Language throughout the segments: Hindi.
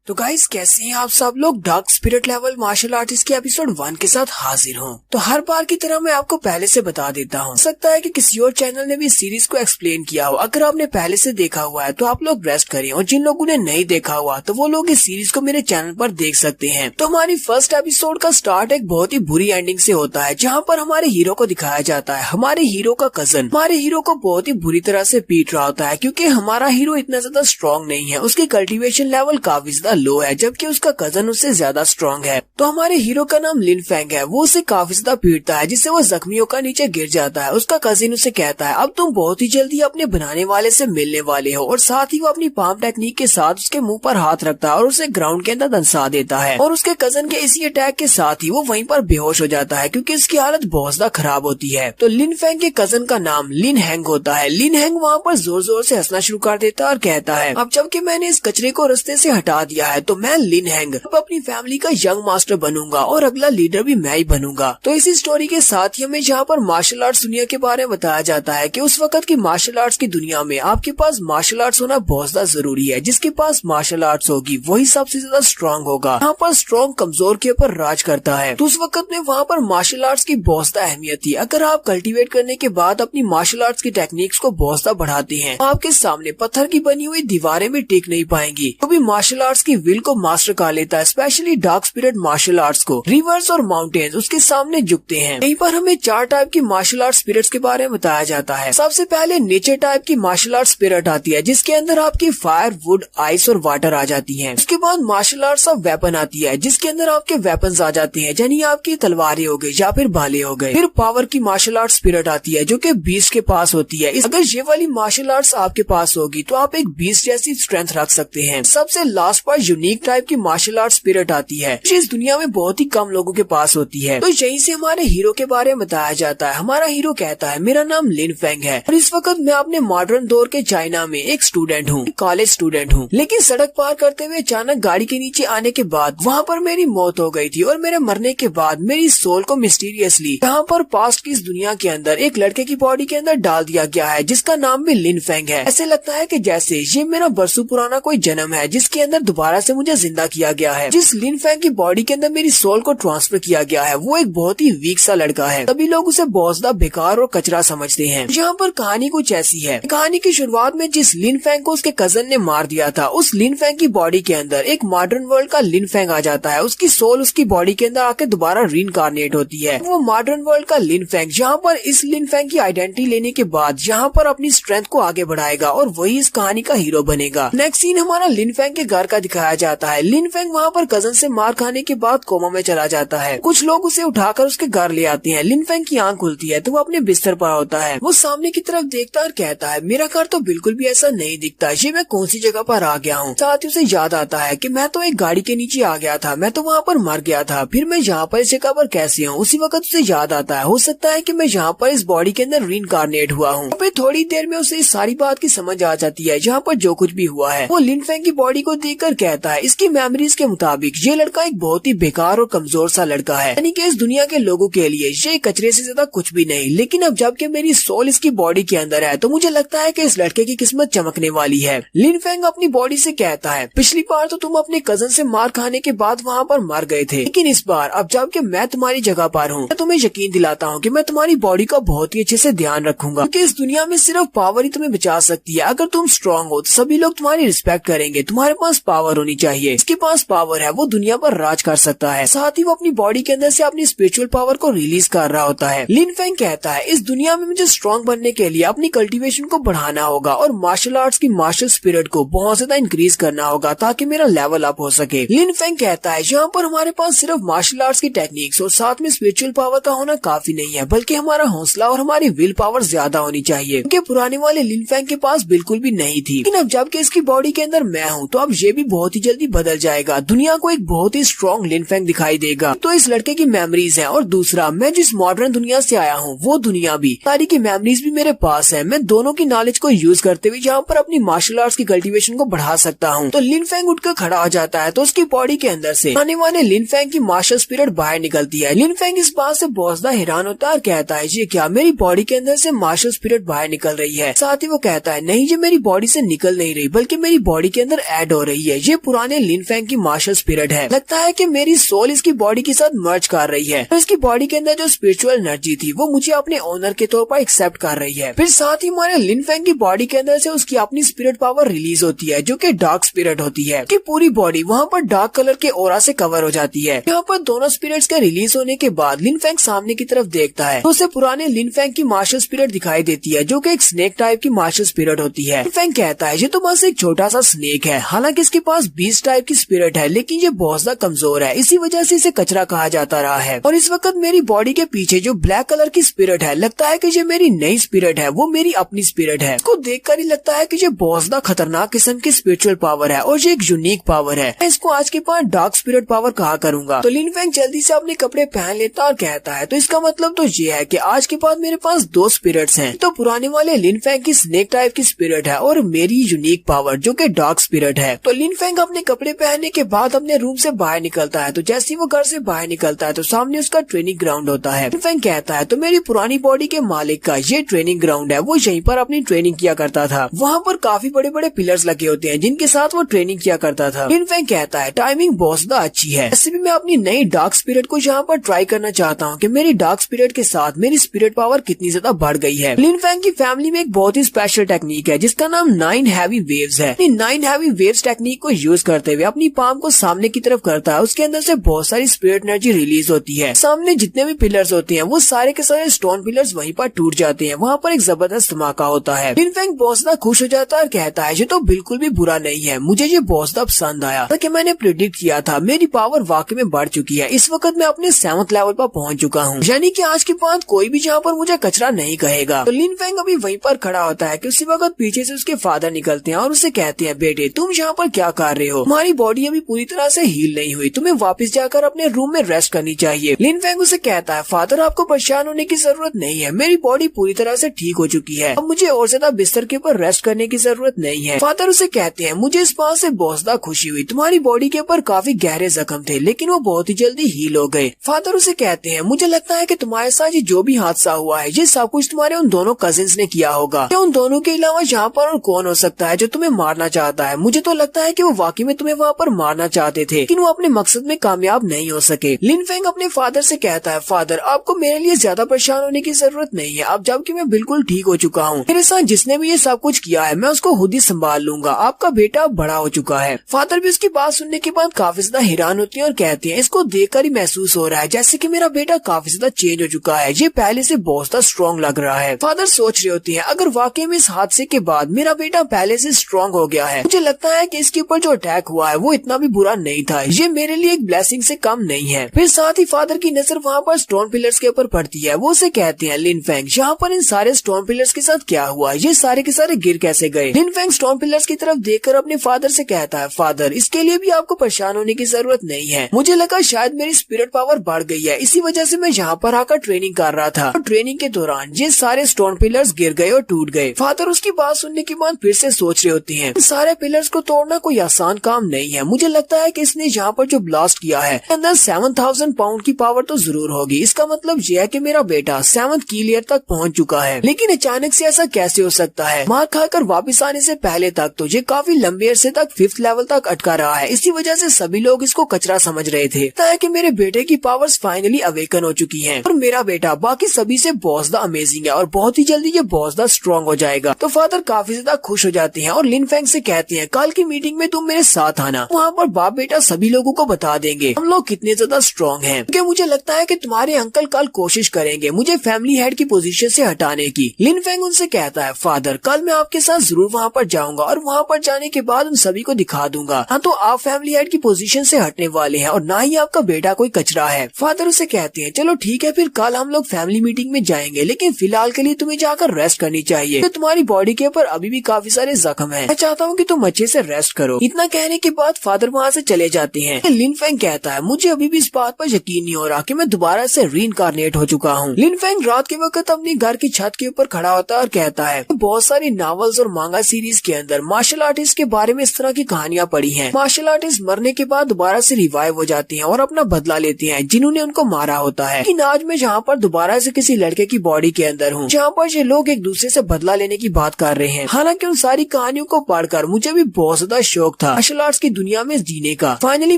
तो गाइस कैसे हैं आप सब लोग। Dark spirit level martial artist के एपिसोड 1 के साथ हाजिर हूं। तो हर बार की तरह मैं आपको पहले से बता देता हूं। हो सकता है कि किसी और चैनल ने भी इस सीरीज को एक्सप्लेन किया हो। अगर आपने पहले से देखा हुआ है तो आप लोग रेस्ट करें, और जिन लोगों ने नहीं देखा हुआ तो वो लोग इस सीरीज को मेरे चैनल पर देख सकते हैं। तो हमारी फर्स्ट एपिसोड का स्टार्ट एक बहुत ही बुरी एंडिंग से होता है, जहाँ पर हमारे हीरो को दिखाया जाता है हमारे हीरो का कजन हमारे हीरो को बहुत ही बुरी तरह से पीट रहा होता है, क्योंकि हमारा हीरो इतना ज्यादा स्ट्रॉन्ग नहीं है। उसकी कल्टीवेशन लेवल काफी ज्यादा लो है, जबकि उसका कजन उससे ज्यादा स्ट्रॉन्ग है। तो हमारे हीरो का नाम लिन फेंग है। वो उसे काफी ज्यादा पीटता है, जिससे वो जख्मी होकर नीचे गिर जाता है। उसका कजिन उसे कहता है अब तुम बहुत ही जल्दी अपने बनाने वाले से मिलने वाले हो, और साथ ही वो अपनी पाम टेक्निक के साथ उसके मुंह पर हाथ रखता है और उसे ग्राउंड के अंदर दंसा देता है। और उसके कजन के इसी अटैक के साथ ही वो वहीं पर बेहोश हो जाता है, क्योंकि उसकी हालत बहुत ज्यादा खराब होती है। तो लिन फेंग के कजन का नाम लिन हैंग होता है। लिन हैंग वहाँ पर जोर जोर से हंसना शुरू कर देता है और कहता है अब जबकि मैंने इस कचरे को रास्ते से हटा दिया है तो मैं लिन हैंग अब अपनी फैमिली का यंग मास्टर बनूंगा और अगला लीडर भी मैं ही बनूंगा। तो इसी स्टोरी के साथ ही हमें जहाँ पर मार्शल आर्ट्स दुनिया के बारे में बताया जाता है कि उस वक्त की मार्शल आर्ट्स की दुनिया में आपके पास मार्शल आर्ट्स होना बहुत ज्यादा जरूरी है। जिसके पास मार्शल आर्ट्स होगी वही सबसे ज्यादा स्ट्रॉन्ग होगा। यहाँ पर स्ट्रॉन्ग कमजोर के ऊपर राज करता है। तो उस वक्त में वहाँ पर मार्शल आर्ट्स की बहुत ज्यादा अहमियत थी। अगर आप कल्टीवेट करने के बाद अपनी मार्शल आर्ट्स की टेक्निक्स को बहुत ज्यादा बढ़ाते हैं, आपके सामने पत्थर की बनी हुई दीवारें भी टिक नहीं पाएंगी। तो भी मार्शल आर्ट्स की विल को मास्टर कर लेता है। Specially dark spirit martial arts को रिवर्स और माउंटेन्स उसके सामने झुकते हैं। यहीं पर हमें 4 टाइप की मार्शल आर्ट स्पिरिट्स के बारे में बताया जाता है। सबसे पहले नेचर टाइप की मार्शल आर्ट स्पिरिट आती है, जिसके अंदर आपकी फायर, वुड, आइस और वाटर आ जाती है। उसके बाद मार्शल आर्ट्स ऑफ वेपन आती है, जिसके अंदर आपके वेपन्स आ जाते हैं, यानी आपकी तलवारें हो गई या फिर भाले हो गए। फिर पावर की मार्शल आर्ट स्पिरिट आती है, जो कि बीस्ट के पास होती है। अगर ये वाली मार्शल आर्ट्स आपके पास होगी तो आप एक बीस्ट जैसी स्ट्रेंथ रख सकते हैं। सबसे लास्ट पर यूनिक टाइप की मार्शल आर्ट स्पिरिट आती है, जो इस दुनिया में बहुत ही कम लोगों के पास होती है। तो यहीं से हमारे हीरो के बारे में बताया जाता है। हमारा हीरो कहता है मेरा नाम लिन फेंग है और इस वक्त मैं अपने मॉडर्न दौर के चाइना में एक स्टूडेंट हूँ, कॉलेज स्टूडेंट हूँ। लेकिन सड़क पार करते हुए अचानक गाड़ी के नीचे आने के बाद वहाँ पर मेरी मौत हो गई थी, और मेरे मरने के बाद मेरी सोल को मिस्टीरियसली यहाँ पर पास्ट की इस दुनिया के अंदर एक लड़के की बॉडी के अंदर डाल दिया गया है, जिसका नाम भी लिन फेंग है। ऐसे लगता है कि जैसे ये मेरा बरसों पुराना कोई जन्म है, जिसके अंदर दोबारा से मुझे जिंदा किया गया है। जिस लिन फेंग की बॉडी के अंदर मेरी सोल को ट्रांसफर किया गया है वो एक बहुत ही वीक सा लड़का है। सभी लोग उसे बहुत ज्यादा बेकार और कचरा समझते हैं। यहाँ पर कहानी कुछ ऐसी है। कहानी की शुरुआत में जिस लिन फेंग को उसके कजन ने मार दिया था, उस लिन फेंग की बॉडी के अंदर एक मॉडर्न वर्ल्ड का लिन फेंग आ जाता है। उसकी सोल उसकी बॉडी के अंदर आके दोबारा रीइंकार्नेट होती है। वो मॉडर्न वर्ल्ड का लिन फेंग यहाँ पर इस लिन फेंग की आइडेंटिटी लेने के बाद यहाँ पर अपनी स्ट्रेंथ को आगे बढ़ाएगा और वही इस कहानी का हीरो बनेगा। नेक्स्ट सीन हमारा लिन फेंग के घर का दिखाया जाता है। लिन फेंग वहाँ पर कजन से मार खाने के बाद कोमा में चला जाता है। कुछ लोग उसे उठाकर उसके घर ले आते हैं। लिन फेंग की आंख खुलती है तो वो अपने बिस्तर पर होता है। वो सामने की तरफ देखता है और कहता है मेरा घर तो बिल्कुल भी ऐसा नहीं दिखता, ये मैं कौन सी जगह पर आ गया हूँ। साथ ही उसे याद आता है कि मैं तो एक गाड़ी के नीचे आ गया था, मैं तो वहाँ पर मर गया था, फिर मैं यहाँ पर इस जगह पर कैसे हूँ। उसी वक्त उसे याद आता है हो सकता है कि मैं यहाँ पर इस बॉडी के अंदर रीइंकार्नेट हुआ हूँ। फिर थोड़ी देर में उसे इस सारी बात की समझ आ जाती है, जहाँ पर जो कुछ भी हुआ है। वो लिन फेंग की बॉडी को देखकर कहता है इसकी मेमोरीज के मुताबिक ये लड़का एक बहुत ही बेकार और कमजोर सा लड़का है, यानी कि इस दुनिया के लोगों के लिए ये कचरे से ज्यादा कुछ भी नहीं। लेकिन अब जबकि मेरी सोल इसकी बॉडी के अंदर है तो मुझे लगता है कि इस लड़के की किस्मत चमकने वाली है। लिन फेंग अपनी बॉडी से कहता है पिछली बार तो तुम अपने कजन से मार खाने के बाद वहाँ पर मर गए थे, लेकिन इस बार अब जबकि मैं तुम्हारी जगह पर हूँ, मैं तुम्हें यकीन दिलाता हूँ कि मैं तुम्हारी बॉडी का बहुत ही अच्छे से ध्यान रखूंगा, क्योंकि इस दुनिया में सिर्फ पावर ही तुम्हें बचा सकती है। अगर तुम स्ट्रांग हो तो सभी लोग तुम्हारी रिस्पेक्ट करेंगे। तुम्हारे पास पावर होनी चाहिए। इसके पास पावर है, वो दुनिया पर राज कर सकता है। साथ ही वो अपनी बॉडी के अंदर से अपनी स्पिरिचुअल पावर को रिलीज कर रहा होता है। लिन फेंग कहता है इस दुनिया में मुझे स्ट्रांग बनने के लिए अपनी कल्टीवेशन को बढ़ाना होगा और मार्शल आर्ट्स की मार्शल स्पिरिट को बहुत ज्यादा इंक्रीज करना होगा ताकि मेरा लेवल अप हो सके। लिन फेंग कहता है यहाँ पर हमारे पास सिर्फ मार्शल आर्ट्स की टेक्निक्स और साथ में स्पिरिचुअल पावर का होना काफी नहीं है, बल्कि हमारा हौसला और हमारी विल पावर ज्यादा होनी चाहिए, क्योंकि पुराने वाले लिन फेंग के पास बिल्कुल भी नहीं थी। लेकिन अब जबकि इसकी बॉडी के अंदर मैं हूँ तो अब ये भी बहुत ही जल्दी बदल जाएगा। दुनिया को एक बहुत ही स्ट्रॉन्ग लिन फेंग दिखाई देगा। तो इस लड़के की मेमोरीज है, और दूसरा मैं जिस मॉडर्न दुनिया से आया हूँ वो दुनिया भी सारी की मेमोरीज भी मेरे पास है। मैं दोनों की नॉलेज को यूज करते हुए यहाँ पर अपनी मार्शल आर्ट्स की कल्टीवेशन को बढ़ा सकता हूँ। तो लिन फेंग उठकर खड़ा हो जाता है तो उसकी बॉडी के अंदर से आने वाले लिन फेंग की मार्शल स्पिरिट बाहर निकलती है। लिन फेंग इस बात से बहुत ज्यादा हैरान होता है और कहता है ये क्या मेरी बॉडी के अंदर से मार्शल स्पिरिट बाहर निकल रही है। साथ ही वो कहता है नहीं, ये मेरी बॉडी से निकल नहीं रही बल्कि मेरी बॉडी के अंदर ऐड हो रही है। ये ये पुराने लिन फेंग की मार्शल स्पिरिट है। लगता है कि मेरी सोल इसकी बॉडी के साथ मर्ज कर रही है और इसकी बॉडी के अंदर जो स्पिरिचुअल एनर्जी थी वो मुझे अपने ओनर के तौर पर एक्सेप्ट कर रही है। फिर साथ ही हमारे लिन फेंग की बॉडी के अंदर से उसकी अपनी स्पिरिट पावर रिलीज होती है जो कि डार्क स्पिरिट होती है कि पूरी बॉडी वहाँ पर डार्क कलर के ऑरा से कवर हो जाती है। यहाँ पर दोनों स्पिरिट्स के रिलीज होने के बाद लिन फेंग सामने की तरफ देखता है तो उसे पुराने लिन फेंग की मार्शल स्पिरिट दिखाई देती है जो कि एक स्नेक टाइप की मार्शल स्पिरिट होती है। लिन फेंग कहता है ये तो बस एक छोटा सा स्नेक है, हालांकि इसके पास 20 टाइप की स्पिरिट है लेकिन ये बहुत ज्यादा कमजोर है, इसी वजह से इसे कचरा कहा जाता रहा है। और इस वक्त मेरी बॉडी के पीछे जो ब्लैक कलर की स्पिरिट है, लगता है कि ये मेरी नई स्पिरिट है, वो मेरी अपनी स्पिरिट है। इसको देखकर ही लगता है कि ये बहुत ज्यादा खतरनाक किस्म की स्पिरिचुअल पावर है और ये एक यूनिक पावर है। मैं इसको आज के पास डार्क स्पिरिट पावर कहा करूंगा। तो लिन फेंग जल्दी से अपने कपड़े पहन लेता और कहता है तो इसका मतलब तो ये है कि आज के बाद मेरे पास 2 स्पिरिट्स हैं। तो पुराने वाले लिन फेंग की स्नेक टाइप की स्पिरिट है और मेरी यूनिक पावर जो कि डार्क स्पिरिट है। तो लिन फेंग अपने कपड़े पहनने के बाद अपने रूम से बाहर निकलता है। तो जैसे ही वो घर से बाहर निकलता है तो सामने उसका ट्रेनिंग ग्राउंड होता है। लिन फेंग कहता है तो मेरी पुरानी बॉडी के मालिक का ये ट्रेनिंग ग्राउंड है, वो यहीं पर अपनी ट्रेनिंग किया करता था। वहाँ पर काफी बड़े बड़े पिलर्स लगे होते हैं जिनके साथ वो ट्रेनिंग किया करता था। लिन फेंग कहता है टाइमिंग बहुत ज्यादा अच्छी है, ऐसे भी मैं अपनी नई डार्क स्पिरिट को यहाँ पर ट्राई करना चाहता हूँ कि मेरी डार्क स्पिरिट के साथ मेरी स्पिरिट पावर कितनी ज्यादा बढ़ गई है। लिन फेंग की फैमिली में एक बहुत ही स्पेशल टेक्निक है जिसका नाम 9 हैवी वेव्स है। 9 हैवी वेव्स टेक्निक को यूज करते हुए अपनी पाम को सामने की तरफ करता है, उसके अंदर से बहुत सारी स्पिरिट एनर्जी रिलीज होती है। सामने जितने भी पिलर्स होते हैं वो सारे के सारे स्टोन पिलर्स वहीं पर टूट जाते हैं। वहाँ पर एक जबरदस्त धमाका होता है। लिन फेंग बहुत ज्यादा खुश हो जाता है और कहता है ये तो बिल्कुल भी बुरा नहीं है, मुझे ये बहुत ज्यादा पसंद आया। कि मैंने प्रिडिक्ट किया था, मेरी पावर वाकई में बढ़ चुकी है। इस वक्त मैं अपने 7th लेवल पर पहुंच चुका हूँ, यानी कि आज के बाद कोई भी यहाँ पर मुझे कचरा नहीं कहेगा। तो लिन फेंग अभी वहीं पर खड़ा होता है कि उसी वक्त पीछे से उसके फादर निकलते हैं और उसे कहते हैं बेटे तुम यहाँ पर क्या कर रहे हो, तुम्हारी बॉडी अभी पूरी तरह से हील नहीं हुई, तुम्हें वापस जाकर अपने रूम में रेस्ट करनी चाहिए। लिन फेंग उसे कहता है फादर आपको परेशान होने की जरूरत नहीं है, मेरी बॉडी पूरी तरह से ठीक हो चुकी है, अब मुझे और ज्यादा बिस्तर के ऊपर रेस्ट करने की जरूरत नहीं है। फादर उसे कहते हैं मुझे इस बात से बहुत ज्यादा खुशी हुई, तुम्हारी बॉडी के ऊपर काफी गहरे जख्म थे लेकिन वो बहुत ही जल्दी हील हो गए। फादर उसे कहते हैं मुझे लगता है कि तुम्हारे साथ ये जो भी हादसा हुआ है ये सब कुछ तुम्हारे उन दोनों कजिन्स ने किया होगा। उन दोनों के अलावा यहाँ पर और कौन हो सकता है जो तुम्हें मारना चाहता है। मुझे तो लगता है कि वो वाकई में तुम्हें वहाँ पर मारना चाहते थे लेकिन वो अपने मकसद में कामयाब नहीं हो सके। लिन फेंग अपने फादर से कहता है फादर आपको मेरे लिए ज्यादा परेशान होने की जरूरत नहीं है, अब जबकि मैं बिल्कुल ठीक हो चुका हूँ। मेरे साथ जिसने भी ये सब कुछ किया है मैं उसको खुद ही संभाल लूंगा, आपका बेटा बड़ा हो चुका है। फादर भी उसकी बात सुनने के बाद काफी ज्यादा हैरान होती है और कहती है इसको देखकर ही महसूस हो रहा है जैसे कि मेरा बेटा काफी ज्यादा चेंज हो चुका है, ये पहले से बहुत ज्यादा स्ट्रॉन्ग लग रहा है। फादर सोच रहे होती है अगर वाकई में इस हादसे के बाद मेरा बेटा पहले से स्ट्रॉन्ग हो गया है, मुझे लगता है कि इसके ऊपर जो अटैक हुआ है वो इतना भी बुरा नहीं था, ये मेरे लिए एक ब्लेसिंग से कम नहीं है। फिर साथ ही फादर की नजर वहाँ पर स्टोन पिलर्स के ऊपर पड़ती है, वो उसे कहते हैं लिन फेंग यहाँ पर इन सारे स्टोन पिलर्स के साथ क्या हुआ, ये सारे के सारे गिर कैसे गए। लिन फेंग स्टोन पिलर्स की तरफ देखकर अपने फादर से कहता है फादर इसके लिए भी आपको परेशान होने की जरूरत नहीं है, मुझे लगा शायद मेरी स्पिरिट पावर बढ़ गई है, इसी वजह से मैं यहाँ पर आकर ट्रेनिंग कर रहा था और ट्रेनिंग के दौरान ये सारे स्टोन पिलर्स गिर गए और टूट गए। फादर उसकी बात सुनने के बाद फिर से सोच रहे होते हैं सारे पिलर्स को तोड़ना कोई आसान काम नहीं है, मुझे लगता है कि इसने यहाँ पर जो ब्लास्ट किया है अंदर 7000 पाउंड की पावर तो जरूर होगी, इसका मतलब यह है कि मेरा बेटा 7th की लेयर तक पहुँच चुका है। लेकिन अचानक से ऐसा कैसे हो सकता है, मार खाकर वापस आने से पहले तक तो ये काफी लंबे अरसे तक 5th लेवल तक अटका रहा है, इसी वजह से सभी लोग इसको कचरा समझ रहे थे। कि मेरे बेटे की पावर्स फाइनली अवेकन हो चुकी हैं और मेरा बेटा बाकी सभी से बहुत ज्यादा अमेजिंग है और बहुत ही जल्दी ये बहुत ज्यादा स्ट्रॉन्ग हो जाएगा। तो फादर काफी ज्यादा खुश हो जाते हैं और लिन फेंग से कहते हैं कल की मीटिंग में तुम मेरे साथ आना, वहाँ पर बाप बेटा सभी लोगों को बता देंगे हम लोग कितने ज्यादा स्ट्रॉन्ग हैं, क्योंकि मुझे लगता है कि तुम्हारे अंकल कल कोशिश करेंगे मुझे फैमिली हेड की पोजीशन से हटाने की। लिन फेंग उनसे कहता है फादर कल मैं आपके साथ जरूर वहाँ पर जाऊंगा और वहाँ पर जाने के बाद उन सभी को दिखा दूंगा हाँ तो आप फैमिली हेड की पोजीशन से हटने वाले हैं और ना ही आपका बेटा कोई कचरा है। फादर उसे कहते हैं चलो ठीक है फिर कल हम लोग फैमिली मीटिंग में जाएंगे, लेकिन फिलहाल के लिए तुम्हें जाकर रेस्ट करनी चाहिए, तो तुम्हारी बॉडी के ऊपर अभी भी काफी सारे जख्म हैं, मैं चाहता हूँ कि तुम अच्छे से रेस्ट करो। इतना कहने के बाद फादर वहाँ से चले जाते हैं। लिन फेंग कहता है मुझे अभी भी इस बात पर यकीन नहीं हो रहा कि मैं दोबारा से रीइंकार्नेट हो चुका हूँ। लिन फेंग रात के वक्त अपने घर की छत के ऊपर खड़ा होता है और कहता है बहुत सारी नॉवेल्स और मांगा सीरीज के अंदर मार्शल आर्टिस्ट के बारे में इस तरह की कहानियां पढ़ी हैं। मार्शल आर्टिस्ट मरने के बाद दोबारा से रिवाइव हो जाते हैं और अपना बदला लेते हैं जिन्होंने उनको मारा होता है। लेकिन आज मैं जहाँ पर दोबारा से किसी लड़के की बॉडी के अंदर हूँ जहाँ पर ये लोग एक दूसरे से बदला लेने की बात कर रहे हैं। हालांकि उन सारी कहानियों को पढ़कर मुझे भी बहुत ज्यादा शौक था मार्शल आर्ट्स की दुनिया में जीने का। फाइनली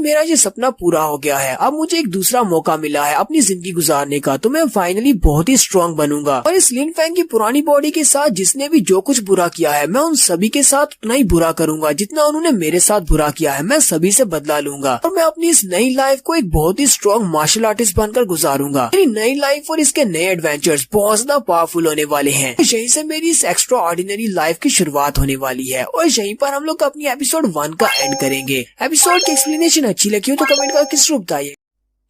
मेरा ये सपना पूरा हो गया है। अब मुझे एक दूसरा मौका मिला है अपनी जिंदगी गुजारने का, तो मैं फाइनली बहुत ही स्ट्रॉन्ग बनूंगा और इस लिन फैंग की पुरानी बॉडी के साथ जिसने भी जो कुछ बुरा किया है मैं उन सभी के साथ उतना ही बुरा करूंगा जितना उन्होंने मेरे साथ बुरा किया है। मैं सभी से बदला लूंगा और मैं अपनी इस नई लाइफ को एक बहुत ही स्ट्रॉन्ग मार्शल आर्टिस्ट बनकर गुजारूंगा। मेरी नई लाइफ और इसके नए एडवेंचर्स बहुत ज्यादा पावरफुल होने वाले हैं। यहीं से मेरी इस एक्स्ट्रा ऑर्डिनरी लाइफ की शुरुआत होने वाली है और यहीं पर हम लोग अपनी एपिसोड 1 का एंड करेंगे। एपिसोड की एक्सप्लेनेशन अच्छी लगी हो तो कमेंट करके जरूर बताइए।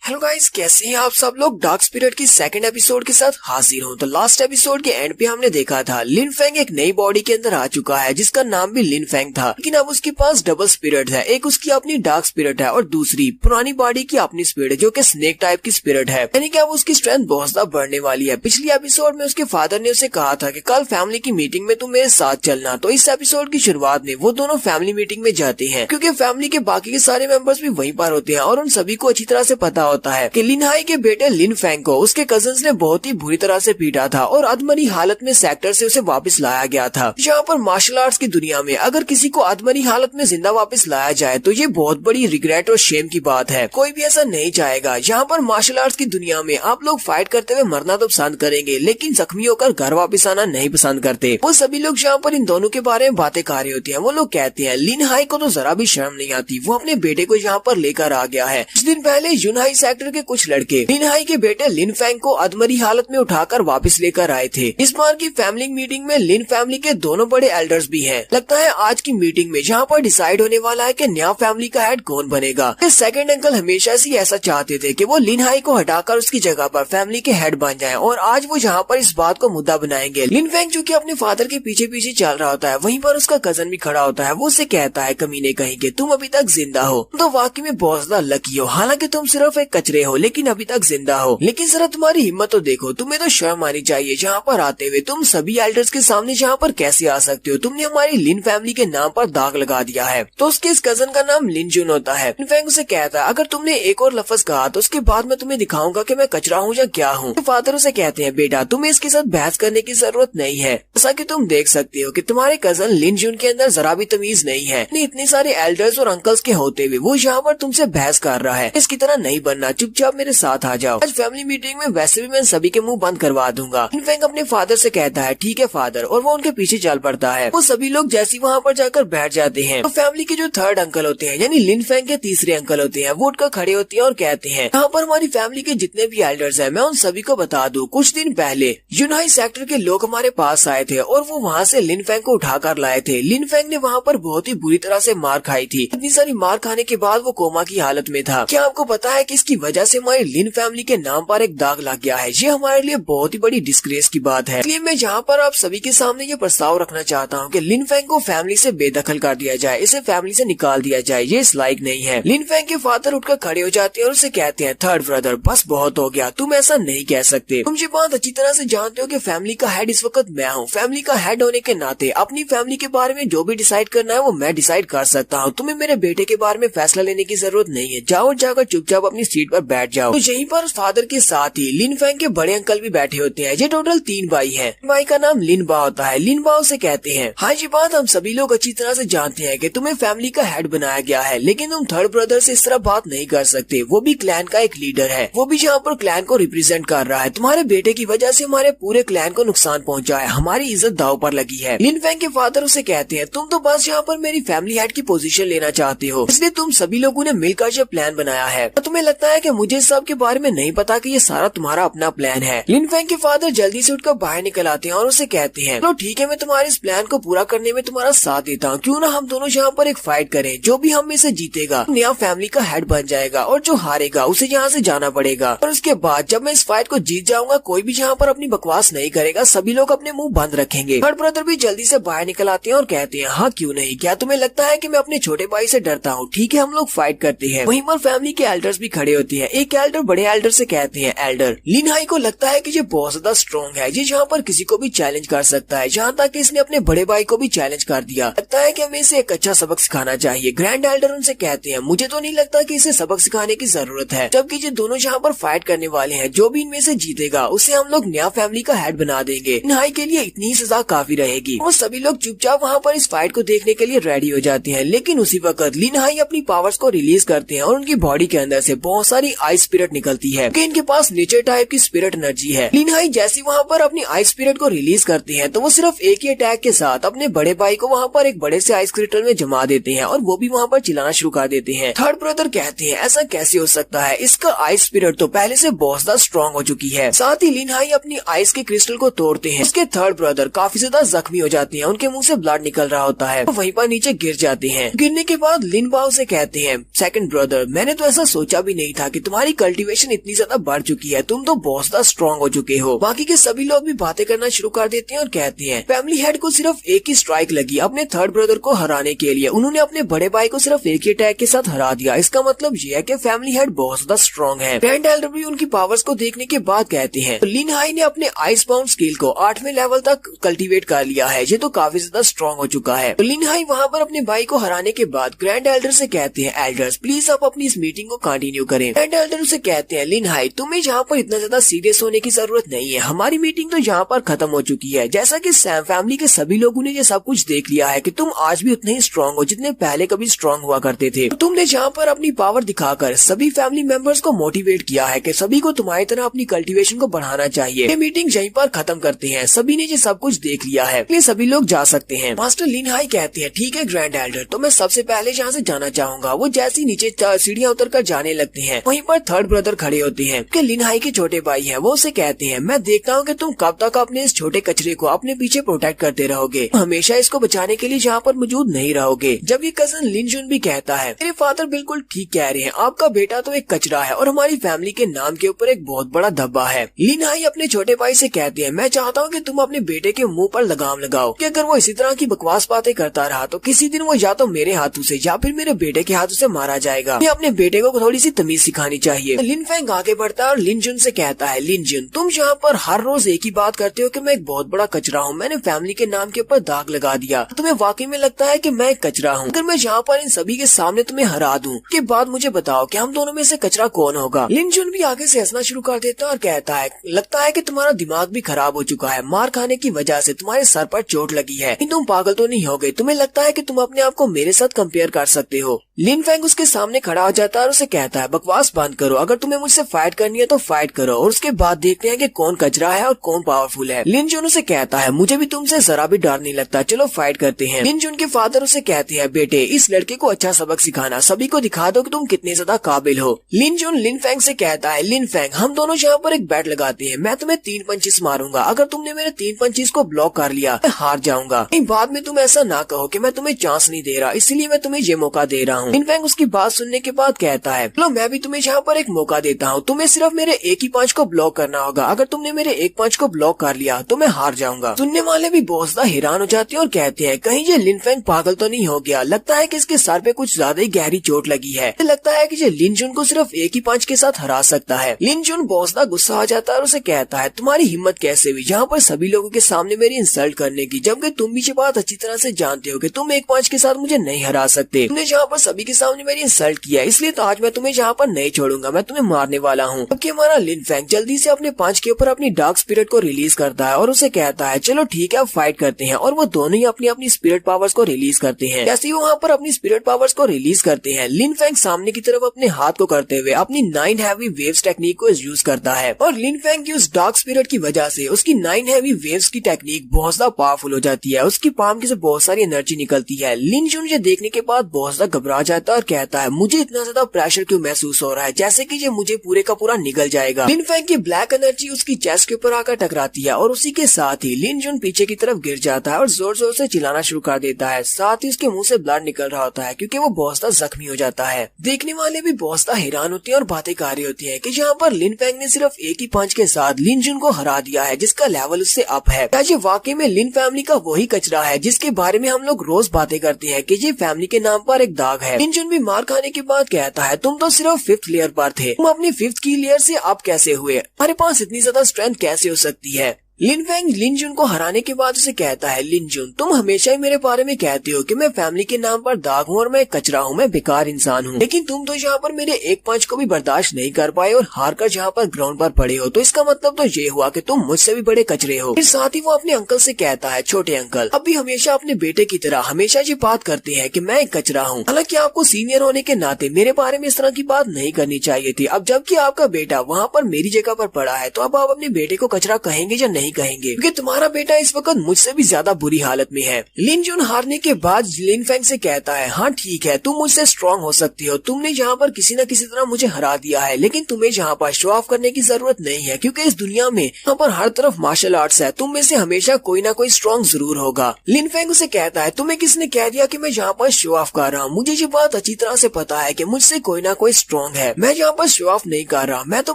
हेलो गाइस, कैसे हैं आप सब लोग। डार्क स्पिरिट की सेकंड एपिसोड के साथ हाजिर हूँ। तो लास्ट एपिसोड के एंड पे हमने देखा था लिन फैंग एक नई बॉडी के अंदर आ चुका है जिसका नाम भी लिन फैंग था, लेकिन अब उसके पास डबल स्पिरिट है। एक उसकी अपनी डार्क स्पिरिट है और दूसरी पुरानी बॉडी की अपनी स्पिरिट है जो कि स्नेक टाइप की स्पिरिट है, यानी कि अब उसकी स्ट्रेंथ बहुत ज्यादा बढ़ने वाली है। पिछली एपिसोड में उसके फादर ने उसे कहा था कि कल फैमिली की मीटिंग में तुम मेरे साथ चलना। तो इस एपिसोड की शुरुआत में वो दोनों फैमिली मीटिंग में जाते हैं क्योंकि फैमिली के बाकी के सारे मेंबर्स भी वहीं पर होते हैं और उन सभी को अच्छी तरह से पता होता है कि लिन के बेटे लिन फैंग को उसके कजिन्स ने बहुत ही बुरी तरह से पीटा था और अधमरी हालत में सेक्टर से उसे वापस लाया गया था। जहाँ पर मार्शल आर्ट्स की दुनिया में अगर किसी को अधमरी हालत में जिंदा वापस लाया जाए तो ये बहुत बड़ी रिग्रेट और शेम की बात है। कोई भी ऐसा नहीं चाहेगा। यहाँ पर मार्शल आर्ट्स की दुनिया में आप लोग फाइट करते हुए मरना तो पसंद करेंगे लेकिन जख्मी होकर घर वापस आना नहीं पसंद करते। वो सभी लोग जहाँ पर इन दोनों के बारे में बातें कर रहे होती है वो लोग कहते हैं लिन हाई को तो जरा भी शर्म नहीं आती, वो अपने बेटे को यहाँ पर लेकर आ गया है। कुछ दिन पहले यूनहाई सेक्टर के कुछ लड़के लिन हाई के बेटे लिन फैंग को अधमरी हालत में उठाकर वापस लेकर आए थे। इस बार की फैमिली मीटिंग में लिन फैमिली के दोनों बड़े एल्डर्स भी हैं। लगता है आज की मीटिंग में जहाँ पर डिसाइड होने वाला है कि नया फैमिली का हेड कौन बनेगा। सेकंड अंकल हमेशा से ऐसा चाहते थे कि वो लिन हाई को हटाकर उसकी जगह पर फैमिली के हेड बन जाएं और आज वो जहाँ पर इस बात को मुद्दा बनाएंगे। लिन फैंग जो कि अपने फादर के पीछे पीछे चल रहा होता है, वहीं पर उसका कजन भी खड़ा होता है। वो उसे कहता है कमीने कहीं के तुम अभी तक जिंदा हो, तो वाकई में बहुत ज्यादा लकी हो। हालांकि तुम सिर्फ एक कचरे हो लेकिन अभी तक जिंदा हो। लेकिन जरा तुम्हारी हिम्मत तो देखो, तुम्हें तो शर्म आनी चाहिए। जहाँ पर आते हुए तुम सभी एल्डर्स के सामने जहाँ पर कैसे आ सकते हो। तुमने हमारी लिन फैमिली के नाम पर दाग लगा दिया है। तो उसके इस कजन का नाम लिन जुन होता है। लिन फैंग उसे कहता है अगर तुमने एक और लफ्ज कहा तो उसके बाद मैं तुम्हें दिखाऊंगा कि मैं कचरा हूँ या क्या हूँ। तो फादर उसे कहते हैं बेटा तुम्हें इसके साथ बहस करने की जरूरत नहीं है। जैसा कि तुम देख सकते हो कि तुम्हारे कजन लिन जुन के अंदर जरा भी तमीज नहीं है। इतने सारे एल्डर्स और अंकल्स के होते हुए वो यहाँ पर तुमसे बहस कर रहा है। इसकी तरह नहीं बनना, चुपचाप मेरे साथ आ जाओ। आज फैमिली मीटिंग में वैसे भी मैं सभी के मुंह बंद करवा दूंगा। लिन फैंग अपने फादर से कहता है ठीक है फादर, और वो उनके पीछे चल पड़ता है। वो सभी लोग जैसे वहाँ पर जाकर बैठ जाते हैं तो फैमिली के जो थर्ड अंकल होते हैं यानी लिन फैंग के तीसरे अंकल होते हैं वो उठकर खड़े होते हैं और कहते हैं यहाँ पर हमारी फैमिली के जितने भी एल्डर्स हैं मैं उन सभी को बता दूं, कुछ दिन पहले यूनहाई सेक्टर के लोग हमारे पास आए थे और वो वहाँ से लिन फैंग को उठाकर लाए थे। लिन फैंग ने वहाँ पर बहुत ही बुरी तरह से मार खाई थी। इतनी सारी मार खाने के बाद वो कोमा की हालत में था। क्या आपको पता है कि इसकी वजह से हमारी लिन फैमिली के नाम पर एक दाग लग गया है। ये हमारे लिए बहुत ही बड़ी डिस्ग्रेस की बात है। इसलिए मैं यहाँ पर आप सभी के सामने ये प्रस्ताव रखना चाहता हूँ कि लिन फैंग को फैमिली से बेदखल कर दिया जाए, इसे फैमिली से निकाल दिया जाए, ये इस लायक नहीं है। लिन फैंग के फादर उठकर खड़े हो जाते हैं और उसे कहते हैं थर्ड ब्रदर बस बहुत हो गया, तुम ऐसा नहीं कह सकते। तुम ये बात अच्छी तरह से जानते हो कि फैमिली का हेड इस वक्त मैं हूँ। फैमिली का हेड होने के नाते अपनी फैमिली के बारे में जो भी डिसाइड करना है वो मैं डिसाइड कर सकता हूँ। तुम्हें मेरे बेटे के बारे में फैसला लेने की जरूरत नहीं है। जाओ जाकर चुपचाप अपनी सीट पर बैठ जाओ। तो यहीं पर फादर के साथ ही लिन फैंग के बड़े अंकल भी बैठे होते हैं। ये टोटल 3 भाई हैं। भाई का नाम लिन बा होता है। लिन बा उसे कहते हैं हाँ ये बात हम सभी लोग अच्छी तरह से जानते हैं कि तुम्हें फैमिली का हेड बनाया गया है, लेकिन तुम थर्ड ब्रदर से इस तरह बात नहीं कर सकते। वो भी क्लैन का एक लीडर है, वो भी यहाँ पर क्लैन को रिप्रेजेंट कर रहा है। तुम्हारे बेटे की वजह से हमारे पूरे क्लैन को नुकसान पहुँचा है, हमारी इज्जत दाव पर लगी है। लिन फैंग के फादर उसे कहते हैं तुम तो बस यहाँ पर मेरी फैमिली हेड की पोजीशन लेना चाहते हो, इसलिए तुम सभी लोगों ने मिलकर ये प्लान बनाया है। तो तुम्हें लगता है कि मुझे इस सब के बारे में नहीं पता कि ये सारा तुम्हारा अपना प्लान है। लिन फैंग के फादर जल्दी से उठकर बाहर निकल आते हैं और उसे कहते हैं चलो ठीक है मैं तुम्हारे इस प्लान को पूरा करने में तुम्हारा साथ देता हूँ। क्यों ना हम दोनों यहाँ पर एक फाइट करें, जो भी हम में से जीतेगा नया फैमिली का हेड बन जाएगा और जो हारेगा उसे यहाँ से जाना पड़ेगा। और उसके बाद जब मैं इस फाइट को जीत जाऊंगा कोई भी यहाँ पर अपनी बकवास नहीं करेगा, सभी लोग अपने मुंह बंद रखेंगे। थर्ड ब्रदर भी जल्दी से बाहर निकल आते हैं और कहते हैं हाँ क्यों नहीं, क्या तुम्हें लगता है कि मैं अपने छोटे भाई से डरता हूँ? ठीक है हम लोग फाइट करते हैं। वहीं पर फैमिली के एल्डर्स भी खड़े होते हैं। एक एल्डर बड़े एल्डर से कहते हैं, एल्डर लिन हाई को लगता है कि ये बहुत ज्यादा स्ट्रॉन्ग है, ये जहाँ पर किसी को भी चैलेंज कर सकता है, जहाँ तक कि इसने अपने बड़े भाई को भी चैलेंज कर दिया। लगता है कि हमें इसे एक अच्छा सबक सिखाना चाहिए। ग्रैंड एल्डर उनसे कहते हैं, मुझे तो नहीं लगता कि इसे सबक सिखाने की जरूरत है, जबकि ये दोनों जहाँ पर फाइट करने वाले हैं, जो भी इनमें से जीतेगा उसे हम लोग नया फैमिली का हेड बना देंगे। लिन हाई के लिए इतनी ही सजा काफी रहेगी। वो सभी लोग चुपचाप वहाँ पर इस फाइट को देखने के लिए रेडी हो जाते हैं। लेकिन उसी वक्त लिन हाई अपनी पावर्स को रिलीज करते हैं और उनकी बॉडी के अंदर से बहुत सारी आइस स्पिरिट निकलती है, क्योंकि इनके पास नेचर टाइप की स्पिरिट एनर्जी है। लिन हाई जैसे वहाँ पर अपनी आइस स्पिरिट को रिलीज करते हैं तो वो सिर्फ एक ही अटैक के साथ अपने बड़े भाई को वहाँ पर एक बड़े से आइस क्रिस्टल में जमा देते हैं और वो भी वहाँ पर चिल्लाना शुरू कर देते हैं। थर्ड ब्रदर कहते हैं, ऐसा कैसे हो सकता है, इसका आइस स्पिरिट तो पहले से बहुत ज्यादा स्ट्रॉन्ग हो चुकी है। साथ ही लिन हाई अपनी आइस के क्रिस्टल को तोड़ते हैं। उसके थर्ड ब्रदर काफी ज्यादा जख्मी हो जाते हैं, उनके मुंह से ब्लड निकल रहा होता है, वहीं पर नीचे गिर जाते हैं। गिरने के बाद लिन बाओ से कहते हैं, सेकंड ब्रदर मैंने तो ऐसा सोचा भी नहीं था कि तुम्हारी कल्टीवेशन इतनी ज्यादा बढ़ चुकी है, तुम तो बहुत ज्यादा स्ट्रॉन्ग हो चुके हो। बाकी के सभी लोग भी बातें करना शुरू कर देते हैं और कहते हैं, फैमिली हेड को सिर्फ एक ही स्ट्राइक लगी अपने थर्ड ब्रदर को हराने के लिए, उन्होंने अपने बड़े भाई को सिर्फ एक ही अटैक के साथ हरा दिया। इसका मतलब ये है कि फैमिली हेड बहुत ज्यादा स्ट्रॉन्ग है। ग्रैंड एल्डर भी उनकी पावर्स को देखने के बाद कहते हैं, लिन हाई ने अपने आइस बाउंड स्किल को 8वें लेवल तक कल्टीवेट कर लिया है, ये तो काफी ज्यादा स्ट्रॉन्ग हो चुका है। लिन हाई वहाँ पर अपने भाई को हराने के बाद ग्रैंड एल्डर से कहते हैं, एल्डर्स प्लीज आप अपनी इस मीटिंग को कंटिन्यू करें। ग्रैंड एल्डर उसे कहते हैं, लिन हाई तुम्हें यहाँ पर इतना ज्यादा सीरियस होने की जरूरत नहीं है, हमारी मीटिंग तो यहाँ पर खत्म हो चुकी है। जैसा कि फैमिली के सभी लोगों ने ये सब कुछ देख लिया है कि तुम आज भी उतने ही स्ट्रॉन्ग हो जितने पहले कभी स्ट्रॉन्ग हुआ करते थे। तुमने यहाँ पर अपनी पावर दिखाकर सभी फैमिली मेंबर्स को मोटिवेट किया है कि सभी को तुम्हारी तरह अपनी कल्टीवेशन को बढ़ाना चाहिए। ये मीटिंग यहीं पर खत्म करते हैं, सभी ने ये सब कुछ देख लिया है, ये सभी लोग जा सकते हैं। मास्टर लिन हाई कहते हैं, ठीक है ग्रैंड एल्डर, तो मैं सबसे पहले यहाँ से जाना चाहूंगा। वो जैसे ही नीचे सीढ़ियाँ उतर कर जाने लगते हैं, वहीं पर थर्ड ब्रदर खड़े होते हैं कि लिन हाई के छोटे भाई हैं। वो उसे कहते हैं, मैं देखता हूँ कि तुम कब तक अपने इस छोटे कचरे को अपने पीछे प्रोटेक्ट करते रहोगे, हमेशा इसको बचाने के लिए यहाँ पर मौजूद नहीं रहोगे। जब ये कजन लिन जुन भी कहता है, मेरे फादर बिल्कुल ठीक कह रहे हैं, आपका बेटा तो एक कचरा है और हमारी फैमिली के नाम के ऊपर एक बहुत बड़ा धब्बा है। लिन हाई अपने छोटे भाई से कहते हैं, मैं चाहता हूँ कि तुम अपने बेटे के मुंह पर लगाम लगाओ कि अगर वो इसी तरह की बकवास बातें करता रहा तो किसी दिन वो या तो मेरे हाथों से या फिर मेरे बेटे के हाथों से मारा जाएगा। मैं अपने बेटे को थोड़ी सी तमीज सिखानी चाहिए। लिन फैंग आगे बढ़ता है और लिन जुन से कहता है, लिन जुन तुम यहाँ पर हर रोज एक ही बात करते हो कि मैं एक बहुत बड़ा कचरा हूँ, मैंने फैमिली के नाम के ऊपर दाग लगा दिया, तुम्हें वाकई में लगता है कि मैं एक कचरा हूँ? अगर मैं यहाँ पर इन सभी के सामने तुम्हें हरा दूं के बाद मुझे बताओ कि हम दोनों में से कचरा कौन होगा? लिन जुन भी आगे से हंसना शुरू कर देता है और कहता है, लगता है कि तुम्हारा दिमाग भी खराब हो चुका है, मार खाने की वजह से तुम्हारे सर पर चोट लगी है, तुम पागल तो नहीं हो गए? तुम्हें लगता है कि तुम अपने आप को मेरे साथ कंपेयर कर सकते हो? लिन फैंग उसके सामने खड़ा हो जाता है और उसे कहता है, बकवास बंद करो, अगर तुम्हें मुझसे फाइट करनी है तो फाइट करो और उसके बाद देखते हैं कि कौन कचरा है और कौन पावरफुल है। लिन जुन उसे कहता है, मुझे भी तुमसे जरा भी डर नहीं लगता, चलो फाइट करते हैं। लिन जुन के फादर उसे कहते हैं, बेटे इस लड़के को अच्छा सबक सिखाना, सभी को दिखा दो कि तुम कितने ज्यादा काबिल हो। लिन जुन लिन फैंग से कहता है, लिन फैंग हम दोनों यहाँ पर एक बैट लगाते हैं, मैं तुम्हें 3 पंचेस मारूंगा, अगर तुमने मेरे 3 पंचेस को ब्लॉक कर लिया मैं हार जाऊंगा। बाद में तुम ऐसा ना कहो कि मैं तुम्हें चांस नहीं दे रहा, इसलिए मैं तुम्हें ये मौका दे रहा हूँ। लिन फैंग उसकी बात सुनने के बाद कहता है, चलो मैं भी तुम्हें यहाँ पर एक मौका देता हूँ, तुम्हें सिर्फ मेरे एक ही पंच को ब्लॉक करना होगा, अगर तुमने मेरे एक पंच को ब्लॉक कर लिया तो मैं हार जाऊंगा। सुनने वाले भी बहुत ज्यादा हैरान हो जाते हैं और कहते हैं, कहीं ये लिन फैंग पागल तो नहीं हो गया? लगता है कि इसके सर पे कुछ ज्यादा ही गहरी चोट लगी है, लगता है कि ये लिन जुन को सिर्फ एक ही पंच के साथ हरा सकता है। लिन जुन बहुत ज्यादा गुस्सा आ जाता है और उसे कहता है, तुम्हारी हिम्मत कैसे हुई यहाँ पर सभी लोगों के सामने मेरी इंसल्ट करने की, जबकि तुम भी ये बात अच्छी तरह से जानते हो कि तुम एक पंच के साथ मुझे नहीं हरा सकते। तुमने यहाँ पर सभी के सामने मेरी इंसल्ट किया, इसलिए तो आज मैं तुम्हें यहाँ पर नहीं छोड़ूंगा, मैं तुम्हें मारने वाला हूँ। जबकि हमारा लिन फैंग जल्दी से अपने पंच के ऊपर अपनी डार्क स्पिरिट को रिलीज करता है और उसे कहता है, चलो ठीक है अब फाइट करते हैं। और वो दोनों ही अपनी अपनी स्पिरिट पावर्स को रिलीज करते हैं। जैसे ही वहाँ पर अपनी स्पिरिट पावर्स को रिलीज करते हैं, लिन फैंग सामने की तरफ अपने हाथ को करते हुए अपनी 9 हैवी वेव्स टेक्निक को यूज करता है और लिन फैंग की उस डार्क स्पिरिट की वजह से उसकी 9 हैवी वेव्स की टेक्निक बहुत ज्यादा पावरफुल हो जाती है, उसकी पाम की से बहुत सारी एनर्जी निकलती है। लिन जुन ये देखने के बाद बहुत ज्यादा घबरा जाता है और कहता है, मुझे इतना ज्यादा प्रेशर क्यों महसूस हो रहा है, जैसे कि ये मुझे पूरे का पूरा निगल जाएगा। लिन फैंग की ब्लैक एनर्जी उसकी चेस्ट के ऊपर आकर टकराती है और उसी के साथ ही लिन जुन पीछे की तरफ गिर जाता है और जोर जोर से चिल्लाना शुरू कर देता है, साथ ही उसके मुंह से ब्लड निकल रहा होता है क्योंकि वो बहुत ज्यादा जख्मी हो जाता है। देखने वाले भी बहुत ज्यादा हैरान होते हैं और बातें कर रहे होते हैं कि यहाँ पर लिन फैंग ने सिर्फ एक ही पंच के साथ लिन जुन को हरा दिया है, जिसका लेवल उससे अप है। क्या ये वाकई में लिन फैमिली का वही कचरा है जिसके बारे में हम लोग रोज बातें करते हैं कि ये फैमिली के नाम पर एक दाग है? लिन जुन भी मार खाने के बाद कहता है, तुम तो सिर्फ 5th लेयर पर थे, तुम अपनी 5th की लेयर से आप कैसे हुए? हमारे पास इतनी ज्यादा स्ट्रेंथ कैसे हो सकती है? लिन फेंग लिन जुन को हराने के बाद उसे कहता है, लिन जुन तुम हमेशा ही मेरे बारे में कहते हो कि मैं फैमिली के नाम पर दाग हूँ और मैं कचरा हूँ, मैं बेकार इंसान हूँ, लेकिन तुम तो यहाँ पर मेरे एक पंच को भी बर्दाश्त नहीं कर पाए और हार कर यहाँ पर ग्राउंड पर पड़े हो, तो इसका मतलब तो ये हुआ कि तुम मुझसे भी बड़े कचरे हो। फिर साथ ही वो अपने अंकल से कहता है, छोटे अंकल अब भी हमेशा अपने बेटे की तरह हमेशा ये बात करते हैं कि मैं एक कचरा हूँ। हालांकि आपको सीनियर होने के नाते मेरे बारे में इस तरह की बात नहीं करनी चाहिए थी। अब जबकि आपका बेटा वहाँ पर मेरी जगह पर पड़ा है, तो अब आप अपने बेटे को कचरा कहेंगे या नहीं कहेंगे? क्योंकि तुम्हारा बेटा इस वक्त मुझसे भी ज्यादा बुरी हालत में है। लिन जुन हारने के बाद लिन फेंग से कहता है, हाँ ठीक है, तुम मुझसे स्ट्रांग हो सकती हो, तुमने यहाँ पर किसी न किसी तरह मुझे हरा दिया है, लेकिन तुम्हें यहाँ पर शो ऑफ करने की जरूरत नहीं है, क्योंकि इस दुनिया में यहाँ पर हर तरफ मार्शल आर्ट्स है, तुम में से हमेशा कोई ना कोई स्ट्रांग जरूर होगा। लिन फेंग उसे कहता है, तुम्हें किसने कह दिया कि मैं यहाँ पर शो ऑफ कर रहा हूँ? मुझे ये बात अच्छी तरह से पता है कि मुझसे कोई ना कोई स्ट्रांग है, मैं यहाँ पर शो ऑफ नहीं कर रहा, मैं तो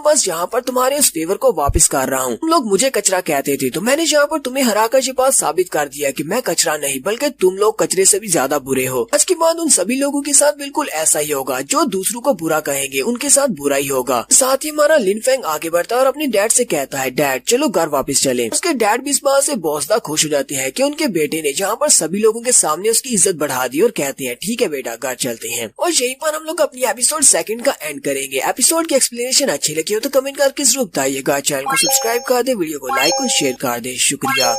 बस यहाँ पर तुम्हारे उस फेवर को वापस कर रहा हूँ। तुम लोग मुझे कचरा कहते थे, तो मैंने यहाँ पर तुम्हें हराकर ये बात साबित कर दिया कि मैं कचरा नहीं बल्कि तुम लोग कचरे से भी ज्यादा बुरे हो। आज के बाद उन सभी लोगों के साथ बिल्कुल ऐसा ही होगा, जो दूसरों को बुरा कहेंगे उनके साथ बुरा ही होगा। साथ ही हमारा लिन फेंग आगे बढ़ता है और अपने डैड से कहता है, डैड चलो घर वापस चले। उसके डैड भी इस बात से बहुत ज्यादा खुश हो जाते हैं कि उनके बेटे ने जहाँ पर सभी लोगों के सामने उसकी इज्जत बढ़ा दी और कहते हैं, ठीक है बेटा घर चलते हैं। और यहीं पर हम लोग अपनी एपिसोड 2 का एंड करेंगे। एपिसोड की एक्सप्लेनेशन अच्छी लगी हो तो कमेंट करके जरूर बताइएगा। चैनल को सब्सक्राइब कर दे, वीडियो को लाइक और शेयर कर दे। शुक्रिया।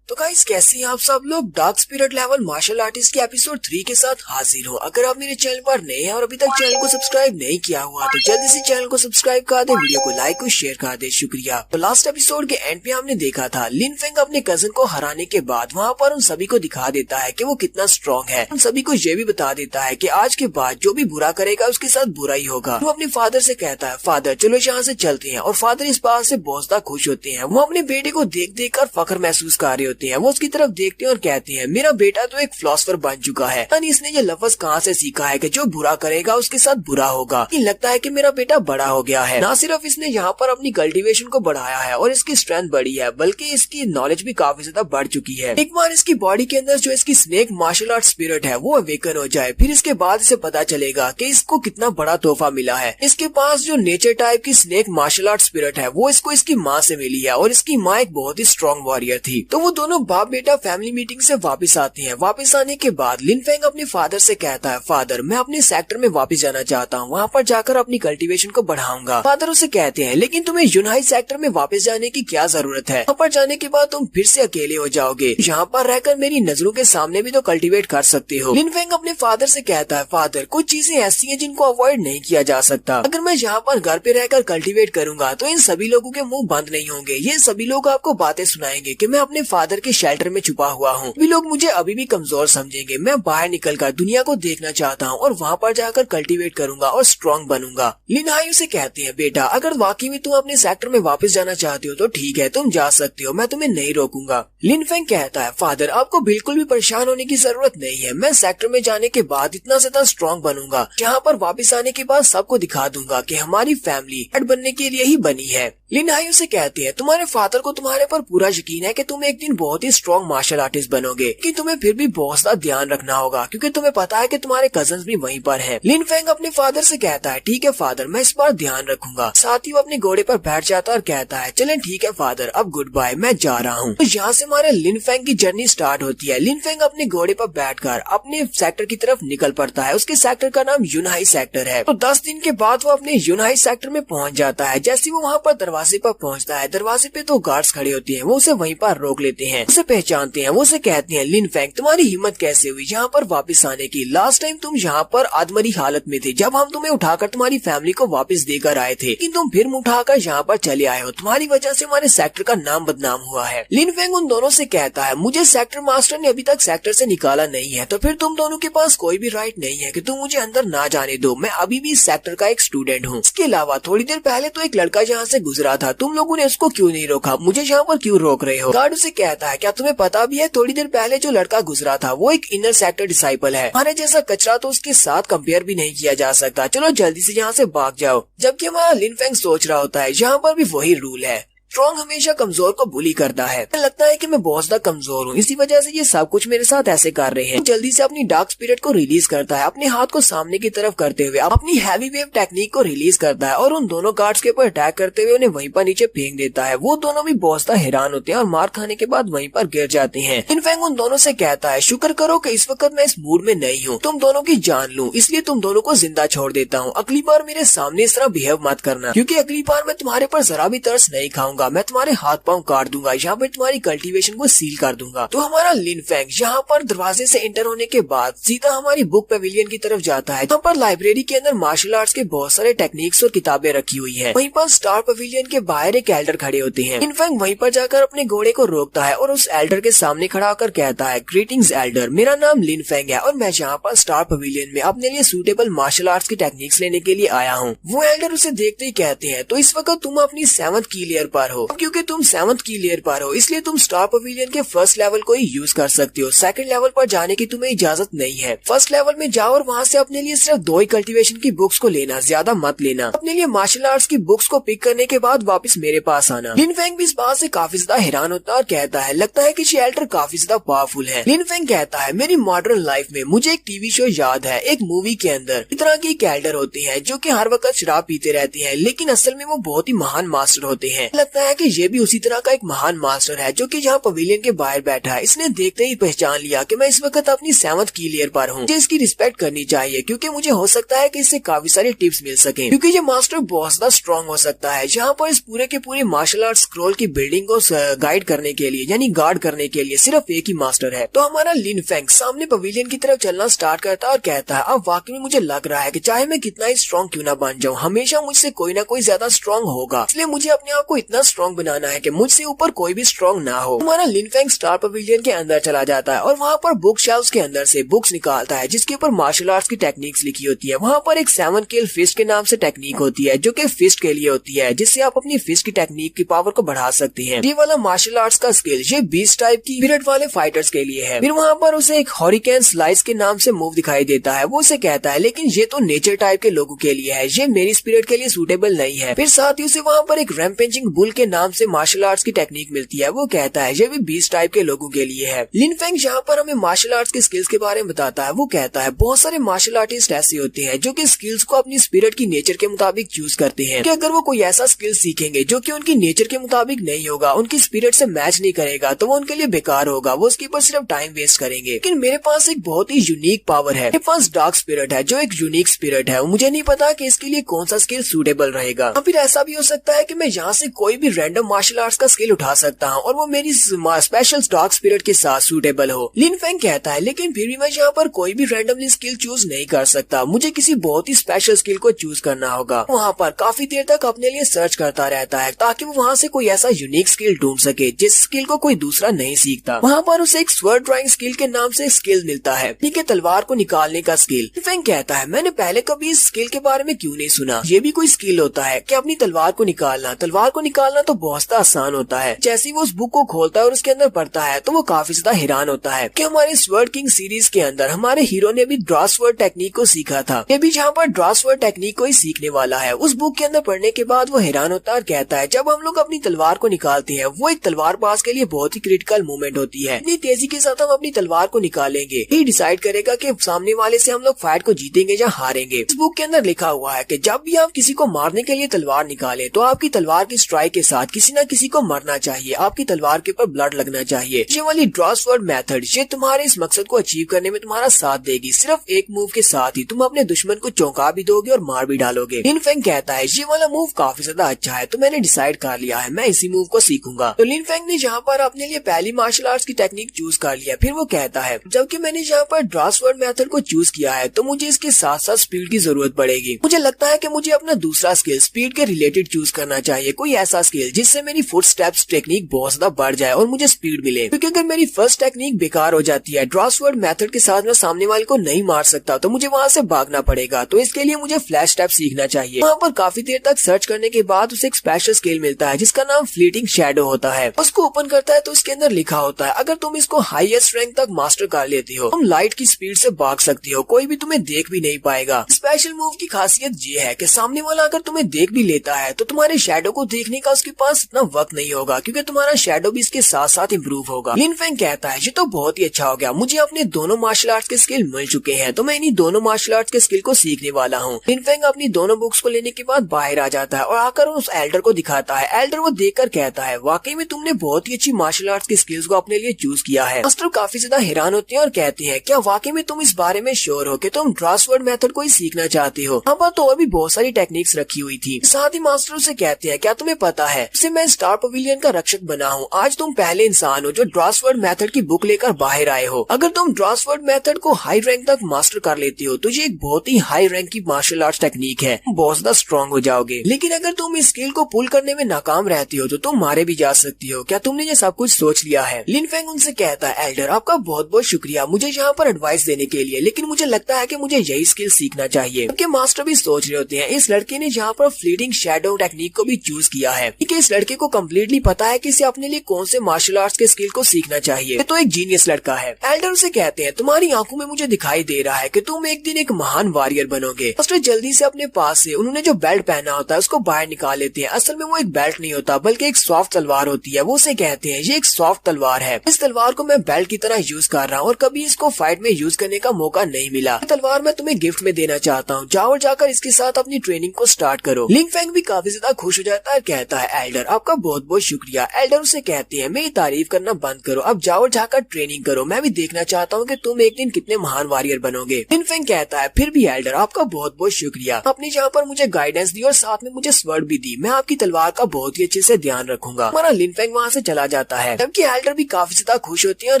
तो गाइस कैसे हैं आप सब लोग? Dark spirit level martial artist के एपिसोड 3 के साथ हाजिर हो। अगर आप मेरे चैनल पर नए हैं और अभी तक चैनल को सब्सक्राइब नहीं किया हुआ तो जल्दी से चैनल को सब्सक्राइब कर दे, वीडियो को लाइक और शेयर कर दे। शुक्रिया। तो लास्ट एपिसोड के एंड पे हमने देखा था लिन फेंग अपने कजन को हराने के बाद वहाँ पर उन सभी को दिखा देता है कि वो कितना स्ट्रॉन्ग है। उन सभी को ये भी बता देता है कि आज के बाद जो भी बुरा करेगा उसके साथ बुरा ही होगा। वो अपने फादर से कहता है, फादर चलो यहाँ से चलते हैं। और फादर इस बात से बहुत ज्यादा खुश होते हैं। वो अपने बेटे को देख देख कर फख्र महसूस कर रहे होते हैं। वो उसकी तरफ देखते हैं और कहते हैं, मेरा बेटा तो एक फिलोसोफर बन चुका है। यानी इसने ये लफ्ज कहाँ से सीखा है कि जो बुरा करेगा उसके साथ बुरा होगा। लगता है कि मेरा बेटा बड़ा हो गया है। ना सिर्फ इसने यहाँ पर अपनी कल्टीवेशन को बढ़ाया है और इसकी स्ट्रेंथ बढ़ी है, बल्कि इसकी नॉलेज भी काफी ज्यादा बढ़ चुकी है। एक बार इसकी बॉडी के अंदर जो इसकी स्नेक मार्शल आर्ट स्पिरिट है वो अवेकन हो जाए, फिर इसके बाद इसे पता चलेगा कि इसको कितना बड़ा तोहफा मिला है। इसके पास जो नेचर टाइप की स्नेक मार्शल आर्ट स्पिरिट है वो इसको इसकी माँ से मिली है और इसकी माँ एक बहुत ही स्ट्रॉन्ग वॉरियर थी। तो वो दोनों बाप बेटा फैमिली मीटिंग से वापस आते हैं। वापस आने के बाद लिन फेंग अपने फादर से कहता है, फादर मैं अपने सेक्टर में वापस जाना चाहता हूँ, वहाँ पर जाकर अपनी कल्टीवेशन को बढ़ाऊंगा। फादर उसे कहते हैं, लेकिन तुम्हें यूनाइट सेक्टर में वापस जाने की क्या जरूरत है? वहाँ पर जाने के बाद तुम फिर से अकेले हो जाओगे, यहाँ पर रहकर मेरी नजरों के सामने भी तो कल्टीवेट कर सकते हो। लिन फेंग अपने फादर से कहता है, फादर कुछ चीजें ऐसी हैं जिनको अवॉइड नहीं किया जा सकता। अगर मैं यहाँ पर घर पे रहकर कल्टीवेट करूंगा तो इन सभी लोगों के मुंह बंद नहीं होंगे। ये सभी लोग आपको बातें सुनाएंगे कि मैं अपने फादर के शेल्टर में छुपा हुआ हूँ। भी लोग मुझे अभी भी कमजोर समझेंगे। मैं बाहर निकलकर दुनिया को देखना चाहता हूँ और वहाँ पर जाकर कल्टीवेट करूंगा और स्ट्रॉन्ग बनूंगा। लिन हाई उसे कहती है, बेटा अगर वाकई में तुम अपने सेक्टर में वापस जाना चाहते हो तो ठीक है, तुम जा सकते हो, मैं तुम्हें नहीं रोकूंगा। लिन फेंग कहता है, फादर आपको बिल्कुल भी परेशान होने की जरूरत नहीं है। मैं सेक्टर में जाने के बाद इतना ज्यादा स्ट्रॉन्ग बनूंगा, जहाँ पर वापस आने के बाद सबको दिखा दूंगा कि हमारी फैमिली हेड बनने के लिए ही बनी है। लिन हाई उसे कहती है, तुम्हारे फादर को तुम्हारे पर पूरा यकीन है कि तुम एक दिन बहुत ही स्ट्रॉन्ग मार्शल आर्टिस्ट बनोगे, कि तुम्हें फिर भी बहुत ज्यादा ध्यान रखना होगा क्योंकि तुम्हें पता है कि तुम्हारे कजन्स भी वहीं पर हैं। लिन फेंग अपने फादर से कहता है, ठीक है फादर मैं इस बार ध्यान रखूंगा। साथ ही वो अपने घोड़े पर बैठ जाता है और कहता है, चलें ठीक है फादर अब गुड बाय, मैं जा रहा हूँ। तो यहाँ से हमारे लिन फेंग की जर्नी स्टार्ट होती है। लिन फेंग अपने घोड़े पर बैठकर अपने सेक्टर की तरफ निकल पड़ता है। उसके सेक्टर का नाम यूनाई सेक्टर है। तो 10 दिन के बाद वो अपने यूनाई सेक्टर में पहुँच जाता है। जैसे वो वहाँ पर दरवाजे पर पहुँचता है, दरवाजे पे तो गार्ड्स खड़े होते हैं। वो उसे वहीं पर रोक लेते हैं, उसे पहचानते हैं। वो उसे कहते हैं, लिन फेंग तुम्हारी हिम्मत कैसे हुई यहाँ पर वापस आने की? लास्ट टाइम तुम यहाँ पर आदमरी हालत में थे जब हम तुम्हें उठाकर तुम्हारी फैमिली को वापस देकर आए थे, लेकिन तुम फिर उठाकर यहाँ पर चले आए हो। तुम्हारी वजह से हमारे सेक्टर का नाम बदनाम हुआ है। लिन फेंग उन दोनों से कहता है, मुझे सेक्टर मास्टर ने अभी तक सेक्टर से निकाला नहीं है, तो फिर तुम दोनों के पास कोई भी राइट नहीं है कि तुम मुझे अंदर ना जाने दो। मैं अभी भी इस सेक्टर का एक स्टूडेंट हूँ। इसके अलावा थोड़ी देर पहले तो एक लड़का यहाँ से गुजरा था, तुम लोगों ने उसको क्यों नहीं रोका? मुझे यहाँ पर क्यों रोक रहे हो? गार्ड उसे कहता है, क्या तुम्हें पता भी है थोड़ी देर पहले जो लड़का गुजरा था वो एक इनर सेक्टर डिसाइपल है। हमारे जैसा कचरा तो उसके साथ कंपेयर भी नहीं किया जा सकता। चलो जल्दी से यहाँ से भाग जाओ। जबकि हमारा लिन फेंग सोच रहा होता है यहाँ पर भी वही रूल है। स्ट्रॉन्ग हमेशा कमजोर को बुली करता है। लगता है कि मैं बहुत ज्यादा कमजोर हूँ, इसी वजह से ये सब कुछ मेरे साथ ऐसे कर रहे हैं। जल्दी से अपनी डार्क स्पिरिट को रिलीज करता है, अपने हाथ को सामने की तरफ करते हुए अपनी हैवी वेव टेक्निक को रिलीज करता है और उन दोनों गार्ड्स के ऊपर अटैक करते हुए उन्हें वहीं पर नीचे फेंक देता है। वो दोनों भी बहुत ज्यादा हैरान होते हैं और मार खाने के बाद वहीं पर गिर जाते हैं। लिन उन दोनों से कहता है, शुक्र करो कि इस वक्त मैं इस मूड में नहीं हूँ, तुम दोनों की जान लूं, इसलिए तुम दोनों को जिंदा छोड़ देता हूँ। अगली बार मेरे सामने इस तरह बिहेव मत करना, क्योंकि अगली बार मैं तुम्हारे पर जरा भी तरस नहीं खाऊंगा। मैं तुम्हारे हाथ पांव काट दूंगा, यहाँ पर तुम्हारी कल्टीवेशन को सील कर दूंगा। तो हमारा लिन फेंग यहाँ पर दरवाजे से एंटर होने के बाद सीधा हमारी बुक पेविलियन की तरफ जाता है। यहाँ पर लाइब्रेरी के अंदर मार्शल आर्ट्स के बहुत सारे टेक्निक्स और किताबें रखी हुई है। वहीं पर स्टार पेविलियन के बाहर एक एल्डर खड़े होते हैं। लिन फेंग वहीं पर जाकर अपने घोड़े को रोकता है और उस एल्डर के सामने खड़ा होकर कहता है, ग्रीटिंग्स एल्डर, मेरा नाम लिन फेंग है और मैं यहाँ पर स्टार पेविलियन में अपने लिए सूटेबल मार्शल आर्ट्स की टेक्निक्स लेने के लिए आया हूँ। वो एल्डर उसे देखते ही कहते हैं, तो इस वक्त तुम अपनी 7th की लेयर पर हो। क्योंकि तुम 7th की लेयर पर हो इसलिए तुम स्टार पेविलियन के फर्स्ट लेवल को ही यूज कर सकते हो। सेकंड लेवल पर जाने की तुम्हें इजाजत नहीं है। फर्स्ट लेवल में जाओ और वहाँ से अपने लिए सिर्फ 2 ही कल्टीवेशन की बुक्स को लेना, ज्यादा मत लेना। अपने लिए मार्शल आर्ट्स की बुक्स को पिक करने के बाद वापस मेरे पास आना। लिन फेंग भी इस बात से काफी ज्यादा हैरान होता है और कहता है, लगता है कि ये एल्डर काफी ज्यादा पावरफुल है। लिन फेंग कहता है, मेरी मॉडर्न लाइफ में मुझे एक टीवी शो याद है, एक मूवी के अंदर इस तरह की एक एल्डर होती है जो कि हर वक्त शराब पीते रहती है, लेकिन असल में वो बहुत ही महान मास्टर होते हैं। लगता है कि ये भी उसी तरह का एक महान मास्टर है जो कि यहाँ पवेलियन के बाहर बैठा है। इसने देखते ही पहचान लिया कि मैं इस वक्त अपनी 7th की लेयर पर हूँ। मुझे इसकी रिस्पेक्ट करनी चाहिए क्योंकि मुझे हो सकता है कि इससे काफी सारे टिप्स मिल सके, क्योंकि ये मास्टर बहुत ज्यादा स्ट्रॉन्ग हो सकता है। यहाँ पर इस पूरे के पूरे मार्शल आर्ट स्क्रॉल की बिल्डिंग को गाइड करने के लिए यानी गार्ड करने के लिए सिर्फ एक ही मास्टर है। तो हमारा लिन फेंग सामने पवेलियन की तरफ चलना स्टार्ट करता है और कहता है, अब वाकई में मुझे लग रहा है कि चाहे मैं कितना ही स्ट्रॉन्ग क्यों ना बन जाऊँ, हमेशा मुझसे कोई ना कोई ज्यादा स्ट्रॉन्ग होगा। इसलिए मुझे अपने आप को इतना स्ट्रॉन्ग बनाना है कि मुझसे ऊपर कोई भी स्ट्रॉन्ग ना हो। हमारा लिन फेंग स्टार पवेलियन के अंदर चला जाता है और वहाँ पर बुक शेल्फ्स के अंदर से बुक्स निकालता है जिसके ऊपर मार्शल आर्ट्स की टेक्निक्स लिखी होती है। वहाँ पर एक 7 किल फिस्ट के नाम से टेक्निक होती है जो कि फिस्ट के लिए होती है, जिससे आप अपनी फिस्ट की टेक्निक की पावर को बढ़ा सकते हैं। ये वाला मार्शल आर्ट्स का स्किल ये 20 टाइप की पीरियड वाले फाइटर्स के लिए है। फिर वहाँ पर उसे एक हॉरिकेन स्लाइस के नाम से मूव दिखाई देता है। वो उसे कहता है, लेकिन ये तो नेचर टाइप के लोगों के लिए है, ये मेरी स्पिरिट के लिए सूटेबल नहीं है। फिर साथ ही उसे वहाँ पर एक रैम्पेजिंग बुल के नाम से मार्शल आर्ट्स की टेक्निक मिलती है। वो कहता है ये भी 20 टाइप के लोगों के लिए है। लिन फेंग यहाँ पर हमें मार्शल आर्ट्स के स्किल्स के बारे में बताता है। वो कहता है, बहुत सारे मार्शल आर्टिस्ट ऐसे होते हैं जो कि स्किल्स को अपनी स्पिरिट की नेचर के मुताबिक चूज करते हैं कि अगर वो कोई ऐसा स्किल सीखेंगे जो कि उनकी नेचर के मुताबिक नहीं होगा, उनकी स्पिरिट से मैच नहीं करेगा, तो वो उनके लिए बेकार होगा, वो उसके ऊपर सिर्फ टाइम वेस्ट करेंगे। लेकिन मेरे पास एक बहुत ही यूनिक पावर है, मेरे पास डार्क स्पिरिट है जो एक यूनिक स्पिरिट है। मुझे नहीं पता कि इसके लिए कौन सा स्किल सूटेबल रहेगा। फिर ऐसा भी हो सकता है कि मैं यहाँ से कोई भी रैंडम मार्शल आर्ट्स का स्किल उठा सकता हूँ और वो मेरी स्पेशल डार्क स्पिरिट के साथ सूटेबल हो। लिन फेंग कहता है, लेकिन फिर भी मैं यहाँ पर कोई भी रैंडमली स्किल चूज नहीं कर सकता, मुझे किसी बहुत ही स्पेशल स्किल को चूज करना होगा। वहाँ पर काफी देर तक अपने लिए सर्च करता रहता है ताकि वो वहाँ से कोई ऐसा यूनिक स्किल ढूंढ सके जिस स्किल को कोई दूसरा नहीं सीखता। वहाँ पर उसे एक स्वर्ड ड्राइंग स्किल के नाम से स्किल मिलता है, ठीक है, तलवार को निकालने का स्किल। लिन फेंग कहता है, मैंने पहले कभी इस स्किल के बारे में क्यों नहीं सुना, ये भी कोई स्किल होता है कि अपनी तलवार को निकालना। तलवार को निकालना तो बहुत आसान होता है। जैसे वो उस बुक को खोलता है और उसके अंदर पढ़ता है तो वो काफी ज्यादा हैरान होता है कि हमारे स्वर्ड किंग सीरीज के अंदर हमारे हीरो ने भी ड्रा स्वर्ड टेक्निक को सीखा था। ये भी जहाँ पर ड्रा स्वर्ड टेक्निक को ही सीखने वाला है। उस बुक के अंदर पढ़ने के बाद वो हैरान होता है और कहता है, जब हम लोग अपनी तलवार को निकालते हैं वो एक तलवार बाज के लिए बहुत ही क्रिटिकल मूवमेंट होती है। इतनी तेजी के साथ हम अपनी तलवार को निकालेंगे, ये डिसाइड करेगा कि सामने वाले से हम लोग फाइट को जीतेंगे या हारेंगे। इस बुक के अंदर लिखा हुआ है कि जब भी आप किसी को मारने के लिए तलवार निकालें तो आपकी तलवार की स्ट्राइक के साथ किसी न किसी को मरना चाहिए, आपकी तलवार के ऊपर ब्लड लगना चाहिए। ये वाली ड्रा स्वर्ड मेथड ये तुम्हारे इस मकसद को अचीव करने में तुम्हारा साथ देगी। सिर्फ एक मूव के साथ ही तुम अपने दुश्मन को चौंका भी दोगे और मार भी डालोगे। लिन फेंग कहता है, ये वाला मूव काफी ज्यादा अच्छा है तो मैंने डिसाइड कर लिया है मैं इसी मूव को सीखूंगा। तो लिन फेंग ने यहाँ पर अपने लिए पहली मार्शल आर्ट्स की टेक्निक चूज कर लिया। फिर वो कहता है, जबकि मैंने यहाँ पर ड्रा स्वर्ड मेथड को चूज किया है तो मुझे इसके साथ साथ स्पीड की जरूरत पड़ेगी। मुझे लगता है कि मुझे अपना दूसरा स्किल स्पीड के रिलेटेड चूज करना चाहिए, कोई ऐसा स्किल जिससे मेरी फुट स्टेप्स टेक्निक बहुत ज्यादा बढ़ जाए और मुझे स्पीड मिले। क्योंकि अगर मेरी फर्स्ट टेक्निक बेकार हो जाती है, ड्रा स्वर्ड मेथड के साथ मैं सामने वाले को नहीं मार सकता, तो मुझे वहाँ से भागना पड़ेगा। तो इसके लिए मुझे फ्लैश स्टेप सीखना चाहिए। वहाँ पर काफी देर तक सर्च करने के बाद उसे एक स्पेशल स्किल मिलता है जिसका नाम फ्लीटिंग शैडो होता है। उसको ओपन करता है तो उसके अंदर लिखा होता है, अगर तुम इसको हाईएस्ट रैंक तक मास्टर कर लेती हो तुम लाइट की स्पीड से भाग सकती हो, कोई भी तुम्हें देख भी नहीं पाएगा। स्पेशल मूव की खासियत ये है कि सामने वाला अगर तुम्हें देख भी लेता है तो तुम्हारे शैडो को देखने का उसके उसके पास इतना वक्त नहीं होगा क्योंकि तुम्हारा शैडो भी इसके साथ साथ इम्प्रूव होगा। लिन फेंग कहता है ये तो बहुत ही अच्छा हो गया, मुझे अपने दोनों मार्शल आर्ट्स के स्किल मिल चुके हैं तो मैं इन्हीं दोनों मार्शल आर्ट्स के स्किल को सीखने वाला हूँ। लिन फेंग अपनी दोनों बुक्स को लेने के बाद बाहर आ जाता है और आकर उस एल्डर को दिखाता है। एल्डर वो देखकर कहता है वाकई में तुमने बहुत ही अच्छी मार्शल आर्ट्स की स्किल्स को अपने लिए चूज किया है। मास्टर काफी ज्यादा हैरान होते हैं और कहते हैं क्या वाकई में तुम इस बारे में श्योर हो कि तुम ड्रासवर्ड मेथड को ही सीखना चाहते हो? यहाँ पर तो और भी बहुत सारी टेक्निक्स रखी हुई थी। साथ ही मास्टर से कहते हैं क्या तुम्हें पता है उसे मैं स्टार पवेलियन का रक्षक बना हूँ। आज तुम पहले इंसान हो जो ड्रासवर्ड मेथड की बुक लेकर बाहर आए हो। अगर तुम ड्रासवर्ड मेथड को हाई रैंक तक मास्टर कर लेते हो तो ये एक बहुत ही हाई रैंक की मार्शल आर्ट्स टेक्निक है, बहुत ज्यादा स्ट्रॉन्ग हो जाओगे। लेकिन अगर तुम इस स्किल को पुल करने में नाकाम रहती हो तो तुम मारे भी जा सकती हो। क्या तुमने ये सब कुछ सोच लिया है? लिन फेंग उनसे कहता है एल्डर आपका बहुत बहुत शुक्रिया मुझे यहाँ पर एडवाइस देने के लिए, लेकिन मुझे लगता है कि मुझे यही स्किल सीखना चाहिए। क्योंकि मास्टर भी सोच रहे होते हैं इस लड़के ने यहाँ पर फ्लीडिंग शैडो टेक्निक को भी चूज किया है कि इस लड़के को कम्प्लीटली पता है कि इसे अपने लिए कौन से मार्शल आर्ट्स के स्किल को सीखना चाहिए। तो एक जीनियस लड़का है। एल्डर उसे कहते हैं तुम्हारी आंखों में मुझे दिखाई दे रहा है कि तुम एक दिन एक महान वॉरियर बनोगे। मास्टर जल्दी से अपने पास से उन्होंने जो बेल्ट पहना होता है उसको बाहर निकाल लेते हैं। असल में वो एक बेल्ट नहीं होता बल्कि एक सॉफ्ट तलवार होती है। वो उसे कहते हैं ये एक सॉफ्ट तलवार है, इस तलवार को मैं बेल्ट की तरह यूज कर रहा हूँ और कभी इसको फाइट में यूज करने का मौका नहीं मिला। ये तलवार मैं तुम्हें गिफ्ट में देना चाहता हूँ, जाओ और जाकर इसके साथ अपनी ट्रेनिंग को स्टार्ट करो। लिन फेंग भी काफी ज्यादा खुश हो जाता है, कहता है एल्डर आपका बहुत बहुत शुक्रिया। एल्डर उसे कहते हैं मेरी तारीफ करना बंद करो, अब जाओ और जाकर ट्रेनिंग करो, मैं भी देखना चाहता हूँ कि तुम एक दिन कितने महान वॉरियर बनोगे। लिन फेंग कहता है फिर भी एल्डर आपका बहुत बहुत शुक्रिया, आपने जहाँ पर मुझे गाइडेंस दी और साथ में मुझे स्वर्ड भी दी, मैं आपकी तलवार का बहुत ही अच्छे से ध्यान रखूंगा। हमारा लिन फेंग वहाँ से चला जाता है, जबकि एल्डर भी काफी ज्यादा खुश होते हैं और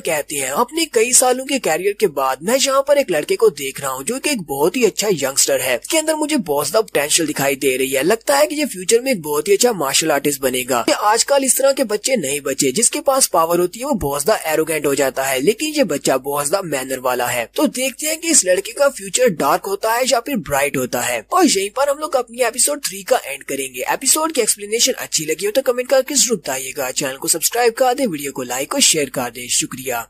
कहते हैं अपने कई सालों के कैरियर के बाद मैं यहाँ पर एक लड़के को देख रहा हूँ जो कि एक बहुत ही अच्छा यंगस्टर है। इसके अंदर मुझे बहुत ज्यादा पोटेंशियल दिखाई दे रही है, लगता है कि ये फ्यूचर में एक बहुत ही अच्छा मार्शल आर्टिस्ट बनेगा। आजकल इस तरह के बच्चे नहीं बचे, जिसके पास पावर होती है वो बहुत ज्यादा एरोगेंट हो जाता है, लेकिन ये बच्चा बहुत ज्यादा मैनर वाला है। तो देखते हैं कि इस लड़के का फ्यूचर डार्क होता है या फिर ब्राइट होता है। और यहीं पर हम लोग अपनी एपिसोड 3 का एंड करेंगे। एपिसोड की एक्सप्लेनेशन अच्छी लगी हो तो कमेंट करके जरूर बताइएगा। चैनल को सब्सक्राइब कर दे, वीडियो को लाइक और शेयर कर दे। शुक्रिया।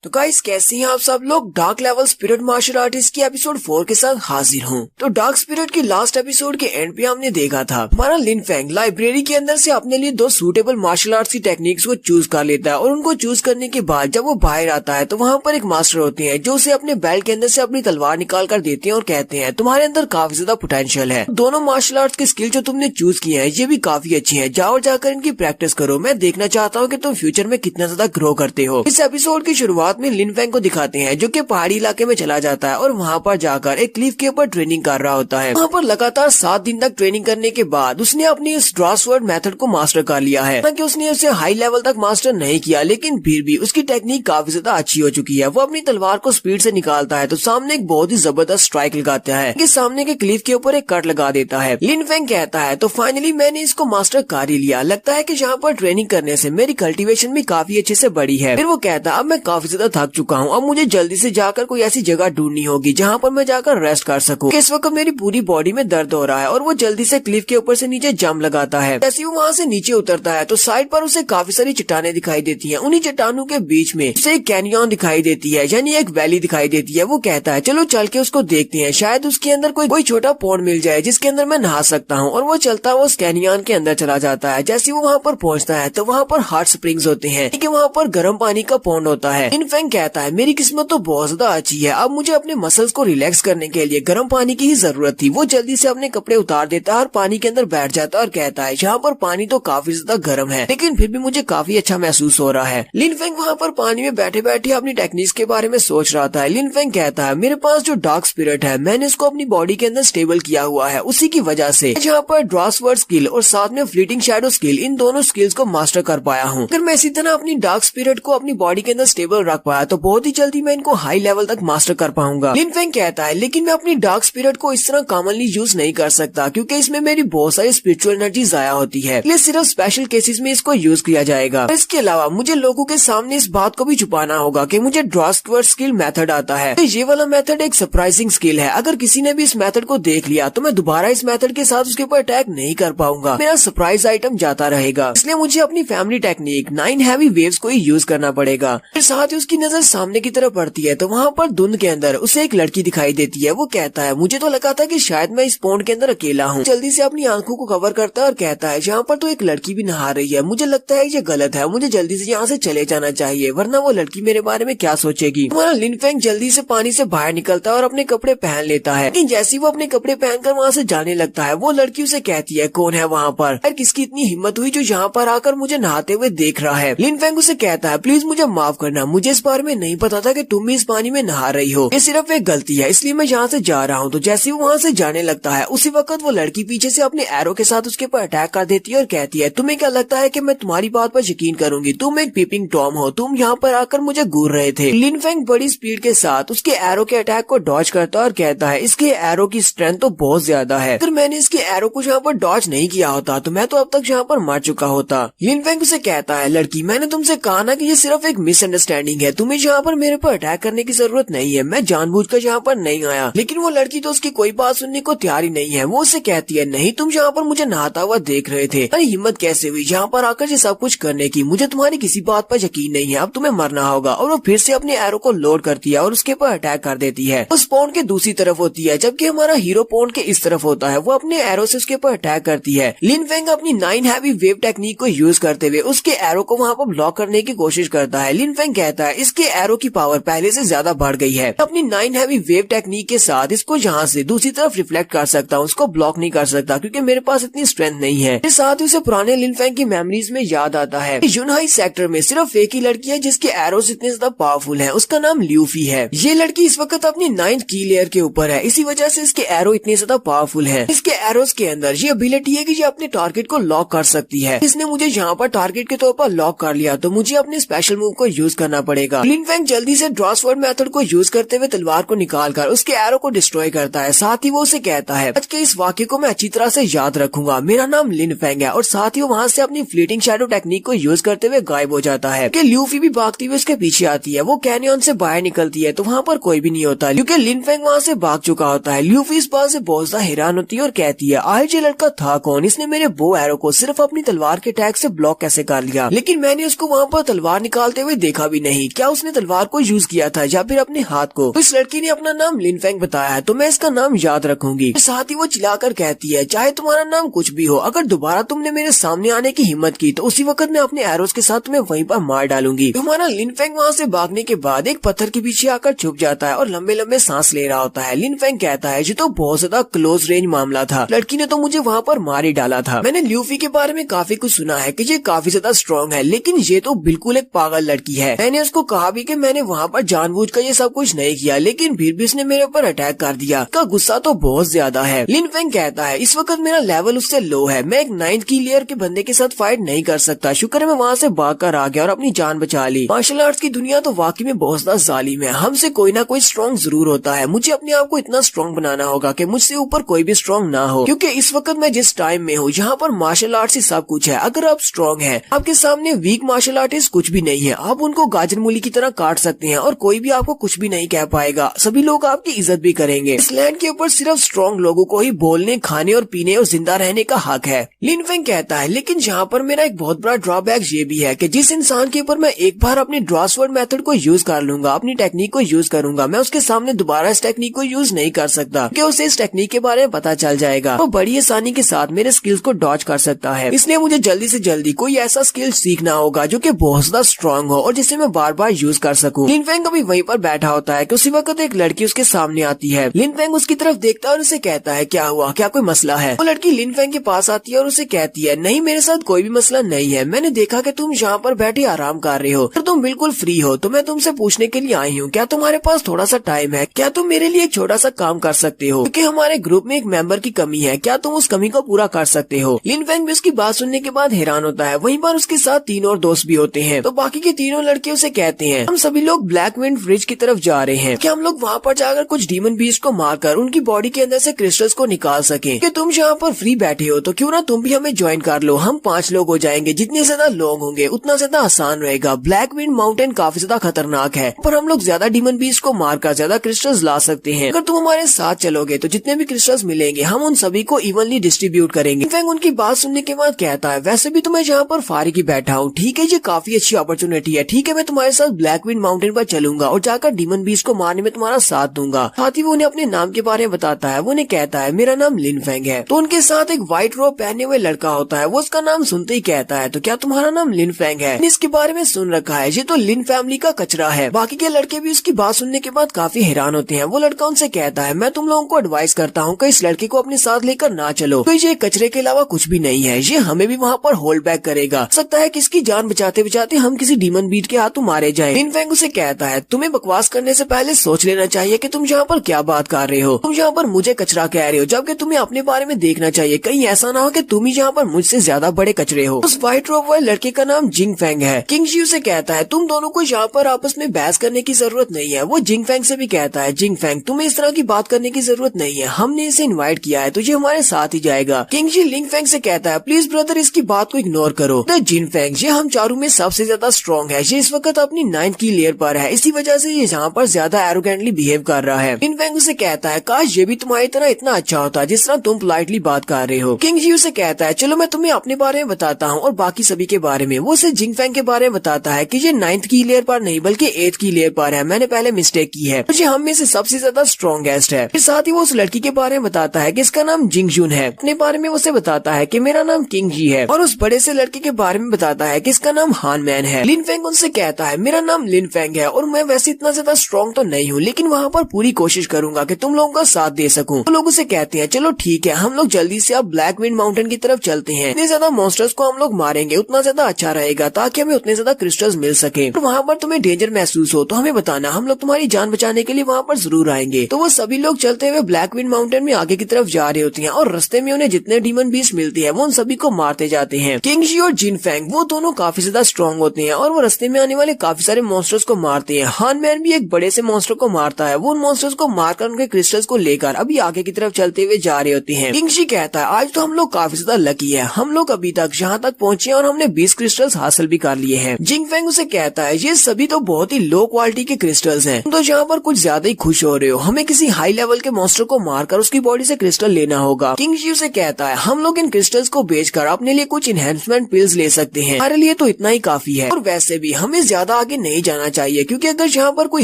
तो गाइस कैसे हैं आप सब लोग? Dark level spirit martial artist की एपिसोड 4 के साथ हाजिर हूँ। तो डार्क स्पिरिट की लास्ट एपिसोड के एंड पे हमने देखा था हमारा लिन फेंग लाइब्रेरी के अंदर से अपने लिए 2 सूटेबल मार्शल आर्ट्स की टेक्निक्स को चूज कर लेता है और उनको चूज करने के बाद जब वो बाहर आता है तो वहाँ पर एक मास्टर होते हैं जो उसे अपने बेल्ट के अंदर से अपनी तलवार निकाल कर देते हैं और कहते हैं तुम्हारे अंदर काफी ज्यादा पोटेंशियल है, दोनों मार्शल आर्ट्स के स्किल जो तुमने चूज किए हैं ये भी काफी अच्छी है, जाओ जाकर इनकी प्रैक्टिस करो, मैं देखना चाहता हूँ कि तुम फ्यूचर में कितना ज्यादा ग्रो करते हो। इस एपिसोड की शुरुआत में लिन फेंग को दिखाते हैं जो कि पहाड़ी इलाके में चला जाता है और वहाँ पर जाकर एक क्लिफ के ऊपर ट्रेनिंग कर रहा होता है। वहाँ पर लगातार 7 दिन तक ट्रेनिंग करने के बाद उसने अपनी इस ड्रासवर्ड मेथड को मास्टर कर लिया है। हालांकि उसने उसे हाई लेवल तक मास्टर नहीं किया, लेकिन फिर भी उसकी टेक्निक काफी ज्यादा अच्छी हो चुकी है। वो अपनी तलवार को स्पीड से निकालता है तो सामने एक बहुत ही जबरदस्त स्ट्राइक लगाता है कि सामने के क्लिफ के ऊपर एक कट लगा देता है। लिन फेंग कहता है तो फाइनली मैंने इसको मास्टर कर ही लिया, लगता है कि यहाँ पर ट्रेनिंग करने से मेरी कल्टीवेशन भी काफी अच्छे से बढ़ी है। फिर वो कहता है अब मैं काफी ज्यादा थक चुका हूँ, अब मुझे जल्दी से जाकर कोई ऐसी जगह ढूंढनी होगी जहाँ पर मैं जाकर रेस्ट कर सकूं। इस वक्त मेरी पूरी बॉडी में दर्द हो रहा है और वो जल्दी से क्लिफ के ऊपर से नीचे जंप लगाता है। जैसे वो वहाँ से नीचे उतरता है तो साइड पर उसे काफी सारी चट्टानें दिखाई देती हैं। उन्हीं चट्टानों के बीच में उसे एक कैनियन दिखाई देती है, यानी एक वैली दिखाई देती है। वो कहता है चलो चल के उसको देखते हैं, शायद उसके अंदर कोई छोटा पॉन्ड मिल जाए जिसके अंदर मैं नहा सकता हूँ। और वो चलता हुआ उस कैनियन के अंदर चला जाता है। जैसे वो वहाँ पर पहुँचता है तो वहाँ पर हॉट स्प्रिंग्स होते हैं, वहाँ पर गर्म पानी का पॉन्ड होता है। लिन फेंग कहता है मेरी किस्मत तो बहुत ज्यादा अच्छी है, अब मुझे अपने मसल्स को रिलैक्स करने के लिए गर्म पानी की ही जरूरत थी। वो जल्दी से अपने कपड़े उतार देता है और पानी के अंदर बैठ जाता है और कहता है यहाँ पर पानी तो काफी ज्यादा गर्म है, लेकिन फिर भी मुझे काफी अच्छा महसूस हो रहा है। लिन फेंग वहाँ पर पानी में बैठे बैठे अपनी टेक्निक्स के बारे में सोच रहा था। लिन फेंग कहता है मेरे पास जो डार्क स्पिरिट है मैंने इसको अपनी बॉडी के अंदर स्टेबल किया हुआ है, उसी की वजह से यहाँ पर ड्रासवर्ड स्किल और साथ में फ्लीटिंग शैडो स्किल, इन दोनों स्किल्स को मास्टर कर पाया हूँ। अगर मैं इसी तरह अपनी डार्क स्पिरिट को अपनी बॉडी के अंदर स्टेबल रख पाया तो बहुत ही जल्दी मैं इनको हाई लेवल तक मास्टर कर पाऊंगा। लिन फेंग कहता है लेकिन मैं अपनी डार्क स्पिरिट को इस तरह कॉमनली यूज नहीं कर सकता क्योंकि इसमें मेरी बहुत सारी स्पिरिचुअल एनर्जी जाया होती है, इसलिए सिर्फ स्पेशल केसेस में इसको यूज किया जाएगा। इसके अलावा मुझे लोगों के सामने इस बात को भी छुपाना होगा कि मुझे ड्रासवर्ड स्किल मेथड आता है। तो ये वाला मेथड एक सरप्राइजिंग स्किल है, अगर किसी ने भी इस मेथड को देख लिया तो मैं दोबारा इस मेथड के साथ उसके ऊपर अटैक नहीं कर पाऊंगा, मेरा सरप्राइज आइटम जाता रहेगा। इसलिए मुझे अपनी फैमिली टेक्निक 9 हैवी वेव्स को ही यूज करना पड़ेगा। फिर साथ ही उसकी नजर सामने की तरफ पड़ती है तो वहाँ पर धुंध के अंदर उसे एक लड़की दिखाई देती है। वो कहता है मुझे तो लगा था कि शायद मैं इस पॉन्ड के अंदर अकेला हूँ। जल्दी से अपनी आंखों को कवर करता है और कहता है जहाँ पर तो एक लड़की भी नहा रही है, मुझे लगता है ये गलत है, मुझे जल्दी से यहाँ से चले जाना चाहिए वरना वो लड़की मेरे बारे में क्या सोचेगी। हमारा लिन फेंग जल्दी से पानी से बाहर निकलता है और अपने कपड़े पहन लेता है, लेकिन जैसे वो अपने कपड़े पहनकर वहाँ से जाने लगता है वो लड़की उसे कहती है कौन है वहाँ पर, यार किसकी इतनी हिम्मत हुई जो यहाँ पर आकर मुझे नहाते हुए देख रहा है। लिन फेंग उसे कहता है प्लीज मुझे माफ करना, मुझे इस बारे में नहीं पता था कि तुम भी इस पानी में नहा रही हो, ये सिर्फ एक गलती है इसलिए मैं यहाँ से जा रहा हूँ। तो जैसे वो वहाँ से जाने लगता है उसी वक्त वो लड़की पीछे से अपने एरो के साथ उसके ऊपर अटैक कर देती है और कहती है तुम्हें क्या लगता है कि मैं तुम्हारी बात पर यकीन करूंगी, तुम एक पीपिंग टॉम हो, तुम यहाँ पर आकर मुझे घूर रहे थे। लिन फेंग बड़ी स्पीड के साथ उसके एरो के अटैक को डॉज करता है और कहता है इसके एरो की स्ट्रेंथ तो बहुत ज्यादा है, अगर मैंने इसके एरो को यहाँ पर डॉज नहीं किया होता तो मैं तो अब तक यहाँ पर मर चुका होता। लिन फेंग उसे कहता है लड़की मैंने तुमसे कहा ना कि ये सिर्फ एक मिसअंडरस्टैंडिंग है, तुम्हें यहाँ पर मेरे पर अटैक करने की जरूरत नहीं है, मैं जानबूझकर यहाँ पर नहीं आया। लेकिन वो लड़की तो उसकी कोई बात सुनने को तैयार ही नहीं है। वो उसे कहती है नहीं तुम यहाँ पर मुझे नहाता हुआ देख रहे थे, अरे हिम्मत कैसे हुई यहाँ पर आकर ये सब कुछ करने की, मुझे तुम्हारी किसी बात पर यकीन नहीं है, अब तुम्हें मरना होगा। और वो फिर से अपने एरो को लोड करती है और उसके ऊपर अटैक कर देती है। उस पॉन्ड के दूसरी तरफ होती है जबकि हमारा हीरो पॉन्ड के इस तरफ होता है, वो अपने एरो से उसके ऊपर अटैक करती है। लिन फेंग अपनी 9 हैवी वेव टेक्निक को यूज करते हुए उसके एरो को वहाँ पर ब्लॉक करने की कोशिश करता है। लिन फेंग कहता है इसके एरो की पावर पहले से ज्यादा बढ़ गई है, अपनी 9 हैवी वेव टेक्निक के साथ इसको यहाँ से दूसरी तरफ रिफ्लेक्ट कर सकता हूँ, उसको ब्लॉक नहीं कर सकता क्योंकि मेरे पास इतनी स्ट्रेंथ नहीं है। इसके साथ ही उसे पुराने लिन फेंग की मेमोरीज में याद आता है यूनहाई सेक्टर में सिर्फ एक ही लड़की है जिसके एरोस इतने ज्यादा पावरफुल है, उसका नाम ल्यूफी है। ये लड़की इस वक्त अपनी 9th की लेयर के ऊपर है, इसी वजह से इसके एरो इतने ज्यादा पावरफुल है। इसके एरोस के अंदर ये एबिलिटी है कि ये अपने टारगेट को लॉक कर सकती है। इसने मुझे यहाँ पर टारगेट के तौर पर लॉक कर लिया तो मुझे अपने स्पेशल मूव को यूज करना पड़ेगा। लिन फेंग जल्दी से ड्रॉ स्वॉर्ड मेथड को यूज करते हुए तलवार को निकाल कर उसके एरो को डिस्ट्रॉय करता है। साथ ही वो उसे कहता है आज के इस वाक्य को मैं अच्छी तरह से याद रखूंगा, मेरा नाम लिन फेंग है। और साथ ही वो वहाँ से अपनी फ्लीटिंग शैडो टेक्निक को यूज करते हुए गायब हो जाता है कि ल्यूफी भी भागती हुई उसके पीछे आती है। वो कैनियन से बाहर निकलती है तो वहाँ पर कोई भी नहीं होता क्योंकि लिन फेंग वहाँ से भाग चुका होता है। ल्यूफी इस बात से बहुत ज्यादा हैरान होती है और कहती है आज ये लड़का था कौन, इसने मेरे बो एरो को सिर्फ अपनी तलवार के अटैक से ब्लॉक कैसे कर लिया, लेकिन मैंने उसको वहाँ पर तलवार निकालते हुए देखा भी नहीं, क्या उसने तलवार को यूज किया था या फिर अपने हाथ को। तो इस लड़की ने अपना नाम लिन फेंग बताया है तो मैं इसका नाम याद रखूंगी। साथ ही वो चिल्लाकर कहती है चाहे तुम्हारा नाम कुछ भी हो, अगर दोबारा तुमने मेरे सामने आने की हिम्मत की तो उसी वक्त मैं अपने एरोस के साथ तुम्हें वहीं पर मार डालूंगी। तो हमारा लिन फेंग वहाँ से भागने के बाद एक पत्थर के पीछे आकर छुप जाता है और लंबे लंबे सांस ले रहा होता है। लिन फेंग कहता है ये तो बहुत ज्यादा क्लोज रेंज मामला था, लड़की ने तो मुझे वहाँ पर मार ही डाला था। मैंने ल्यूफी के बारे में काफी कुछ सुना है कि ये काफी ज्यादा स्ट्रॉन्ग है, लेकिन ये तो बिल्कुल एक पागल लड़की है। मैंने उसको कहा भी कि मैंने वहाँ पर जानबूझकर ये सब कुछ नहीं किया, लेकिन फिर भी उसने मेरे ऊपर अटैक कर दिया, का गुस्सा तो बहुत ज्यादा है। लिन फेंग कहता है इस वक्त मेरा लेवल उससे लो है, मैं एक 9th की लेयर के बंदे के साथ फाइट नहीं कर सकता, शुक्र है मैं वहाँ से भाग कर आ गया और अपनी जान बचा ली। मार्शल आर्ट्स की दुनिया तो वाकई में बहुत ज्यादा जालिम है, हमसे कोई ना कोई स्ट्रॉन्ग जरूर होता है, मुझे अपने आप को इतना स्ट्रॉन्ग बनाना होगा कि मुझसे ऊपर कोई भी स्ट्रॉन्ग ना हो, क्योंकि इस वक्त मैं जिस टाइम में हूँ यहाँ पर मार्शल आर्ट्स ही सब कुछ है। अगर आप स्ट्रॉन्ग हैं, आपके सामने वीक मार्शल आर्टिस्ट कुछ भी नहीं है, आप उनको गाजर मूली की तरह काट सकते हैं और कोई भी आपको कुछ भी नहीं कह पाएगा, सभी लोग आपकी इज्जत भी करेंगे। इस लैंड के ऊपर सिर्फ स्ट्रॉन्ग लोगों को ही बोलने, खाने और पीने और जिंदा रहने का हक है। लिन फेंग कहता है लेकिन यहाँ पर मेरा एक बहुत बड़ा ड्रॉबैक ये भी है कि जिस इंसान के ऊपर मैं एक बार अपनी ड्रॉ स्वॉर्ड मेथड को यूज कर लूंगा, अपनी टेक्निक को यूज करूंगा, मैं उसके सामने दोबारा इस टेक्निक को यूज नहीं कर सकता क्योंकि उसे इस टेक्निक के बारे में पता चल जाएगा। वो बड़ी आसानी के साथ मेरे स्किल्स को डॉज कर सकता है, इसलिए मुझे जल्दी से जल्दी कोई ऐसा स्किल सीखना होगा जो कि बहुत ज्यादा स्ट्रॉन्ग हो और जिसे मैं बार बार यूज कर सकूं। लिन फेंग अभी वहीं पर बैठा होता है कि उसी वक्त एक लड़की उसके सामने आती है। लिन फेंग उसकी तरफ देखता है और उसे कहता है क्या हुआ, क्या कोई मसला है। वो लड़की लिन फेंग के पास आती है और उसे कहती है नहीं मेरे साथ कोई भी मसला नहीं है, मैंने देखा कि तुम यहाँ पर बैठे आराम कर रहे हो तो तुम बिल्कुल फ्री हो, तो मैं तुमसे पूछने के लिए आई हूँ क्या तुम्हारे पास थोड़ा सा टाइम है, क्या तुम मेरे लिए एक छोटा सा काम कर सकते हो, क्योंकि हमारे ग्रुप में एक मेंबर की कमी है, क्या तुम उस कमी को पूरा कर सकते हो। लिन फेंग भी उसकी बात सुनने के बाद हैरान होता है। वहीं पर उसके साथ 3 और दोस्त भी होते हैं, तो बाकी के तीनों लड़के उसे कहते हैं हम सभी लोग ब्लैक विंड ब्रिज की तरफ जा रहे हैं, क्या हम लोग वहाँ पर जाकर कुछ डीमन बीस्ट को मारकर उनकी बॉडी के अंदर से क्रिस्टल्स को निकाल सकें, कि तुम यहाँ पर फ्री बैठे हो तो क्यों ना तुम भी हमें ज्वाइन कर लो, हम 5 लोग हो जाएंगे, जितने ज्यादा लोग होंगे उतना ज्यादा आसान रहेगा। ब्लैक विंड माउंटेन काफी ज्यादा खतरनाक है पर हम लोग ज्यादा डीमन बीस्ट को मारकर ज्यादा क्रिस्टल्स ला सकते हैं, अगर तुम हमारे साथ चलोगे तो जितने भी क्रिस्टल्स मिलेंगे हम उन सभी को इवनली डिस्ट्रीब्यूट करेंगे। फेंग उनकी बात सुनने के बाद कहता है वैसे भी तो मैं यहाँ पर फारिग ही बैठा हूँ, ठीक है ये काफी अच्छी अपॉर्चुनिटी है, ठीक है मैं तुम्हारे तुम्हारे साथ ब्लैक विंड माउंटेन पर चलूंगा और जाकर डीमन बीस्ट को मारने में तुम्हारा साथ दूंगा। साथ ही वो उन्हें अपने नाम के बारे में बताता है। वो उन्हें कहता है मेरा नाम लिन फेंग है। तो उनके साथ एक व्हाइट रोब पहने हुए लड़का होता है। वो उसका नाम सुनते ही कहता है तो क्या तुम्हारा नाम लिन फेंग है? इसके बारे में सुन रखा है, ये तो लिन फैमिली का कचरा है। बाकी के लड़के भी उसकी बात सुनने के बाद काफी हैरान होते हैं। वो लड़का उनसे कहता है मैं तुम लोगों को एडवाइस करता हूँ कि इस लड़के को अपने साथ लेकर ना चलो, तो ये कचरे के अलावा कुछ भी नहीं है। ये हमें भी वहाँ पर होल्ड बैक करेगा। सकता है किसकी जान बचाते बचाते हम किसी डीमन बीट के हाथों मारे जाए। लिन फेंग उसे कहता है तुम्हें बकवास करने से पहले सोच लेना चाहिए कि तुम यहाँ पर क्या बात कर रहे हो। तुम यहाँ पर मुझे कचरा कह रहे हो, जबकि तुम्हें अपने बारे में देखना चाहिए। कहीं ऐसा ना हो कि तुम ही यहाँ पर मुझसे ज्यादा बड़े कचरे हो। उस व्हाइट रोब वाले लड़के का नाम जिंग फेंग है। किंग जी उसे कहता है तुम दोनों को यहाँ पर आपस में बहस करने की जरूरत नहीं है। वो जिंग फेंग से भी कहता है जिंग फेंग तुम्हें इस तरह की बात करने की जरूरत नहीं है, हमने इसे इनवाइट किया है तो ये हमारे साथ ही जाएगा। किंग जी लिंग फेंग से कहता है प्लीज ब्रदर इसकी बात को इग्नोर करो। द जिन फेंग ये हम चारों में सबसे ज्यादा स्ट्रॉन्ग है। ये इस वक्त अपनी 9th की लेयर पर है, इसी वजह से ये यहाँ पर ज्यादा एरोगेंटली बिहेव कर रहा है। लिन फेंग उसे कहता है काश ये भी तुम्हारी तरह इतना अच्छा होता जिस तरह तुम पोलाइटली बात कर रहे हो। किंग जी उसे कहता है चलो मैं तुम्हें अपने बारे में बताता हूँ और बाकी सभी के बारे में। वो उसे जिंग फेंग के बारे में बताता है कि ये 9th की लेयर पर नहीं बल्कि 8th की लेयर पर है। मैंने पहले मिस्टेक की है, मुझे हम में से सबसे ज्यादा स्ट्रॉन्गेस्ट है। फिर साथ ही वो उस लड़की के बारे में बताता है कि इसका नाम जिंग जून है। अपने बारे में उसे बताता है कि मेरा नाम किंग जी है और उस बड़े से लड़के के बारे में बताता है कि इसका नाम हान मैन है। लिन फेंग उनसे कहता है मेरा नाम लिन फेंग है और मैं वैसे इतना ज्यादा स्ट्रॉन्ग तो नहीं हूँ, लेकिन वहाँ पर पूरी कोशिश करूंगा कि तुम लोगों का साथ दे सकूं। तो लोग उसे कहते हैं चलो ठीक है, हम लोग जल्दी से अब ब्लैक विंड माउंटेन की तरफ चलते हैं। इतने ज्यादा मॉन्स्टर्स को हम लोग मारेंगे उतना ज्यादा अच्छा रहेगा ताकि हमें उतने ज्यादा क्रिस्टल्स मिल सके। और वहाँ पर तुम्हें डेंजर महसूस हो तो हमें बताना, हम लोग तुम्हारी जान बचाने के लिए वहाँ पर जरूर आएंगे। तो वो सभी लोग चलते हुए ब्लैक विंड माउंटेन में आगे की तरफ जा रहे होते हैं और रास्ते में उन्हें जितने डीमन बीस्ट मिलती है वो उन सभी को मारते जाते हैं। किंग जी और जिन फेंग वो दोनों काफी ज्यादा स्ट्रॉन्ग होते हैं और वो रास्ते में आने वाले काफी सारे मॉन्स्टर्स को मारते हैं। हान मैन भी एक बड़े से मॉन्स्टर को मारता है। वो उन मॉन्स्टर्स को मारकर उनके क्रिस्टल्स को लेकर अभी आगे की तरफ चलते हुए जा रहे होते हैं। किंग जी कहता है आज तो हम लोग काफी ज्यादा लकी है, हम लोग अभी तक यहाँ तक पहुँचे और हमने 20 क्रिस्टल्स हासिल भी कर लिए हैं। जिंग फेंग उसे कहता है ये सभी तो बहुत ही लो क्वालिटी के क्रिस्टल्स हैं, तो यहाँ पर कुछ ज्यादा ही खुश हो रहे हो, हमें किसी हाई लेवल के मॉन्स्टर को मारकर उसकी बॉडी से क्रिस्टल लेना होगा। किंग जी उसे कहता है हम लोग इन क्रिस्टल्स को बेचकर अपने लिए कुछ इनहेंसमेंट पिल्स ले सकते हैं, हमारे लिए तो इतना ही काफी है। और वैसे भी हमें ज्यादा आगे नहीं जाना चाहिए क्योंकि अगर यहाँ पर कोई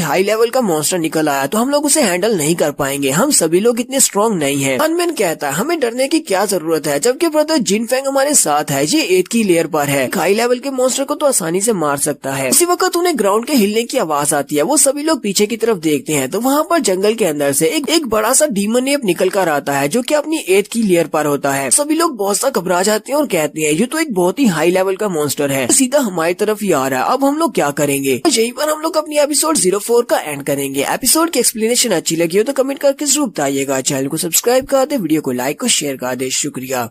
हाई लेवल का मॉन्स्टर निकल आया तो हम लोग उसे हैंडल नहीं कर पाएंगे, हम सभी लोग इतने स्ट्रॉन्ग नहीं है। अनमैन कहता है हमें डरने की क्या जरूरत है, जबकि ब्रदर जिन फेंग हमारे साथ है, ये 8th की लेयर पर है, हाई लेवल के मॉन्स्टर को तो आसानी से मार सकता है। इसी वक्त उन्हें ग्राउंड के हिलने की आवाज आती है। वो सभी लोग पीछे की तरफ देखते हैं तो वहाँ पर जंगल के अंदर से एक बड़ा सा डीमन एप निकल कर आता है जो कि अपनी 8th की लेयर पर होता है। सभी लोग बहुत सा घबरा जाते हैं और कहते हैं ये तो एक बहुत ही हाई लेवल का मॉन्स्टर है, सीधा हमारी तरफ ही आ रहा है, अब हम लोग क्या करेंगे। तो यहीं पर हम लोग अपनी एपिसोड 04 का एंड करेंगे। एपिसोड की एक्सप्लेनेशन अच्छी लगी हो तो कमेंट करके जरूर बताइएगा। चैनल को सब्सक्राइब कर दे, वीडियो को लाइक और शेयर कर दे। शुक्रिया।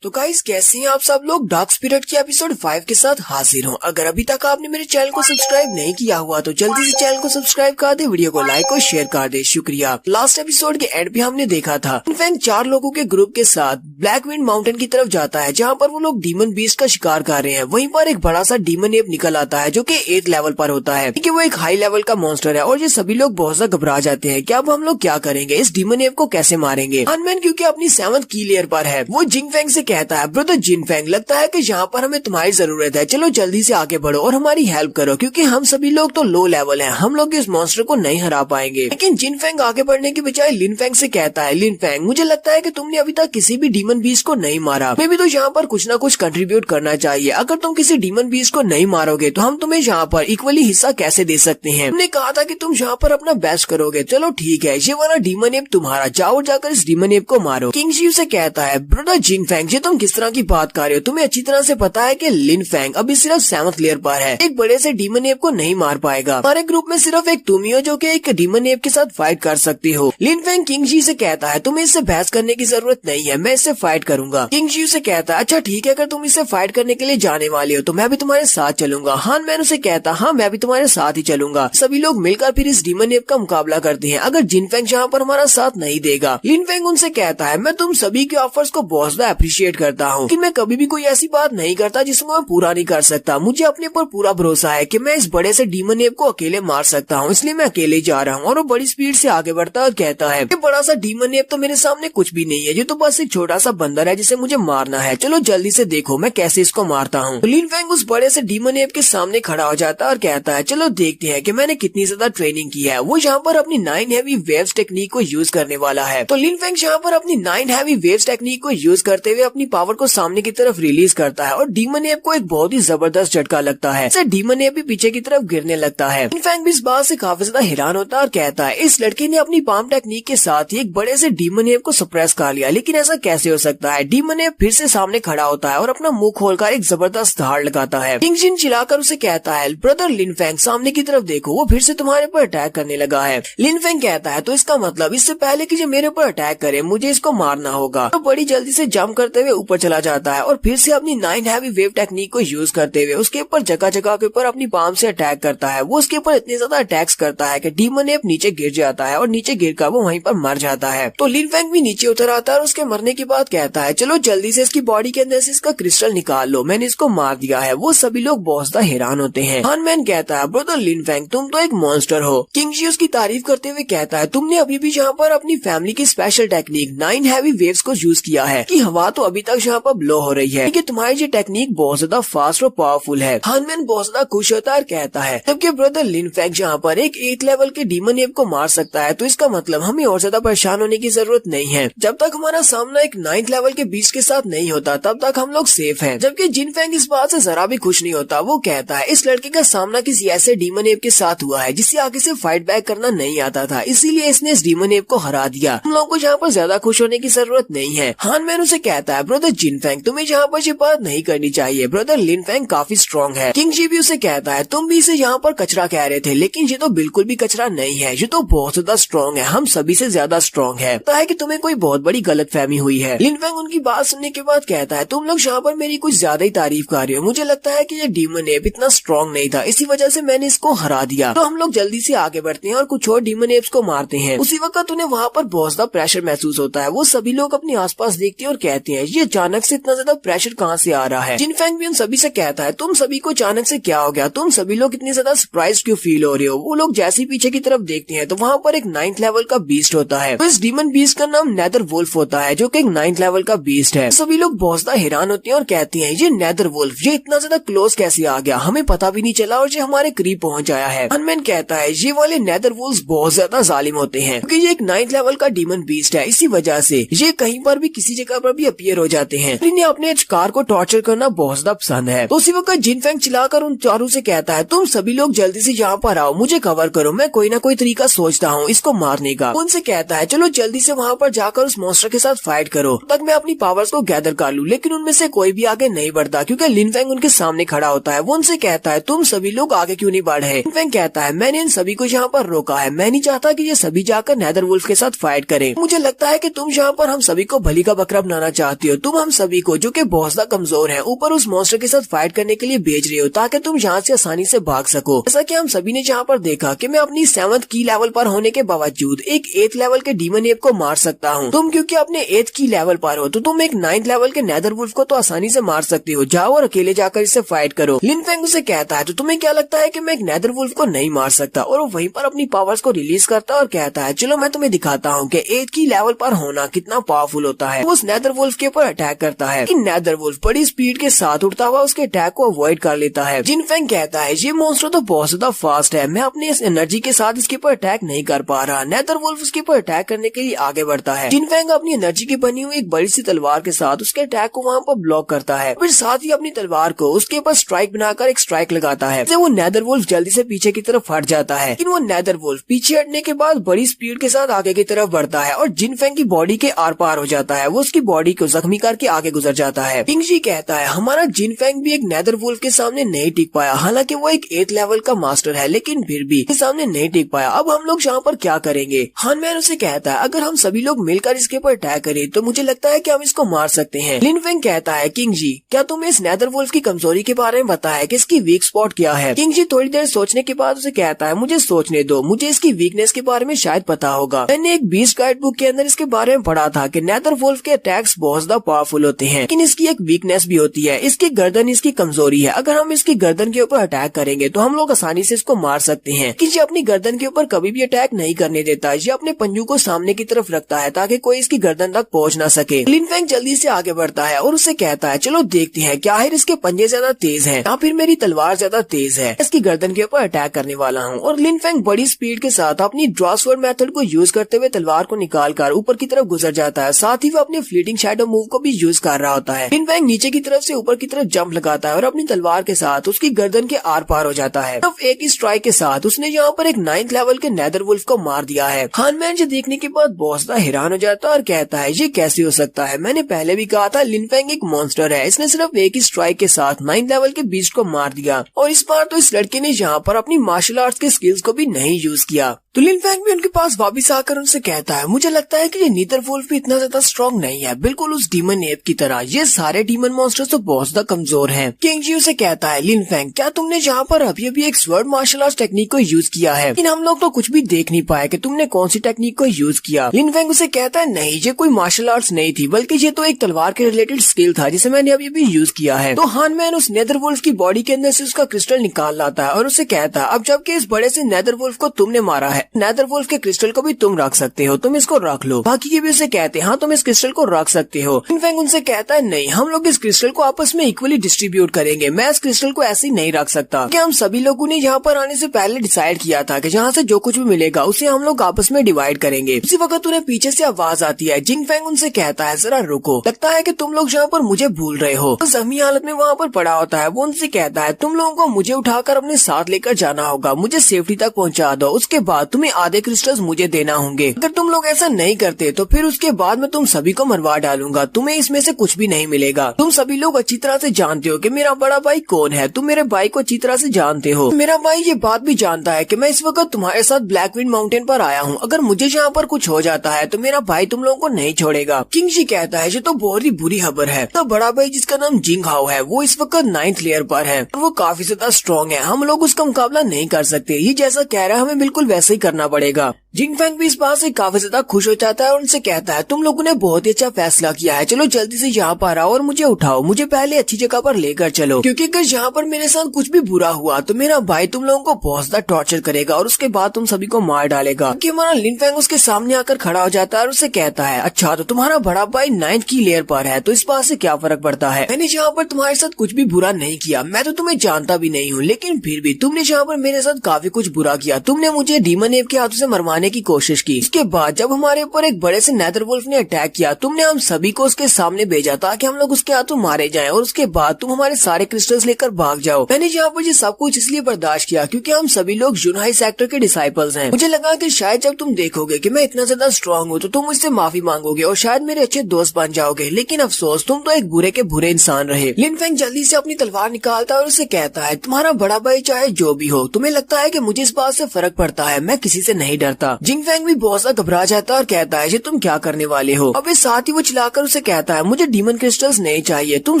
तो गाइस कैसे हैं आप सब लोग, डार्क स्पिरिट की एपिसोड 5 के साथ हाजिर हूँ। अगर अभी तक आपने मेरे चैनल को सब्सक्राइब नहीं किया हुआ तो जल्दी से चैनल को सब्सक्राइब कर दे, वीडियो को लाइक और शेयर कर दे। शुक्रिया। लास्ट एपिसोड के एंड पे हमने देखा था इनफैक्ट 4 लोगों के ग्रुप के साथ ब्लैक विंड माउंटेन की तरफ जाता है जहाँ पर वो लोग डीमन बीस्ट का शिकार कर रहे हैं। वहीं पर एक बड़ा सा डीमन एप निकल आता है जो कि 8th लेवल पर होता है क्योंकि वो एक हाई लेवल का मॉन्स्टर है और ये सभी लोग बहुत ज्यादा घबरा जाते हैं कि अब हम लोग क्या करेंगे, इस डीमन एप को कैसे मारेंगे। अनमैन क्योंकि अपनी 7th की लेयर पर है वो जिंग फेंग से कहता है ब्रदर जिन फेंग लगता है कि यहाँ पर हमें तुम्हारी जरूरत है, चलो जल्दी से आगे बढ़ो और हमारी हेल्प करो क्योंकि हम सभी लोग तो लो लेवल हैं, हम लोग इस मॉन्स्टर को नहीं हरा पाएंगे। लेकिन जिन फेंग आगे बढ़ने की बजाय लिन फेंग से कहता है लिन फेंग मुझे लगता है कि तुमने अभी तक किसी भी डीमन बीस्ट को नहीं मारा, मैं भी तो यहाँ पर कुछ ना कुछ कंट्रीब्यूट करना चाहिए। अगर तुम किसी डीमन बीस्ट को नहीं मारोगे तो हम तुम्हें यहाँ पर इक्वली हिस्सा कैसे दे सकते हैं। हमने कहा था कि तुम यहाँ पर अपना बेस्ट करोगे, चलो ठीक है ये वाला डीमन एप तुम्हारा, जाओ जाकर इस डीमन एप को मारो। किंग जी से कहता है ब्रदर जिन फेंग ये तुम किस तरह की बात कर रहे हो, तुम्हें अच्छी तरह से पता है कि लिन फेंग अभी सिर्फ 7th लेयर पर है, एक बड़े से डीमन एप को नहीं मार पाएगा। हमारे ग्रुप में सिर्फ एक तुम ही हो जो कि एक डीमन एप के साथ फाइट कर सकती हो। लिन फेंग किंग जी से कहता है तुम्हें इससे बहस करने की जरूरत नहीं है, मैं इससे फाइट करूंगा। किंग जी से कहता है अच्छा ठीक है, अगर तुम इससे फाइट करने के लिए जाने वाले हो तो मैं भी तुम्हारे साथ चलूंगा। हान मैन उसे कहता हाँ मैं भी तुम्हारे साथ ही चलूंगा। सभी लोग मिलकर फिर इस डीमन एप का मुकाबला करते हैं अगर जिन फेंग यहाँ पर हमारा साथ नहीं देगा। लिन फेंग उनसे कहता है मैं तुम सभी के ऑफर्स को बहुत ज्यादा अप्रिशिएट अप्रिशिएट करता हूँ, लेकिन मैं कभी भी कोई ऐसी बात नहीं करता जिसको मैं पूरा नहीं कर सकता। मुझे अपने पर पूरा भरोसा है कि मैं इस बड़े से डीमन एप को अकेले मार सकता हूँ, इसलिए मैं अकेले ही जा रहा हूँ। और वो बड़ी स्पीड से आगे बढ़ता है और कहता है ये बड़ा सा डीमन एप तो मेरे सामने कुछ भी नहीं है, ये तो बस एक छोटा सा बंदर है जिसे मुझे मारना है। चलो जल्दी से देखो मैं कैसे इसको मारता हूँ। तो लिन फेंग उस बड़े से डीमन एप के सामने खड़ा हो जाता है और कहता है चलो देखते हैं कि मैंने कितनी ज्यादा ट्रेनिंग की है। वो यहाँ पर अपनी 9 हैवी वेव्स टेक्निक को यूज करने वाला है। तो लिन फेंग यहाँ पर अपनी 9 हैवी वेव्स टेक्निक को यूज करते हुए अपनी पावर को सामने की तरफ रिलीज करता है और डीमन एप को एक बहुत ही जबरदस्त झटका लगता है। इससे डीमन एप भी पीछे की तरफ गिरने लगता है। लिन फेंग भी इस बात से काफी ज्यादा हैरान होता है और कहता है इस लड़के ने अपनी पाम टेक्निक के साथ ही एक बड़े से डीमन एप को सप्रेस कर लिया, लेकिन ऐसा कैसे हो सकता है। डीमन एप फिर से सामने खड़ा होता है और अपना मुंह खोलकर एक जबरदस्त धाड़ लगाता है। किंग जिन चिल्लाकर उसे कहता है ब्रदर लिन फेंग सामने की तरफ देखो, वो फिर से तुम्हारे पर अटैक करने लगा है। लिन फेंग कहता है तो इसका मतलब इससे पहले कि ये मेरे पर अटैक करे मुझे इसको मारना होगा। तो बड़ी जल्दी से जंप करते हुए ऊपर चला जाता है और फिर से अपनी 9 हैवी वेव टेक्निक को यूज करते हुए उसके ऊपर जगह जगह के ऊपर अपनी पाम से अटैक करता है। वो उसके ऊपर इतने ज्यादा अटैक्स करता है कि डीमन एप नीचे गिर जाता है और नीचे गिरकर वो वहीं पर मर जाता है। तो लिन फेंग भी नीचे उतर आता है और उसके मरने के बाद कहता है चलो जल्दी से इसकी बॉडी के अंदर से इसका क्रिस्टल निकाल लो, मैंने इसको मार दिया है। वो सभी लोग बहुत ज्यादा हैरान होते हैं। हान मैन कहता है ब्रदर लिन फेंग तुम तो एक मॉन्स्टर हो। किंग जी उसकी तारीफ करते हुए कहता है तुमने अभी भी यहाँ पर अपनी फैमिली की स्पेशल टेक्निक 9 हैवी वेव्स को यूज किया है कि हवा तो अभी तक यहाँ पर ब्लो हो रही है, लेकिन तुम्हारी ये टेक्निक बहुत ज्यादा फास्ट और पावरफुल है। हान मैन बहुत ज्यादा खुश होता है और कहता है जबकि ब्रदर लिन फेंग यहाँ पर एक 8 लेवल के डीमन एप को मार सकता है तो इसका मतलब हमें और ज्यादा परेशान होने की जरूरत नहीं है। जब तक हमारा सामना एक 9th लेवल के बीच के साथ नहीं होता तब तक हम लोग सेफ हैं। जबकि जिन फेंग इस बात से जरा भी खुश नहीं होता। वो कहता है इस लड़के का सामना किसी ऐसे डीमन एप के साथ हुआ है जिसे आगे से फाइट बैक करना नहीं आता था, इसीलिए इसने इस डीमन एप को हरा दिया। हम लोगों को यहाँ पर ज्यादा खुश होने की जरूरत नहीं है। हान मैन उसे कहता है ब्रदर जिन फेंग तुम्हें यहाँ पर ये बात नहीं करनी चाहिए, ब्रदर लिन फेंग काफी स्ट्रॉन्ग है। किंग जी भी उसे कहता है तुम भी इसे यहाँ पर कचरा कह रहे थे, लेकिन ये तो बिल्कुल भी कचरा नहीं है, ये तो बहुत ज्यादा स्ट्रॉन्ग है, हम सभी से ज्यादा स्ट्रॉन्ग है। लगता है कि तुम्हें कोई बहुत बड़ी गलतफहमी हुई है। लिन फेंग उनकी बात सुनने के बाद कहता है तुम लोग यहाँ पर मेरी कुछ ज्यादा ही तारीफ कर रहे हो, मुझे लगता है कि ये डीमन एप इतना स्ट्रॉन्ग नहीं था, इसी वजह से मैंने इसको हरा दिया। तो हम लोग जल्दी से आगे बढ़ते हैं और कुछ और डीमन एप्स को मारते हैं। उसी वक्त उन्हें वहाँ पर बहुत ज्यादा प्रेशर महसूस होता है। वो सभी लोग अपने आसपास देखते हैं और कहते हैं ये अचानक से इतना ज्यादा प्रेशर कहाँ से आ रहा है। जिन फेंग भी उन सभी से कहता है तुम सभी को अचानक से क्या हो गया, तुम सभी लोग इतनी ज्यादा सरप्राइज क्यों फील हो रहे हो। वो लोग जैसे पीछे की तरफ देखते हैं तो वहाँ पर एक 9th लेवल का बीस्ट होता है। तो इस डीमन बीस्ट का नाम नेदर वुल्फ होता है जो कि एक 9th लेवल का बीस्ट है। सभी लोग बहुत ज्यादा हैरान होते हैं और कहते हैं ये नेदर वुल्फ ये इतना ज्यादा क्लोज कैसे आ गया, हमें पता भी नहीं चला और ये हमारे करीब पहुंच आया है। हनमैन कहता है ये वाले नेदर वुल्फ बहुत ज्यादा जालिम होते हैं क्योंकि ये एक 9th लेवल का डीमन बीस्ट है, इसी वजह से ये कहीं पर भी किसी जगह पर भी अपीयर हो जाते हैं। इन्हें अपने कार को टॉर्चर करना बहुत ज्यादा पसंद है। तो उसी वक्त जिन फेंग चिल्लाकर उन चारों से कहता है तुम सभी लोग जल्दी से यहाँ पर आओ, मुझे कवर करो, मैं कोई ना कोई तरीका सोचता हूँ इसको मारने का। उनसे कहता है चलो जल्दी से वहाँ पर जाकर उस मॉन्स्टर के साथ फाइट करो, तक मैं अपनी पावर्स को गैदर कर लूँ। लेकिन उनमें से कोई भी आगे नहीं बढ़ता क्योंकि लिन फेंग उनके सामने खड़ा होता है। वो उनसे कहता है तुम सभी लोग आगे क्यों नहीं बढ़े। लिन फेंग कहता है मैंने इन सभी को यहाँ पर रोका है, मैं नहीं चाहता कि ये सभी जाकर नेदर वुल्फ के साथ फाइट करें। मुझे लगता है कि तुम यहाँ पर हम सभी को भली का बकरा बनाना चाहती हो। तुम हम सभी को जो कि बहुत ज्यादा कमजोर है ऊपर उस मॉन्स्टर के साथ फाइट करने के लिए भेज रही हो ताकि तुम यहाँ से आसानी से भाग सको। जैसा कि हम सभी ने यहाँ पर देखा कि मैं अपनी 7th की लेवल पर होने के बावजूद एक 8th लेवल के डीमन एप को मार सकता हूँ। तुम क्योंकि अपने 8th की लेवल पर हो तो तुम एक 9th लेवल के नेदर वुल्फ को तो आसानी से मार सकती हो, जाओ और अकेले जाकर इससे फाइट करो। लिन फेंग उसे कहता है तो तुम्हें क्या लगता है कि मैं एक नेदर वुल्फ को नहीं मार सकता, और वो वहीं पर अपनी पावर्स को रिलीज करता है और कहता है चलो मैं तुम्हें दिखाता हूँ कि 8th की लेवल पर होना कितना पावरफुल होता है। वो उस नेदर वुल्फ के ऊपर अटैक करता है कि नेदर वुल्फ बड़ी स्पीड के साथ उड़ता हुआ उसके अटैक को अवॉइड कर लेता है। जिन फेंग कहता है ये मॉन्स्टर तो बहुत ज्यादा फास्ट है, मैं अपनी इस एनर्जी के साथ इसके ऊपर अटैक नहीं कर पा रहा। नेदर वुल्फ उसके ऊपर अटैक करने के लिए आगे बढ़ता है। जिन फेंग अपनी एनर्जी की बनी हुई एक बड़ी सी तलवार के साथ उसके अटैक को वहाँ पर ब्लॉक करता है, फिर साथ ही अपनी तलवार को उसके ऊपर स्ट्राइक बनाकर एक स्ट्राइक लगाता है। वो नेदर वुल्फ जल्दी से पीछे की तरफ हट जाता है, लेकिन वो नेदर वुल्फ पीछे हटने के बाद बड़ी स्पीड के साथ आगे की तरफ बढ़ता है और जिन फेंग की बॉडी के आर पार हो जाता है। वो उसकी बॉडी को जख्मी करके आगे गुजर जाता है। किंग जी कहता है हमारा जिन फेंग भी एक नेदर वुल्फ के सामने नहीं टिक पाया, हालांकि वो एक 8th लेवल का मास्टर है लेकिन फिर भी इसके सामने नहीं टिक पाया। अब हम लोग यहाँ पर क्या करेंगे। हानमैन उसे कहता है अगर हम सभी लोग मिलकर इसके ऊपर अटैक करें तो मुझे लगता है कि हम इसको मार सकते हैं। लिन फेंग कहता है किंग जी क्या तुम्हें इस नेदर वुल्फ की कमजोरी के बारे में बताया कि इसकी वीक स्पॉट क्या है। किंग जी थोड़ी देर सोचने के बाद उसे कहता है मुझे सोचने दो, मुझे इसकी वीकनेस के बारे में शायद पता होगा। मैंने एक बीस्ट गाइड बुक के अंदर इसके बारे में पढ़ा था कि नेदर वुल्फ के अटैक्स बहुत ज्यादा पावरफुल होते हैं, लेकिन इसकी एक वीकनेस भी होती है। इसकी गर्दन इसकी कमजोरी है। अगर हम इसकी गर्दन के ऊपर अटैक करेंगे तो हम लोग आसानी से इसको मार सकते हैं, कि ये अपनी गर्दन के ऊपर कभी भी अटैक नहीं करने देता। ये अपने पंजों को सामने की तरफ रखता है ताकि कोई इसकी गर्दन तक पहुंच ना सके। लिन फेंग जल्दी से आगे बढ़ता है और उससे कहता है, चलो देखते हैं क्या आखिर इसके पंजे ज्यादा तेज हैं या फिर मेरी तलवार ज्यादा तेज है। इसकी गर्दन के ऊपर अटैक करने वाला हूँ। और लिन फेंग बड़ी स्पीड के साथ अपनी ड्रॉस्वर्ड मेथड को यूज करते हुए तलवार को निकाल कर ऊपर की तरफ गुजर जाता है। साथ ही वो अपने फ्लीटिंग शैडो मूव को भी यूज कर रहा होता है। लिन फेंग नीचे की तरफ से ऊपर की तरफ जंप लगाता है और अपनी तलवार के साथ उसकी गर्दन के आर पार हो जाता है। सिर्फ एक ही स्ट्राइक के साथ उसने यहाँ पर एक 9th लेवल के नेदर वुल्फ को मार दिया है। हान मैन ये देखने के बाद बहुत ज्यादा हैरान हो जाता है और कहता है, ये कैसे हो सकता है? मैंने पहले भी कहा था लिन फेंग एक मॉन्स्टर है। इसने सिर्फ एक ही स्ट्राइक के साथ 9th लेवल के बीस्ट को मार दिया। और इस बार तो इस लड़के ने यहाँ पर अपनी मार्शल आर्ट्स के स्किल्स को भी नहीं यूज किया। तो लिन फेंग भी उनके पास वापस आकर उनसे कहता है, मुझे लगता है कि ये नीदर वुल्फ भी इतना ज्यादा स्ट्रॉन्ग नहीं है, बिल्कुल उस डीमन एप की तरह। ये सारे डीमन मॉन्स्टर्स तो बहुत ज्यादा कमजोर हैं। किंग जी उसे कहता है, लिन फेंग क्या तुमने यहाँ पर अभी अभी एक स्वर्ड मार्शल आर्ट्स टेक्निक को यूज किया है? लेकिन हम लोग तो कुछ भी देख नहीं पाए कि तुमने कौन सी टेक्निक को यूज किया। लिन फेंग उसे कहता है, नहीं ये कोई मार्शल आर्ट्स नहीं थी, बल्कि ये तो एक तलवार के रिलेटेड स्किल था जिसे मैंने अभी अभी यूज किया है। तो हान मैन उस नेदर वुल्फ की बॉडी के अंदर से उसका क्रिस्टल निकाल लाता है और उसे कहता है, अब जबकि इस बड़े से नेदर वुल्फ को तुमने मारा है, नेदर वुल्फ के क्रिस्टल को भी तुम रख सकते हो, तुम इसको रख लो। बाकी के भी उसे कहते हैं, हाँ तुम इस क्रिस्टल को रख सकते हो। लिन फेंग उनसे कहता है, नहीं हम लोग इस क्रिस्टल को आपस में इक्वली डिस्ट्रीब्यूट करेंगे, मैं इस क्रिस्टल को ऐसे ही नहीं रख सकता। क्या हम सभी लोगों ने यहाँ पर आने से पहले डिसाइड किया था कि जहाँ से जो कुछ भी मिलेगा उसे हम लोग आपस में डिवाइड करेंगे। उसी वक्त उन्हें पीछे से आवाज आती है। जिंग फेंग उनसे कहता है, जरा रुको, लगता है कि तुम लोग यहाँ पर मुझे भूल रहे हो। तो जख्मी हालत में वहाँ पर पड़ा होता है। वो उनसे कहता है, तुम लोगों को मुझे उठाकर अपने साथ लेकर जाना होगा, मुझे सेफ्टी तक पहुँचा दो, उसके बाद तुम्हें आधे क्रिस्टल्स मुझे देना होंगे। अगर तुम लोग ऐसा नहीं करते तो फिर उसके बाद मैं तुम सभी को मरवा डालूंगा, तुम्हें इसमें से कुछ भी नहीं मिलेगा। तुम सभी लोग अच्छी तरह से जानते हो कि मेरा बड़ा भाई कौन है, तुम मेरे भाई को अच्छी तरह से जानते हो। मेरा भाई ये बात भी जानता है कि मैं इस वक्त तुम्हारे साथ ब्लैकविंड माउंटेन पर आया हूँ। अगर मुझे यहाँ पर कुछ हो जाता है तो मेरा भाई तुम लोगों को नहीं छोड़ेगा। किंग जी कहता है, ये तो बहुत ही बुरी खबर है। तो बड़ा भाई जिसका नाम जिंग हाओ है वो इस वक्त 9th लेयर पर है और वो काफी ज्यादा स्ट्रॉन्ग है, हम लोग उसका मुकाबला नहीं कर सकते। ये जैसा कह रहा है हमें बिल्कुल वैसे ही करना पड़ेगा। जिंग फेंग भी इस बात से काफी ज्यादा खुश हो जाता है और उनसे कहता है, तुम लोगों ने बहुत ही अच्छा फैसला किया है, चलो जल्दी से यहाँ पर आओ और मुझे उठाओ, मुझे पहले अच्छी जगह पर लेकर चलो, क्योंकि अगर यहाँ पर मेरे साथ कुछ भी बुरा हुआ तो मेरा भाई तुम लोगों को बहुत ज्यादा टॉर्चर करेगा और उसके बाद तुम सभी को मार डालेगा। क्योंकि हमारा लिन फेंग उसके सामने आकर खड़ा हो जाता है और उसे कहता है, अच्छा तो तुम्हारा बड़ा भाई 9th की लेयर पर है तो इस बात से क्या फर्क पड़ता है? मैंने यहाँ पर तुम्हारे साथ कुछ भी बुरा नहीं किया, मैं तो तुम्हें जानता भी नहीं हूँ, लेकिन फिर भी तुमने यहाँ पर मेरे साथ काफी कुछ बुरा किया। तुमने मुझे डीमन एप के हाथों से मरवाने की कोशिश की। इसके बाद जब हमारे ऊपर एक बड़े से नेदर वुल्फ ने अटैक किया, तुमने हम सभी को उसके सामने भेजा ताकि हम लोग उसके हाथों मारे जाएं और उसके बाद तुम हमारे सारे क्रिस्टल्स लेकर भाग जाओ। मैंने यहाँ पर ये सब कुछ इसलिए बर्दाश्त किया क्योंकि हम सभी लोग जुनहाई सेक्टर के डिसाइपल्स हैं। मुझे लगा कि शायद जब तुम देखोगे कि मैं इतना ज्यादा स्ट्रॉन्ग हूँ तो तुम मुझसे माफी मांगोगे और शायद मेरे अच्छे दोस्त बन जाओगे, लेकिन अफसोस तुम तो एक बुरे के बुरे इंसान रहे। लिन फेंग जल्दी से अपनी तलवार निकालता है और उसे कहता है, तुम्हारा बड़ा भाई चाहे जो भी हो, तुम्हें लगता है कि मुझे इस बात से फर्क पड़ता है, मैं किसी से नहीं डरता। जिंग फेंग भी बहुत सा घबरा जाता है और कहता है, ये तुम क्या करने वाले हो? अब इस साथ ही वो चिल्लाकर उसे कहता है, मुझे डीमन क्रिस्टल्स नहीं चाहिए, तुम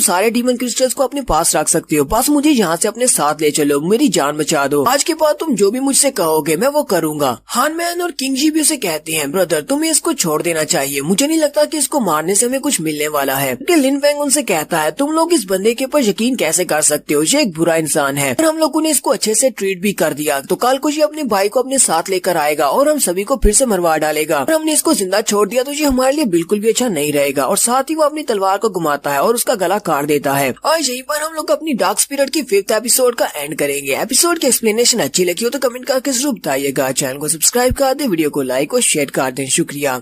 सारे डीमन क्रिस्टल्स को अपने पास रख सकते हो, बस मुझे यहाँ से अपने साथ ले चलो, मेरी जान बचा दो। आज के बाद तुम जो भी मुझसे कहोगे मैं वो करूंगा। हान मैन और किंग जी भी उसे कहते हैं, ब्रदर तुम्हें इसको छोड़ देना चाहिए, मुझे नहीं लगता कि इसको मारने से हमें कुछ मिलने वाला है। लिन फेंग उनसे कहता है, तुम लोग इस बंदे के ऊपर यकीन कैसे कर सकते हो, ये एक बुरा इंसान है और हम लोगों ने इसको अच्छे से ट्रीट भी कर दिया, तो कल को ये अपने भाई को अपने साथ लेकर आएगा और हम सभी को फिर से मरवा डालेगा। और हमने इसको जिंदा छोड़ दिया तो ये हमारे लिए बिल्कुल भी अच्छा नहीं रहेगा। और साथ ही वो अपनी तलवार को घुमाता है और उसका गला काट देता है। और यहीं पर हम लोग अपनी डार्क स्पिरिट की 5th एपिसोड का एंड करेंगे। एपिसोड की एक्सप्लेनेशन अच्छी लगी हो तो कमेंट करके जरूर बताइएगा। चैनल को सब्सक्राइब कर दे, वीडियो को लाइक और शेयर कर दें। शुक्रिया।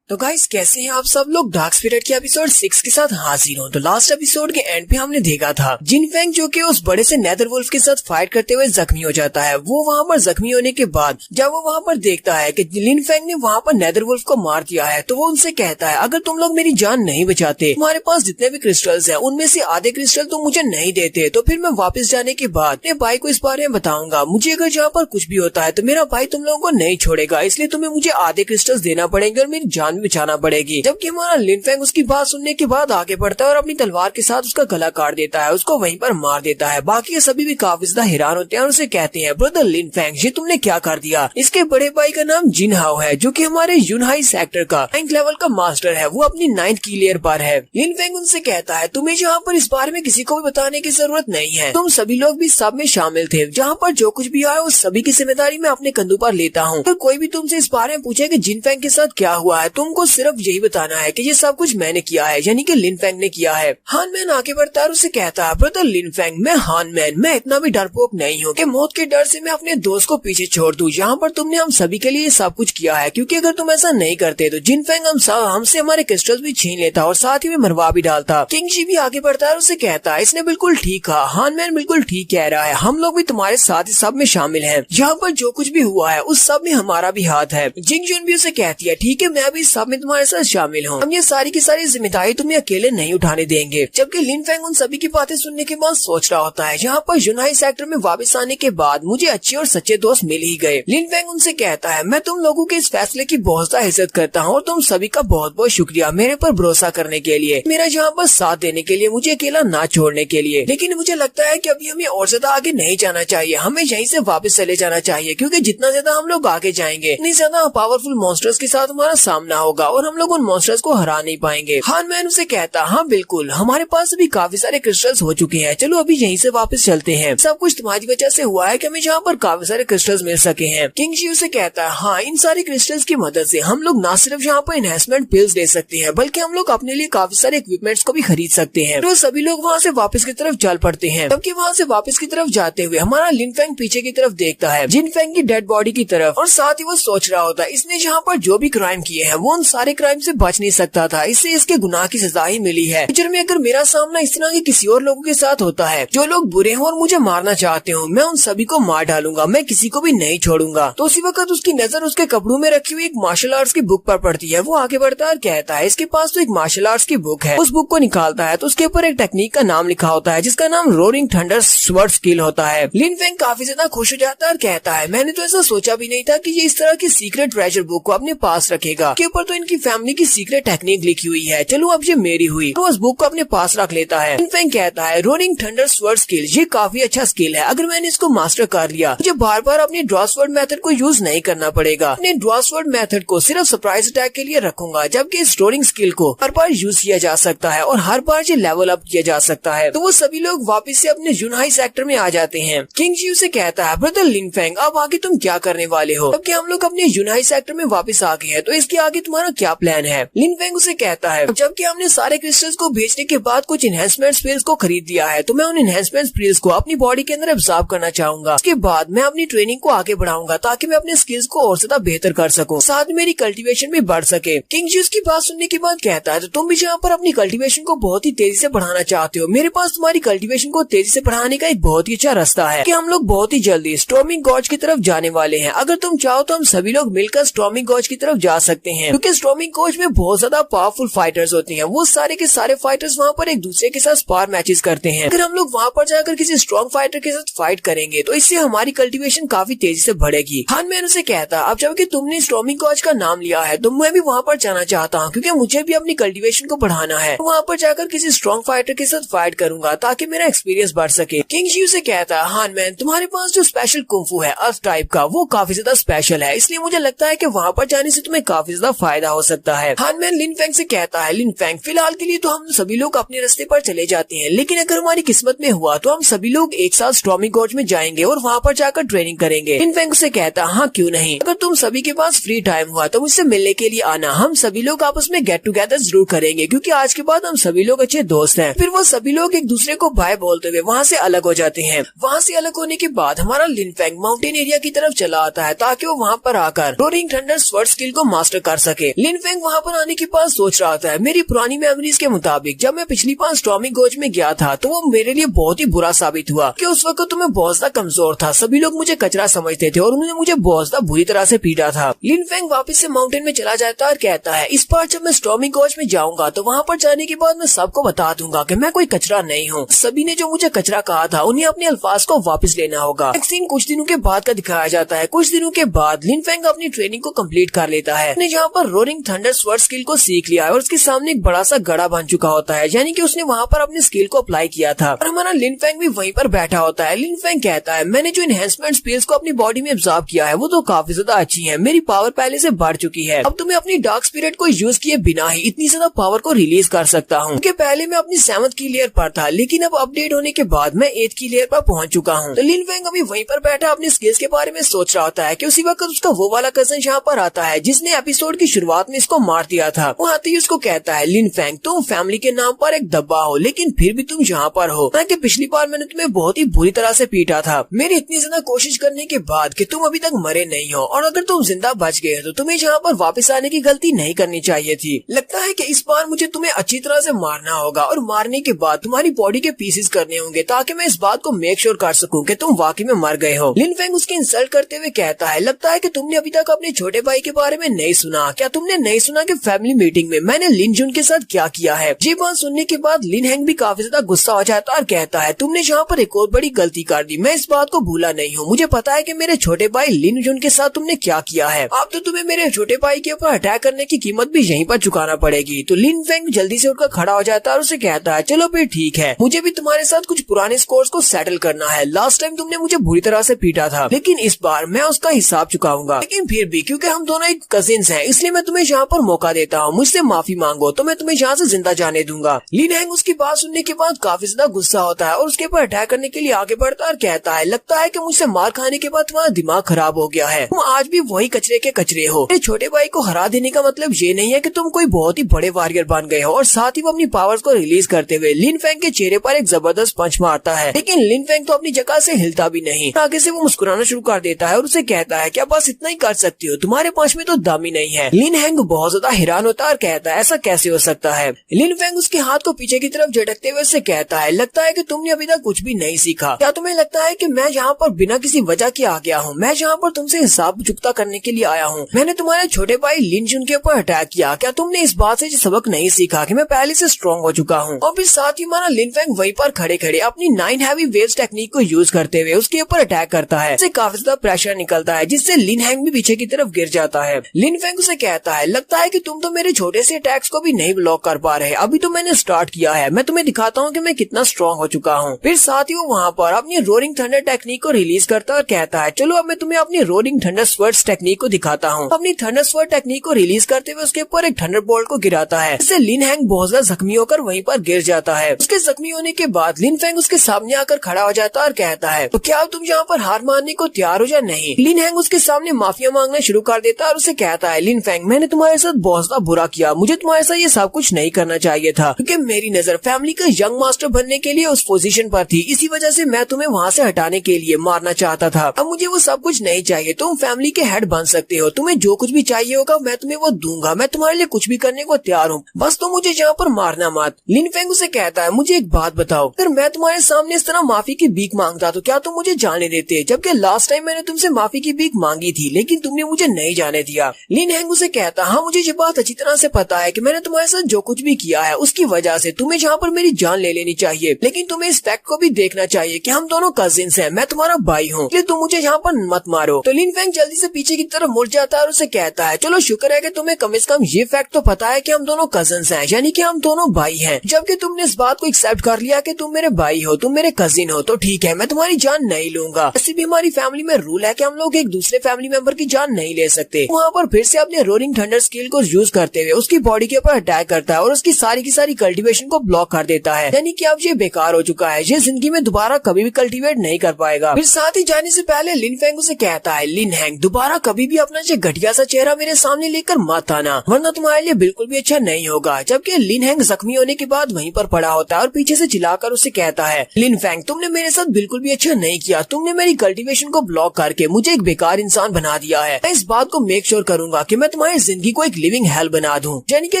तो गाइस कैसे हैं आप सब लोग? डार्क स्पिरिट के एपिसोड 6 के साथ हाजिर हो। तो लास्ट एपिसोड के एंड पे हमने देखा था जिन फेंग जो कि उस बड़े से नेदर वुल्फ के साथ फाइट करते हुए जख्मी हो जाता है। वो वहाँ पर जख्मी होने के बाद जब वो वहाँ पर देखता है कि लिन फेंग ने वहाँ पर नेदर वुल्फ को मार दिया है, तो वो उनसे कहता है, अगर तुम लोग मेरी जान नहीं बचाते, तुम्हारे पास जितने भी क्रिस्टल्स हैं उनमें से आधे क्रिस्टल तुम मुझे नहीं देते, तो फिर मैं वापस जाने के बाद अपने भाई को इस बारे में बताऊंगा। मुझे अगर यहाँ पर कुछ भी होता है तो मेरा भाई तुम लोगों को नहीं छोड़ेगा, इसलिए तुम्हें मुझे आधे क्रिस्टल्स देना पड़ेंगे और मेरी जान जान भी बचाना पड़ेगी। जबकि हमारा लिन फेंग उसकी बात सुनने के बाद आगे बढ़ता है और अपनी तलवार के साथ उसका गला काट देता है, उसको वहीं पर मार देता है। बाकी सभी भी काफी ज्यादा हैरान होते हैं और उसे कहते हैं, ब्रदर लिन फेंग, ये तुमने क्या कर दिया। इसके बड़े भाई का नाम जिन हाओ है, जो कि हमारे यूनहाई सेक्टर का 9th लेवल का मास्टर है। वो अपनी 9th की लेयर पर है। लिन फेंग उनसे कहता है, तुम्हें यहाँ पर इस बारे में किसी को भी बताने की जरूरत नहीं है। तुम सभी लोग भी सब में शामिल थे। जहाँ पर जो कुछ भी आया उस सभी की जिम्मेदारी मैं अपने कंधों पर लेता हूँ। तो कोई भी तुमसे इस बारे में पूछे कि जिन फेंग के साथ क्या हुआ है, तुमको सिर्फ यही बताना है कि ये सब कुछ मैंने किया है, यानी कि लिन फेंग ने किया है। हान मैन आगे बढ़ता है और उसे कहता है, ब्रदर लिन फेंग, मैं हान मैन, मैं इतना भी डरपोक नहीं हूँ कि मौत के डर से मैं अपने दोस्त को पीछे छोड़ दूं। यहाँ पर तुमने हम सभी के लिए सब कुछ किया है, क्योंकि अगर तुम ऐसा नहीं करते तो जिन फेंग हमसे हमारे क्रिस्टल्स भी छीन लेता और साथ ही में मरवा भी डालता। किंग जी भी आगे बढ़ता है और उसे कहता है, इसने बिल्कुल ठीक कहा, हान मैन बिल्कुल ठीक कह रहा है, हम लोग भी तुम्हारे साथ ही सब में शामिल हैं। यहाँ पर जो कुछ भी हुआ है उस सब में हमारा भी हाथ है। जिंग जुन भी उसे कहती है, ठीक है, मैं भी सब में तुम्हारे साथ शामिल हूँ। हम ये सारी की सारी जिम्मेदारी तुम्हें अकेले नहीं उठाने देंगे। जबकि लिन फेंग उन सभी की बातें सुनने के बाद सोच रहा होता है, यहाँ पर यूनहाई सेक्टर में वापस आने के बाद मुझे अच्छे और सच्चे दोस्त मिल ही गए। लिन फेंग उनसे कहता है, मैं तुम लोगों के इस फैसले की बहुत ज्यादा इज्जत करता हूँ और तुम सभी का बहुत बहुत शुक्रिया मेरे पर भरोसा करने के लिए, मेरा यहाँ पर साथ देने के लिए, मुझे अकेला ना छोड़ने के लिए। लेकिन मुझे लगता है कि अभी हमें और ज्यादा आगे नहीं जाना चाहिए, हमें यहीं से वापस चले जाना चाहिए, क्योंकि जितना ज्यादा हम लोग आगे जाएंगे इतनी ज्यादा पावरफुल मॉन्स्टर्स के साथ हमारा सामना होगा और हम लोग उन मॉन्स्टर्स को हरा नहीं पाएंगे। हान मैन उसे कहता, हाँ बिल्कुल, हमारे पास अभी काफी सारे क्रिस्टल्स हो चुके हैं, चलो अभी यहीं से वापस चलते हैं। सब कुछ तुम्हारी वजह से हुआ है कि हमें यहाँ पर काफी सारे क्रिस्टल्स मिल सके हैं। किंग जी उसे कहता है, हाँ, इन सारे क्रिस्टल्स की मदद से हम लोग न सिर्फ यहाँ पर एनहेंसमेंट पिल्स ले सकते हैं, बल्कि हम लोग अपने लिए काफी सारे इक्विपमेंट्स को भी खरीद सकते हैं। तो सभी लोग वहाँ से वापस की तरफ चल पड़ते हैं। जबकि वहाँ से वापस की तरफ जाते हुए हमारा लिन फेंग पीछे की तरफ देखता है, जिन फेंग की डेड बॉडी की तरफ, और साथ ही वो सोच रहा होता है, इसने यहाँ पर जो भी क्राइम किए हैं वो उन सारे क्राइम से बच नहीं सकता था, इससे इसके गुनाह की सजा ही मिली है। फ्यूचर में अगर मेरा सामना इस तरह के किसी और लोगों के साथ होता है जो लोग बुरे हों और मुझे मारना चाहते हो, मैं उन सभी को मार डालूंगा, मैं किसी को भी नहीं छोड़ूंगा। तो उसी वक्त उसकी नजर उसके कपड़ों में रखी हुई एक मार्शल आर्ट्स की बुक पर पड़ती है। वो आगे बढ़ता है और कहता है, इसके पास तो एक मार्शल आर्ट्स की बुक है। उस बुक को निकालता है तो उसके ऊपर एक टेक्निक का नाम लिखा होता है, जिसका नाम रोरिंग थंडर स्वर्ड स्किल होता है। लिन फेंग काफी ज्यादा खुश हो जाता है और कहता है, मैंने तो ऐसा सोचा भी नहीं था कि ये इस तरह की सीक्रेट ट्रेजर बुक को अपने पास रखेगा। के ऊपर तो इनकी फैमिली की सीक्रेट टेक्निक लिखी हुई है, चलो अब ये मेरी हुई। तो उस बुक को अपने पास रख लेता है। लिन फेंग कहता है, रोरिंग थंडर स्वर्ड स्किल, ये काफी अच्छा स्किल है, अगर मैंने इसको मास्टर कर लिया मुझे बार बार अपने ड्रॉ स्वर्ड मेथड को यूज नहीं करना पड़ेगा। अपने ड्रॉ स्वर्ड मेथड को सिर्फ सरप्राइज अटैक के लिए रखूंगा, जबकि इस रोरिंग स्किल को हर बार यूज किया जा सकता है और हर बार ये लेवल अप किया जा सकता है। तो वो सभी लोग वापस से अपने यूनहाई सेक्टर में आ जाते हैं। किंग जी उसे कहता है, ब्रदर लिन फेंग, अब आगे तुम क्या करने वाले हो? जबकि हम लोग अपने यूनहाई सेक्टर में वापस आ गए हैं, तो इसके आगे तुम्हारा क्या प्लान है? लिन फेंग उसे कहता है, जबकि हमने सारे क्रिस्टल्स को बेचने के बाद कुछ एनहेंसमेंट स्किल्स को खरीद लिया है, तो मैं उन एनहेंसमेंट स्किल्स को अपनी बॉडी के अंदर एब्जॉर्ब करना चाहूंगा। उसके बाद मैं अपनी ट्रेनिंग को आगे बढ़ाऊंगा ताकि मैं अपने स्किल्स को और ज्यादा बेहतर कर सकूं, साथ में मेरी कल्टीवेशन भी बढ़ सके। किंग जी उसकी बात सुनने के बाद कहता है, तो तुम भी यहाँ पर अपनी कल्टीवेशन को बहुत ही तेजी से बढ़ाना चाहते हो, मेरे पास तुम्हारी कल्टीवेशन को तेजी से बढ़ाने का एक बहुत ही अच्छा रास्ता है कि हम लोग बहुत ही जल्दी स्टॉर्मिंग गॉर्ज की तरफ जाने वाले हैं। अगर तुम चाहो तो हम सभी लोग मिलकर स्टॉर्मिंग गॉर्ज की तरफ जा सकते हैं, क्योंकि स्टॉर्मिंग गॉर्ज में बहुत ज्यादा पावरफुल फाइटर्स होते हैं। वो सारे के सारे फाइटर्स वहाँ पर एक दूसरे के साथ स्पार मैचेस करते हैं। अगर हम लोग वहाँ पर जाकर किसी स्ट्रॉन्ग फाइटर के साथ फाइट करेंगे तो इससे हमारी कल्टीवेशन काफी तेजी से बढ़ेगी। हान मैन उसे कहता, अब जबकि तुमने स्टॉर्मिंग गॉर्ज का नाम लिया है तो मैं भी वहाँ पर जाना चाहता हूँ, क्योंकि मुझे भी अपनी कल्टीवेशन को बढ़ाना है। वहाँ पर जाकर किसी स्ट्रॉन्ग फाइटर के साथ फाइट करूंगा ताकि मेरा एक्सपीरियंस बढ़ सके। किंग जी उसे कहता है, हान मैन, तुम्हारे पास जो स्पेशल कुंफू है अर्थ टाइप का, वो काफी ज्यादा स्पेशल है, इसलिए मुझे लगता है कि वहाँ पर जाने से तुम्हें काफी ज्यादा फायदा हो सकता है। हान मैन लिन फेंग से कहता है, लिन फेंग, फिलहाल के लिए तो हम सभी लोग अपने रास्ते पर चले जाते हैं, लेकिन अगर हमारी किस्मत में हुआ तो हम सभी लोग एक साथ स्टॉर्मिंग गॉर्ज में जाएंगे और वहाँ पर जाकर ट्रेनिंग करेंगे। लिन फेंग उसे कहता, हाँ क्यों नहीं, अगर तुम सभी के पास फ्री टाइम हुआ तो मुझसे मिलने के लिए आना, हम सभी लोग आपस में गेट टुगेदर जरूर करेंगे, क्योंकि आज के बाद हम सभी लोग अच्छे दोस्त हैं। फिर वो सभी लोग एक दूसरे को बाय बोलते हुए वहाँ से अलग हो जाते हैं। वहाँ से अलग होने के बाद हमारा लिन फेंग माउंटेन एरिया की तरफ चला आता है ताकि वो वहाँ पर आकर रोरिंग थंडर स्वर्ड स्किल को मास्टर कर सके। लिन फेंग वहाँ पर आने के बाद सोच रहा था, मेरी पुरानी मेमोरीज के मुताबिक जब मैं पिछली बार स्टॉर्मिंग गॉर्ज में गया था तो वो मेरे लिए बहुत ही बुरा साबित हुआ कि उस वक्त तो मैं बहुत ज्यादा कमजोर था, सभी लोग मुझे कचरा समझते थे और उन्होंने मुझे बहुत ज्यादा बुरी तरह से पीटा था। लिन फेंग वापस से माउंटेन में चला जाता है और कहता है, इस बार जब मैं स्टॉर्मिंग गॉर्ज में जाऊंगा तो वहाँ पर जाने के बाद मैं सबको बता दूंगा कि मैं कोई कचरा नहीं हूँ। सभी ने जो मुझे कचरा कहा था उन्हें अपने अल्फाज को वापस लेना होगा। एक सीन कुछ दिनों के बाद का दिखाया जाता है। कुछ दिनों के बाद लिन फेंग अपनी ट्रेनिंग को कंप्लीट कर लेता है। जहाँ पर रोरिंग थंडर स्वर्ड स्किल को सीख लिया है और उसके सामने एक बड़ा सा गड़ा बन चुका होता है, यानी कि उसने वहाँ पर अपने स्किल को अप्लाई किया था। और हमारा लिन फेंग भी वहीं पर बैठा होता है। लिन फेंग कहता है, मैंने जो एनहेंसमेंट स्पेस को अपनी बॉडी में एब्जॉर्ब किया है वो तो काफी ज्यादा अच्छी है, मेरी पावर पहले से बढ़ चुकी है। अब तो मैं अपनी डार्क स्पिरिट को यूज किए बिना ही इतनी ज्यादा पावर को रिलीज कर सकता हूँ, क्योंकि पहले मैं अपनी 7th की लेयर पर था, लेकिन अब अपडेट होने के बाद मैं 8th की लेयर पर पहुंच चुका हूँ। तो लिन फेंग अभी वहीं पर बैठा अपने स्किल्स के बारे में सोच रहा होता है कि उसी वक्त उसका वो वाला कजन यहाँ पर आता है जिसने एपिसोड की शुरुआत में इसको मार दिया था। वो आते ही उसको कहता है, लिन फेंग तुम फैमिली के नाम पर एक दब्बा हो, लेकिन फिर भी तुम यहाँ पर हो, कि पिछली बार मैंने तुम्हें बहुत ही बुरी तरह से पीटा था। मेरी इतनी ज्यादा कोशिश करने के बाद कि तुम अभी तक मरे नहीं हो, और अगर तुम जिंदा बच गए तो तुम्हें यहाँ पर वापस आने की गलती नहीं करनी चाहिए थी। लगता है कि इस बार मुझे तुम्हें अच्छी तरह से मारना होगा और मारने के बाद तुम्हारी बॉडी के पीसेस करने होंगे, ताकि मैं इस बात को मेक श्योर कर सकूं कि तुम वाकई में मर गए हो। लिन फेंग उसकी इंसल्ट करते हुए कहता है, लगता है कि तुमने अभी तक अपने छोटे भाई के बारे में नहीं सुना। क्या तुमने नहीं सुना कि फैमिली मीटिंग में मैंने लिन जुन के साथ क्या किया है? ये बात सुनने के बाद लिन हैंग भी काफी ज्यादा गुस्सा हो जाता है और कहता है, तुमने यहाँ पर एक और बड़ी गलती कर दी, मैं इस बात को भूला नहीं हूँ। मुझे पता है कि मेरे छोटे भाई लिन जुन के साथ तुमने क्या किया है। अब तो तुम्हें मेरे छोटे भाई के ऊपर अटैक करने की कीमत भी यहीं पर चुकाना पड़ेगी। तो लिन फेंग जल्दी से उठकर खड़ा हो जाता है और उसे कहता है, चलो फिर ठीक है, मुझे भी तुम्हारे साथ कुछ पुराने स्कोर्स को सेटल करना है। लास्ट टाइम तुमने मुझे बुरी तरह से पीटा था, लेकिन इस बार मैं उसका हिसाब चुकाऊंगा। लेकिन फिर भी क्योंकि हम दोनों एक कजिन्स हैं, इसलिए मैं तुम्हें यहाँ पर मौका देता हूँ, मुझसे माफी मांगो तो मैं तुम्हें यहाँ से जिंदा जाने दूंगा। लिन हैंग उसकी बात सुनने के बाद काफी ज्यादा गुस्सा होता है और उसके ऊपर अटैक करने के लिए आगे बढ़ता है और कहता है, लगता है कि मुझसे मार खाने के बाद तुम्हारा दिमाग खराब हो गया है, तुम आज भी वही कचरे के कचरे हो। मेरे छोटे भाई को हरा देने का मतलब ये नहीं है कि तुम कोई बहुत ही बड़े वॉरियर बन गए हो। और साथ ही वो अपनी पावर्स को रिलीज करते हुए लिन फेंग के चेहरे पर एक जबरदस्त पंच मारता है, लेकिन लिन फेंग तो अपनी जगह से हिलता भी नहीं। आगे से वो मुस्कुराना शुरू कर देता है और उसे कहता है, क्या बस इतना ही कर सकती हो, तुम्हारे पंच में तो दम ही नहीं है। लिन हैंग बहुत ज्यादा हैरान होता है और कहता है, ऐसा कैसे हो सकता है? लिन फेंग उसके हाथ को पीछे की तरफ झटकते हुए उससे कहता है, लगता है कि तुमने अभी तक कुछ भी नहीं सीखा। क्या तुम्हें लगता है कि मैं यहाँ पर बिना किसी वजह के आ गया हूँ? मैं यहाँ पर तुमसे हिसाब चुकता करने के लिए आया हूँ। मैंने तुम्हारे छोटे भाई लिन जुन के ऊपर अटैक किया, क्या तुमने इस बात से सबक नहीं सीखा कि मैं पहले से स्ट्रॉन्ग हो चुका हूँ? और फिर साथ ही हमारा लिन फेंग वहीं पर खड़े खड़े अपनी 9 हैवी वेव्स टेक्निक को यूज करते हुए उसके ऊपर अटैक करता है। इससे काफी ज्यादा प्रेशर निकलता है, जिससे लिन हैंग भी पीछे की तरफ गिर जाता है। लिन फेंग उसे कहता है, लगता है कि तुम तो मेरे छोटे से अटैक्स को भी नहीं ब्लॉक कर पा रहे, अभी तो मैंने स्टार्ट किया है, मैं तुम्हें दिखाता हूँ कि मैं कितना स्ट्रॉन्ग हो चुका हूँ। फिर साथ ही वो वहाँ पर अपनी रोरिंग थंडर टेक्निक को रिलीज करता है और कहता है, चलो अब मैं तुम्हें अपनी रोरिंग थंडर स्वर्ड्स टेक्निक को दिखाता हूँ। अपनी थंडर स्वर्ड टेक्निक को रिलीज करते हुए उसके ऊपर एक थंडर बोल्ट को गिराता है, जिससे लिन हैंग बहुत ज्यादा जख्मी होकर वहीं पर गिर जाता है। उसके जख्मी होने के बाद लिन फेंग उसके सामने आकर खड़ा हो जाता है और कहता है, तो क्या तुम यहाँ पर हार मानने को तैयार हो या नहीं? लिन हैंग उसके सामने माफिया मांगना शुरू कर देता है और उसे कहता है, लिन फेंग मैंने तुम्हारे साथ बहुत ज्यादा बुरा किया, मुझे तुम्हारे साथ ये सब कुछ नहीं करना चाहिए था, क्योंकि मेरी नजर फैमिली का यंग मास्टर बनने के लिए उस पोजीशन पर थी, इसी वजह से मैं तुम्हें वहाँ से हटाने के लिए मारना चाहता था। अब मुझे वो सब कुछ नहीं चाहिए, तुम फैमिली के हेड बन सकते हो, तुम्हें जो कुछ भी चाहिए होगा मैं तुम्हें वो दूंगा, मैं तुम्हारे लिए कुछ भी करने को तैयार हूँ, बस तुम मुझे यहाँ पर मारना मत। लिन फेंग उसे कहता है, मुझे एक बात बताओ, अगर मैं तुम्हारे सामने इस तरह माफी की भीख मांगता तो क्या तुम मुझे जाने देते? जबकि लास्ट टाइम मैंने तुमसे माफी की भीख मांगी थी, लेकिन तुमने मुझे नहीं जाने दिया। लिन हैंग उसे कहता, हाँ मुझे ये बात अच्छी तरह से पता है कि मैंने तुम्हारे साथ जो कुछ भी किया है उसकी वजह से तुम्हें यहाँ पर मेरी जान ले लेनी चाहिए, लेकिन तुम्हें इस फैक्ट को भी देखना चाहिए कि हम दोनों कजिन्स हैं, मैं तुम्हारा भाई हूँ, इसलिए तुम मुझे यहाँ पर मत मारो। तो लिन फेंग जल्दी से पीछे की तरफ मुड़ जाता है और उसे कहता है, चलो शुक्र है कि तुम्हें कम से कम ये फैक्ट तो पता है कि हम दोनों कजिन्स हैं, यानी कि हम दोनों भाई हैं। जबकि तुमने इस बात को एक्सेप्ट कर लिया कि तुम मेरे भाई हो, तुम मेरे कजिन हो, तो ठीक है मैं तुम्हारी जान नहीं लूंगा। ऐसे भी हमारी फैमिली में रूल है कि हम लोग एक दूसरे फैमिली मेंबर की जान नहीं ले सकते। वहाँ पर फिर से अपने रोरिंग थंडर स्किल को यूज करते हुए उसकी बॉडी के ऊपर अटैक करता है और उसकी सारी की सारी कल्टीवेशन को ब्लॉक कर देता है, यानी कि अब ये बेकार हो चुका है, ये जिंदगी में दोबारा कभी भी कल्टीवेट नहीं कर पाएगा। फिर साथ ही जाने से पहले लिन फेंग उसे कहता है, लिन हैंग दोबारा कभी भी अपना ये घटिया सा चेहरा मेरे सामने लेकर मत आना, वरना तुम्हारे लिए बिल्कुल भी अच्छा नहीं होगा। जबकि लिन हैंग जख्मी होने के बाद वहीं पर पड़ा होता है और पीछे से चिल्लाकर उसे कहता है, लिन फेंग तुमने मेरे साथ बिल्कुल भी अच्छा नहीं किया, तुमने मेरी कल्टीवेशन को ब्लॉक करके मुझे एक बेकार इंसान बना दिया है। मैं इस बात को मेक श्योर करूंगा कि मैं तुम्हारी जिंदगी को एक लिविंग हेल बना दूं। यानी कि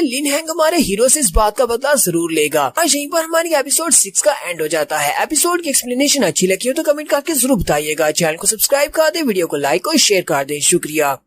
लिन हैंग हमारे हीरो से इस बात का बदला जरूर लेगा। आज यहीं पर हमारी एपिसोड 6 का एंड हो जाता है। एपिसोड की एक्सप्लेनेशन अच्छी लगी हो तो कमेंट करके जरूर बताइएगा। चैनल को सब्सक्राइब कर दे, वीडियो को लाइक और शेयर कर दे। शुक्रिया।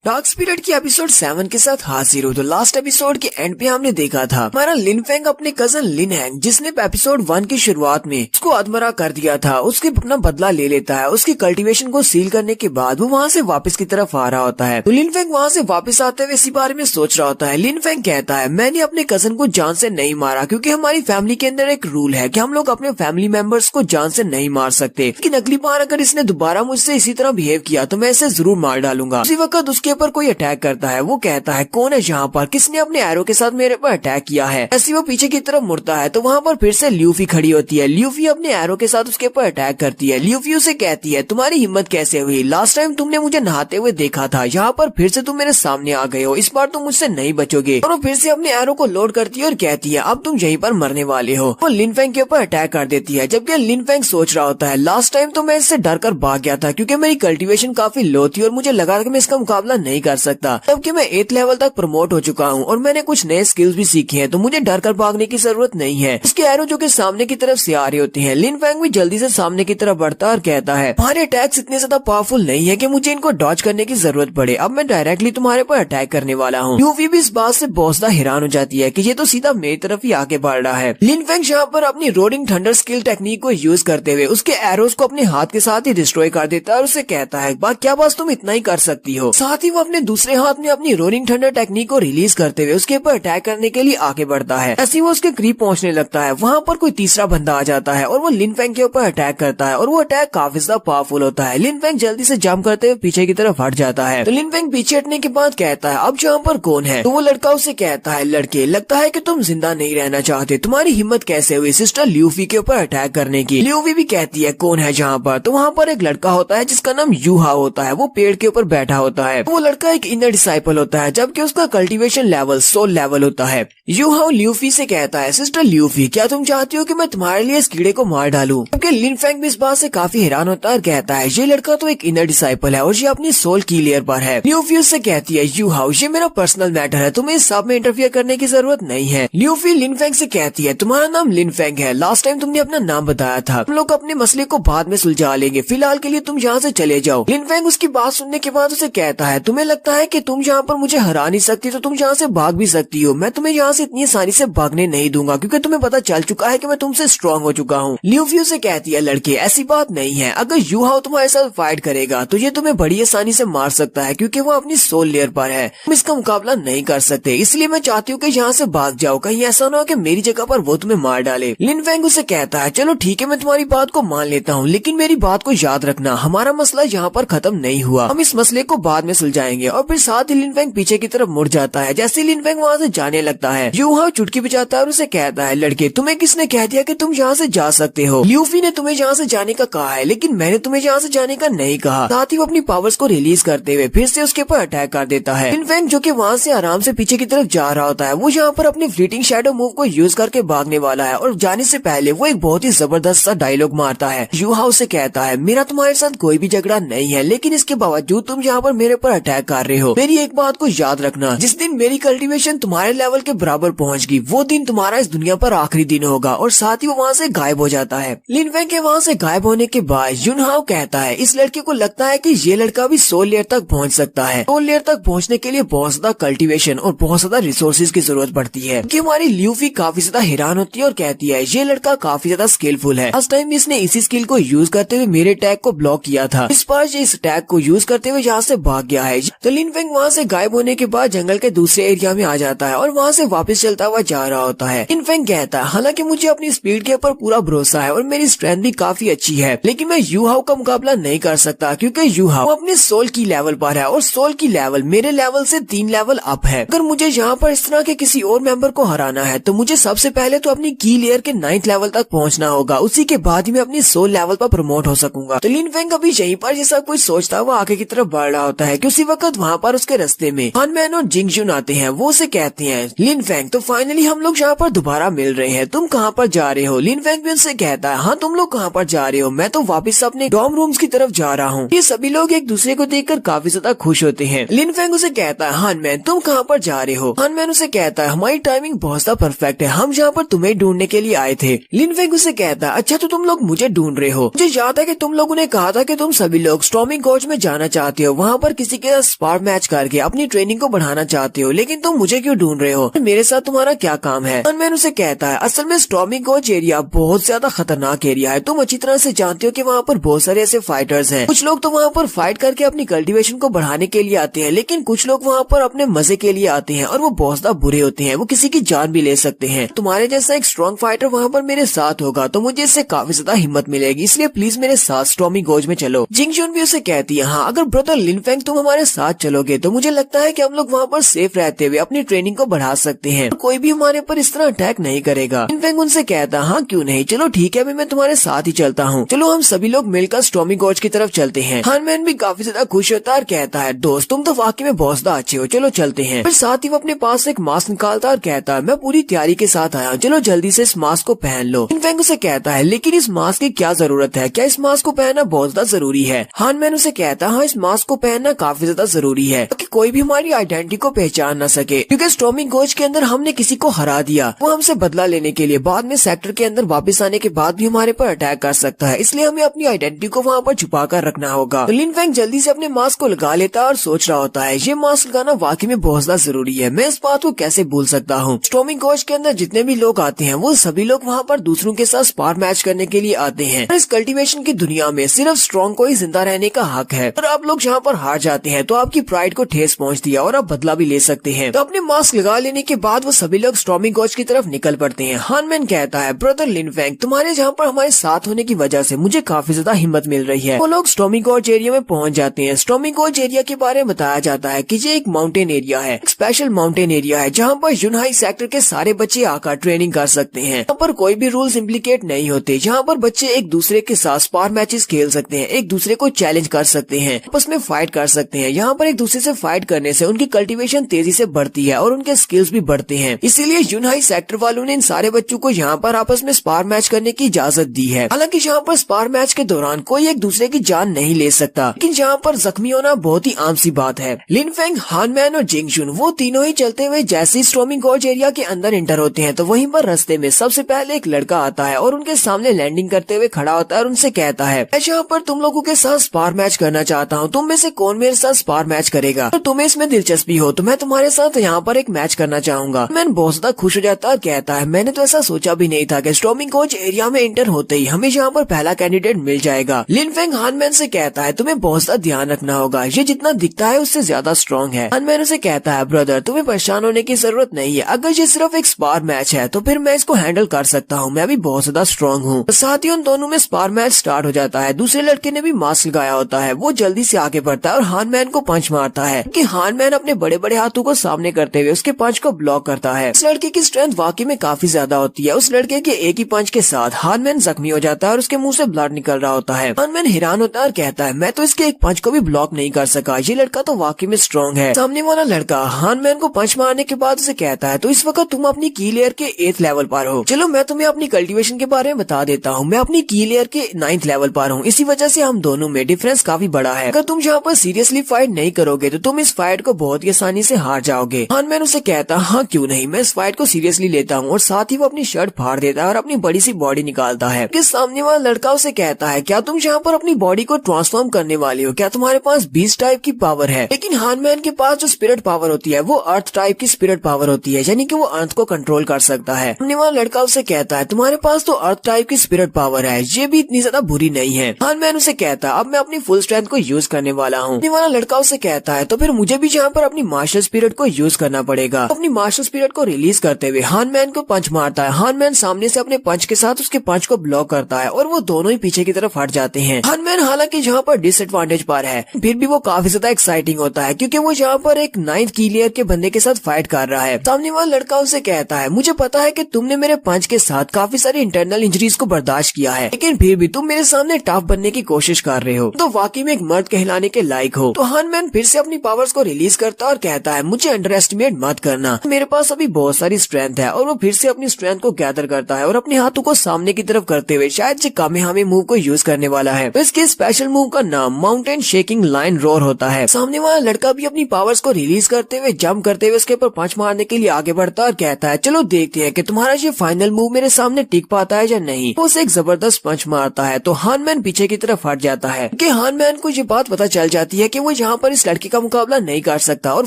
डार्क स्पिरिट की एपिसोड 7 के साथ हाजिर हो। तो लास्ट एपिसोड के एंड पे हमने देखा था हमारा लिन फेंग अपने कजन लिन हैंग, जिसने एपिसोड 1 की शुरुआत में उसको अधमरा कर दिया था, उसके अपना बदला ले लेता है। उसकी कल्टीवेशन को सील करने के बाद वो वहाँ से वापस की तरफ आ रहा होता है। तो लिन फेंग वहाँ से वापस आते हुए इसी बारे में सोच रहा होता है। लिन फेंग कहता है, मैंने अपने कजन को जान से नहीं मारा क्योंकि हमारी फैमिली के अंदर एक रूल है कि हम लोग अपने फैमिली मेंबर्स को जान से नहीं मार सकते, लेकिन अगली बार अगर इसने दोबारा मुझसे इसी तरह बिहेव किया तो मैं इसे जरूर मार डालूंगा। उसी वक्त उसके ऊपर कोई अटैक करता है। वो कहता है, कौन है यहाँ पर, किसने अपने एरो के साथ मेरे पर अटैक किया है। ऐसी वो पीछे की तरफ मुड़ता है तो वहाँ पर फिर से ल्यूफी खड़ी होती है। ल्यूफी अपने एरो के साथ उसके ऊपर अटैक करती है। ल्यूफी उसे कहती है, तुम्हारी हिम्मत कैसे हुई, लास्ट टाइम तुमने मुझे नहाते हुए देखा था, यहाँ पर फिर से तुम मेरे सामने आ गए हो, इस बार तुम मुझसे नहीं बचोगे। और वो फिर से अपने एरो को लोड करती है और कहती है, अब तुम यहीं पर मरने वाले हो। वो लिन फेंग के ऊपर अटैक कर देती है, जबकि लिन फेंग सोच रहा होता है, लास्ट टाइम तो मैं इससे डर कर भाग गया था क्योंकि मेरी कल्टीवेशन काफी लो थी और मुझे लगा कि मैं इसका मुकाबला नहीं कर सकता, जबकि मैं 8th लेवल तक प्रमोट हो चुका हूँ और मैंने कुछ नए स्किल्स भी सीखे हैं, तो मुझे डर कर भागने की जरूरत नहीं है। उसके एरो जो कि सामने की तरफ से आ रहे होते हैं, लिन फेंग भी जल्दी से सामने की तरफ बढ़ता है और कहता है, तुम्हारे अटैक्स इतने ज्यादा पावरफुल नहीं है कि मुझे इनको डॉज करने की जरूरत पड़े, अब मैं डायरेक्टली तुम्हारे पर अटैक करने वाला हूँ। यूवी भी इस बात से बहुत ज्यादा हैरान हो जाती है कि ये तो सीधा मेरी तरफ ही आगे बढ़ रहा है। लिन फेंग यहाँ पर अपनी रोडिंग थंडर स्किल टेक्निक को यूज करते हुए उसके एरोस को अपने हाथ के साथ ही डिस्ट्रॉय कर देता है और उसे कहता है, क्या बस तुम इतना ही कर सकती हो। साथ ही वो अपने दूसरे हाथ में अपनी रोडिंग थंडर टेक्निक को रिलीज करते हुए उसके ऊपर अटैक करने के लिए आगे बढ़ता है। ऐसे वो उसके करीब पहुंचने लगता है, वहाँ पर कोई तीसरा बंदा आ जाता है और वो लिन फेंग के ऊपर अटैक करता है और वो अटैक काफी ज्यादा पावरफुल होता है। लिन फेंग जल्दी से जंप करते हुए पीछे की तरफ हट जाता है। तो लिन फेंग पीछे हटने के बाद कहता है, अब यहाँ पर कौन है। तो वो लड़का उसे कहता है, लड़के लगता है कि तुम जिंदा नहीं रहना चाहते, तुम्हारी हिम्मत कैसे हुई सिस्टर ल्यूफी के ऊपर अटैक करने की। ल्यूफी भी कहती है, कौन है जहाँ पर। तो वहाँ पर एक लड़का होता है जिसका नाम यूहा होता है, वो पेड़ के ऊपर बैठा होता है। वो लड़का एक इनर डिसाइपल होता है, जबकि उसका कल्टीवेशन लेवल 100 लेवल होता है। यूहा ल्यूफी से कहता है, सिस्टर ल्यूफी क्या तुम चाहती हो कि मैं तुम्हारे लिए इस कीड़े को मार डालूं। क्योंकि लिन फेंग भी इस बात से काफी हैरान होता है और कहता है, ये लड़का तो एक इनर डिसाइपल है और ये अपनी सोल की लेयर पर है। ल्यूफी उससे कहती है, यूहा ये मेरा पर्सनल मैटर है, तुम्हें इस सब में इंटरफियर करने की जरूरत नहीं है। ल्यूफी लिन फेंग से कहती है, तुम्हारा नाम लिन फेंग है, लास्ट टाइम तुमने अपना नाम बताया था, हम लोग अपने मसले को बाद में सुलझा लेंगे, फिलहाल के लिए तुम यहाँ से चले जाओ। लिन फेंग उसकी बात सुनने के बाद उसे कहता है, तुम्हें लगता है कि तुम यहाँ पर मुझे हरा नहीं सकती तो तुम यहाँ से भाग भी सकती हो, मैं तुम्हें यहाँ से इतनी आसानी से भागने नहीं दूंगा क्योंकि तुम्हें पता चल चुका है कि मैं तुमसे स्ट्रांग हो चुका हूँ। ल्यूफी से कहती है, लड़के ऐसी बात नहीं है, अगर यूहाओ तुम्हारे साथ फाइट करेगा तो ये तुम्हें बड़ी आसानी से मार सकता है क्योंकि वो अपनी सोल लेयर पर है, तुम इसका मुकाबला नहीं कर सकते, इसलिए मैं चाहती हूँ कि यहाँ से भाग जाओ, कहीं ऐसा ना हो कि मेरी जगह पर वो तुम्हें मार डाले। लिन फेंग उसे कहता है, चलो ठीक है मैं तुम्हारी बात को मान लेता हूँ, लेकिन मेरी बात को याद रखना, हमारा मसला यहाँ पर खत्म नहीं हुआ, हम इस मसले को बाद में सुलझाएंगे। और फिर साथ ही लिन फेंग पीछे की तरफ मुड़ जाता है। जैसे लिन फेंग वहाँ से जाने लगता है, यूहाओ चुटकी बजाता है और उसे कहता है, लड़के तुम्हें किसने कह दिया कि तुम यहाँ से जा सकते हो। ल्यूफी ने तुम्हें यहाँ से जाने का कहा है, लेकिन मैंने तुम्हें यहाँ से जाने का नहीं कहा। साथ ही वो अपनी पावर्स को रिलीज करते हुए फिर से उसके ऊपर अटैक कर देता है। लिन फेंग जो कि वहाँ से आराम से पीछे की तरफ जा रहा होता है, वो यहाँ पर अपने फ्लीटिंग शैडो मूव को यूज करके भागने वाला है और जाने से पहले वो एक बहुत ही जबरदस्त सा डायलॉग मारता है। यूहाओ से कहता है, मेरा तुम्हारे साथ कोई भी झगड़ा नहीं है, लेकिन इसके बावजूद तुम यहाँ पर मेरे पर अटैक कर रहे हो। मेरी एक बात को याद रखना, जिस दिन मेरी कल्टीवेशन तुम्हारे लेवल के बराबर पहुँच गई वो दिन तुम्हारा इस दुनिया पर आखिरी दिन होगा। और साथ ही वो वहाँ से गायब हो जाता है। लिन फेंग के वहाँ से गायब होने के बाद यूनहाओ कहता है, इस लड़के को लगता है कि ये लड़का भी सोल लेयर तक पहुँच सकता है। सोल लेयर तक पहुँचने के लिए बहुत ज्यादा कल्टीवेशन और बहुत ज्यादा रिसोर्सेज की जरूरत पड़ती है। कि हमारी ल्यूफी काफी ज्यादा हैरान होती है और कहती है, ये लड़का काफी ज्यादा स्किलफुल है, लास्ट टाइम इसने इसी स्किल को यूज करते हुए मेरे अटैक को ब्लॉक किया था, इस बार ये इस अटैक को यूज करते हुए यहाँ से भाग गया है। तो लिन फेंग वहाँ से गायब होने के बाद जंगल के दूसरे एरिया में आ जाता है और वहाँ से वापस चलता हुआ जा रहा होता है। लिन फेंग कहता है, हालांकि मुझे अपनी स्पीड के ऊपर पूरा भरोसा है और मेरी स्ट्रेंथ भी काफी अच्छी है, लेकिन मैं यूहाओ का मुकाबला नहीं कर सकता क्योंकि यूहाओ अपने सोल की लेवल पर है और सोल की लेवल मेरे लेवल से 3 लेवल अप है। अगर मुझे यहाँ पर इस तरह के किसी और मेंबर को हराना है तो मुझे सबसे पहले तो अपनी की लेयर के 9th लेवल तक पहुँचना होगा, उसी के बाद ही मैं अपनी सोल लेवल पर प्रमोट हो सकूंगा। तो लिन फेंग अभी यहीं पर ये सब कुछ सोचता हुआ आगे की तरफ बढ़ रहा होता है कि उसी वक्त वहाँ पर उसके रास्ते में हान मैन और जिंग जुन आते हैं। वो उसे कहते हैं, लिन फेंग तो फाइनली हम लोग यहाँ पर दोबारा मिल रहे हैं, तुम कहाँ पर जा रहे हो। लिन फेंग भी उनसे कहता है, हाँ तुम लोग कहाँ पर जा रहे हो, मैं तो वापस अपने डॉर्म रूम्स की तरफ जा रहा हूँ। ये सभी लोग एक दूसरे को देखकर काफी ज्यादा खुश होते हैं। लिन फेंग उसे कहता है, हान मैन तुम कहाँ पर जा रहे हो। हान मैन उसे कहता है, हमारी टाइमिंग बहुत ज्यादा परफेक्ट है, हम यहाँ पर तुम्हें ढूंढने के लिए आए थे। लिन फेंग उसे कहता है, अच्छा तो तुम लोग मुझे ढूंढ रहे हो, मुझे याद है कि तुम लोगों ने कहा था कि तुम सभी लोग स्टॉर्मिंग गॉर्ज में जाना चाहते हो, वहाँ पर किसी के के स्पार मैच करके अपनी ट्रेनिंग को बढ़ाना चाहते हो, लेकिन तुम मुझे क्यों ढूंढ रहे हो? मेरे साथ तुम्हारा क्या काम है? हनमैन उसे कहता है असल में स्टॉर्मी गोज एरिया बहुत ज्यादा खतरनाक एरिया है। तुम अच्छी तरह से जानते हो कि वहाँ पर बहुत सारे ऐसे फाइटर्स हैं। कुछ लोग तो वहाँ पर फाइट करके अपनी कल्टीवेशन को बढ़ाने के लिए आते हैं, लेकिन कुछ लोग वहाँ पर अपने मजे के लिए आते हैं और वो बहुत ज्यादा बुरे होते हैं। वो किसी की जान भी ले सकते हैं। तुम्हारे जैसा एक स्ट्रॉन्ग फाइटर वहाँ पर मेरे साथ होगा तो मुझे इससे काफी ज्यादा हिम्मत मिलेगी, इसलिए प्लीज मेरे साथ स्टॉर्मी गोज में चलो। जिंगजुन भी उसे कहती है हाँ, अगर ब्रदर लिनफेंग तुम हमारे साथ चलोगे तो मुझे लगता है कि हम लोग वहाँ पर सेफ रहते हुए अपनी ट्रेनिंग को बढ़ा सकते हैं। कोई भी हमारे पर इस तरह अटैक नहीं करेगा। लिनफेंग उनसे कहता हाँ क्यों नहीं, चलो ठीक है, मैं तुम्हारे साथ ही चलता हूँ। चलो हम सभी लोग मिलकर स्टॉर्मी गोज की तरफ चलते हैं। हनमैन भी काफी ज्यादा खुश होता है और कहता है दोस्त तुम तो वाकई में बहुत ज्यादा अच्छे हो, चलो चलते हैं। फिर साथ ही वो अपने पास एक मास्क निकालता है और कहता है मैं पूरी तैयारी के साथ आया हूँ, चलो जल्दी से इस मास्क को पहन लो। लिनफेंग उसे कहता है लेकिन इस मास्क की क्या जरूरत है, क्या इस मास्क को पहनना बहुत ज्यादा जरूरी है? हनमैन उसे कहता है हाँ, इस मास्क को पहनना काफी ज्यादा जरूरी है ताकि कोई भी हमारी आइडेंटिटी को पहचान न सके, क्योंकि स्टॉर्मी गोज के अंदर हमने किसी को हरा दिया, वो हमसे बदला लेने के लिए बाद में सेक्टर के अंदर वापस आने के बाद भी हमारे पर अटैक कर सकता है, इसलिए हमें अपनी आइडेंटिटी को वहाँ पर छुपा कर रखना होगा। तो लिनफेंग जल्दी से अपने मास्क को लगा लेता है और सोच रहा होता है ये मास्क लगाना वाकई में बहुत ज्यादा जरूरी है, मैं इस बात को कैसे भूल सकता हूँ। स्टॉर्मी गोज के अंदर जितने भी लोग आते हैं वो सभी लोग वहाँ पर दूसरों के साथ स्पार मैच करने के लिए आते हैं। इस कल्टीवेशन की दुनिया में सिर्फ स्ट्रॉन्ग को ही जिंदा रहने का हक है, और आप लोग जहाँ पर हार जाते हैं तो आपकी प्राइड को ठेस पहुँचती है और आप बदला भी ले सकते हैं। तो अपने मास्क लगा लेने के बाद वो सभी लोग स्टॉर्मी गोज की तरफ निकल पड़ते हैं। हनमैन कहता है ब्रदर लिनफेंग तुम्हारे जहाँ पर हमारे साथ होने की वजह से मुझे काफी ज्यादा हिम्मत मिल रही है। वो लोग स्टॉर्मी गोज एरिया में पहुँच जाते हैं। स्टॉर्मी गोज एरिया के बारे में बताया जाता है कि ये एक माउंटेन एरिया है, एक स्पेशल माउंटेन एरिया है जहाँ पर यूनहाई सेक्टर के सारे बच्चे आकर ट्रेनिंग कर सकते हैं। यहाँ पर कोई भी रूल्स इम्प्लीकेट नहीं होते, यहाँ पर बच्चे एक दूसरे के साथ स्पार मैचेस खेल सकते हैं, एक दूसरे को चैलेंज कर सकते हैं, आपस में फाइट कर सकते हैं। यहाँ पर एक दूसरे से फाइट करने से उनकी कल्टीवेशन तेजी से बढ़ती है और उनके स्किल्स भी बढ़ते हैं। इसीलिए यूनहाई सेक्टर वालों ने इन सारे बच्चों को यहाँ पर आपस में स्पार मैच करने की इजाजत दी है। हालांकि यहाँ पर स्पार मैच के दौरान कोई एक दूसरे की जान नहीं ले सकता, लेकिन यहाँ पर जख्मी होना बहुत ही आम सी बात है। लिनफेंग, हनमैन और जिंगजुन वो तीनों ही चलते हुए जैसे ही स्टॉर्मी गोज एरिया के अंदर एंटर होते हैं तो वहीं पर रास्ते में सबसे पहले एक लड़का आता है और उनके सामने लैंडिंग करते हुए खड़ा होता है और उनसे कहता है मैं यहाँ पर तुम लोगों के साथ स्पार मैच करना चाहता हूँ, तुम में से कौन मेरे साथ स्पार मैच करेगा? तो तुम्हें इसमें दिलचस्पी हो तो मैं तुम्हारे साथ यहाँ पर एक मैच करना चाहूंगा। मैन बहुत ज्यादा खुश हो जाता है, कहता है मैंने तो ऐसा सोचा भी नहीं था कि स्टॉर्मी गोज एरिया में एंटर होते ही हमें यहाँ पर पहला कैंडिडेट मिल जाएगा। लिनफेंग हनमैन से कहता है तुम्हें बहुत ज्यादा ध्यान रखना होगा, ये जितना दिखता है उससे ज्यादा स्ट्रॉन्ग है। हनमैन उसे कहता है ब्रदर तुम्हें परेशान होने की जरूरत नहीं है, अगर ये सिर्फ एक स्पार मैच है तो फिर मैं इसको हैंडल कर सकता हूँ, मैं भी बहुत ज्यादा स्ट्रॉन्ग हूँ। साथ ही उन दोनों में स्पार मैच स्टार्ट हो जाता है। दूसरे लड़के ने भी मास्क लगाया होता है, वो जल्दी से आगे बढ़ता है और हनमैन को पंच मारता है कि हनमैन अपने बड़े बड़े हाथों को सामने करते हुए उसके पंच को ब्लॉक करता है। इस लड़के की स्ट्रेंथ वाकई में काफी ज्यादा होती है। उस लड़के के एक ही पंच के साथ हनमैन जख्मी हो जाता है और उसके मुंह से ब्लड निकल रहा होता है। हनमैन हैरान होता है और कहता है मैं तो इसके एक पंच को भी ब्लॉक नहीं कर सका, ये लड़का तो वाकई में स्ट्रॉन्ग है। सामने वाला लड़का हनमैन को पंच मारने के बाद उसे कहता है तो इस वक्त तुम अपनी की लेयर के 8th लेवल पर हो। चलो मैं तुम्हें अपनी कल्टीवेशन के बारे में बता देता हूँ, मैं अपनी की लेयर के 9th लेवल पर हूँ, इसी वजह से हम दोनों में डिफरेंस काफी बड़ा है। अगर तुम यहाँ पर सीरियसली फाइट नहीं करोगे तो तुम इस फाइट को बहुत ही आसानी से हार जाओगे। हनमैन उसे कहता हाँ क्यों नहीं, मैं इस फाइट को सीरियसली लेता हूँ, और साथ ही वो अपनी शर्ट फाड़ देता है और अपनी बड़ी सी बॉडी निकालता है। कि सामने वाला लड़का उसे कहता है क्या तुम यहाँ पर अपनी बॉडी को ट्रांसफॉर्म करने वाले हो, क्या तुम्हारे पास बीस्ट टाइप की पावर है? लेकिन हनमैन के पास जो स्पिरिट पावर होती है वो अर्थ टाइप की स्पिरिट पावर होती है, यानी कि वो अर्थ को कंट्रोल कर सकता है। सामने वाला लड़का उसे कहता है तुम्हारे पास तो अर्थ टाइप की स्पिरिट पावर है, ये भी इतनी ज्यादा बुरी नहीं है। हनमैन उसे कहता है अब मैं अपनी फुल स्ट्रेंथ को यूज करने वाला हूँ। सामने वाला लड़का उसे कहता है तो फिर मुझे भी यहाँ पर अपनी मार्शल स्पिरिट को यूज करना पड़ेगा। अपनी मार्शल स्पिरिट को रिलीज करते हुए हनमैन को पंच मारता है। हनमैन सामने से अपने पंच के साथ उसके पंच को ब्लॉक करता है और वो दोनों ही पीछे की तरफ हट जाते हैं। हनमैन हालांकि यहाँ पर डिसएडवांटेज पर है, फिर भी वो काफी ज्यादा एक्साइटिंग होता है क्योंकि वो यहाँ पर एक 9th की लेयर के बंदे के साथ फाइट कर रहा है। सामने वाला लड़का उसे कहता है मुझे पता है कि तुमने मेरे पंच के साथ काफी सारी इंटरनल इंजरीज को बर्दाश्त किया है, लेकिन फिर भी तुम मेरे सामने टफ बनने की कोशिश कर रहे हो, तो वाकई में एक मर्द कहलाने के लायक हो। तो हनमैन फिर से अपनी पावर्स को रिलीज करता है और कहता है मुझे अंडर एस्टिमेट मत करना, मेरे पास अभी बहुत सारी स्ट्रेंथ है। और वो फिर से अपनी स्ट्रेंथ को गैदर करता है और अपने हाथों को सामने की तरफ करते हुए शायद ये कामेहामे मूव को यूज करने वाला है। तो इसके स्पेशल मूव का नाम माउंटेन शेकिंग लाइन रोर होता है। सामने वाला लड़का भी अपनी पावर्स को रिलीज करते हुए जंप करते हुए उसके ऊपर पंच मारने के लिए आगे बढ़ता है और कहता है चलो देखते हैं कि तुम्हारा ये फाइनल मूव मेरे सामने टिक पाता है या नहीं। वो उसे एक जबरदस्त पंच मारता है तो हनमैन पीछे की तरफ हट जाता है कि हनमैन को ये बात पता चल जाती है कि वो जहाँ पर इस लड़के का मुकाबला नहीं कर सकता और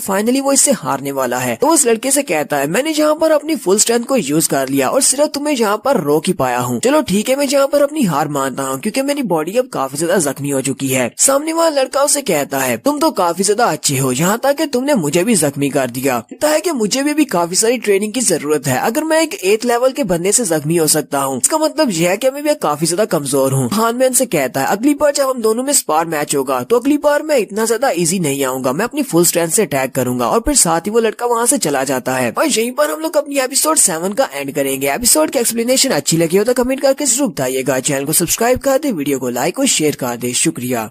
फाइनली वो इससे हारने वाला है। तो उस लड़के से कहता है मैंने जहाँ पर अपनी फुल स्ट्रेंथ को यूज कर लिया और सिर्फ तुम्हें जहाँ पर रोक ही पाया हूँ। चलो ठीक है, मैं जहाँ पर अपनी हार मानता हूँ क्योंकि मेरी बॉडी अब काफी ज्यादा जख्मी हो चुकी है। सामने वाला लड़का उसे कहता है तुम तो काफी ज्यादा अच्छे हो, यहाँ तक कि तुमने मुझे भी जख्मी कर दिया। कहता है कि मुझे भी काफी सारी ट्रेनिंग की जरूरत है। अगर मैं एक 8th लेवल के बंदे से जख्मी हो सकता हूँ, इसका मतलब यह है कि मैं भी काफी ज्यादा कमजोर हूँ। हानमैन से कहता है अगली बार जब हम दोनों में स्पार मैच होगा तो अगली बार मैं इतना ज्यादा इजी नहीं आऊंगा, मैं अपनी फुल स्ट्रेंथ से अटैक करूंगा। और फिर साथ ही वो लड़का वहाँ से चला जाता है। और यहीं पर हम लोग अपनी एपिसोड 7 का एंड करेंगे। एपिसोड की एक्सप्लेनेशन अच्छी लगी हो तो कमेंट करके जरूर बताइएगा। चैनल को सब्सक्राइब कर दे, वीडियो को लाइक और शेयर कर दे। शुक्रिया।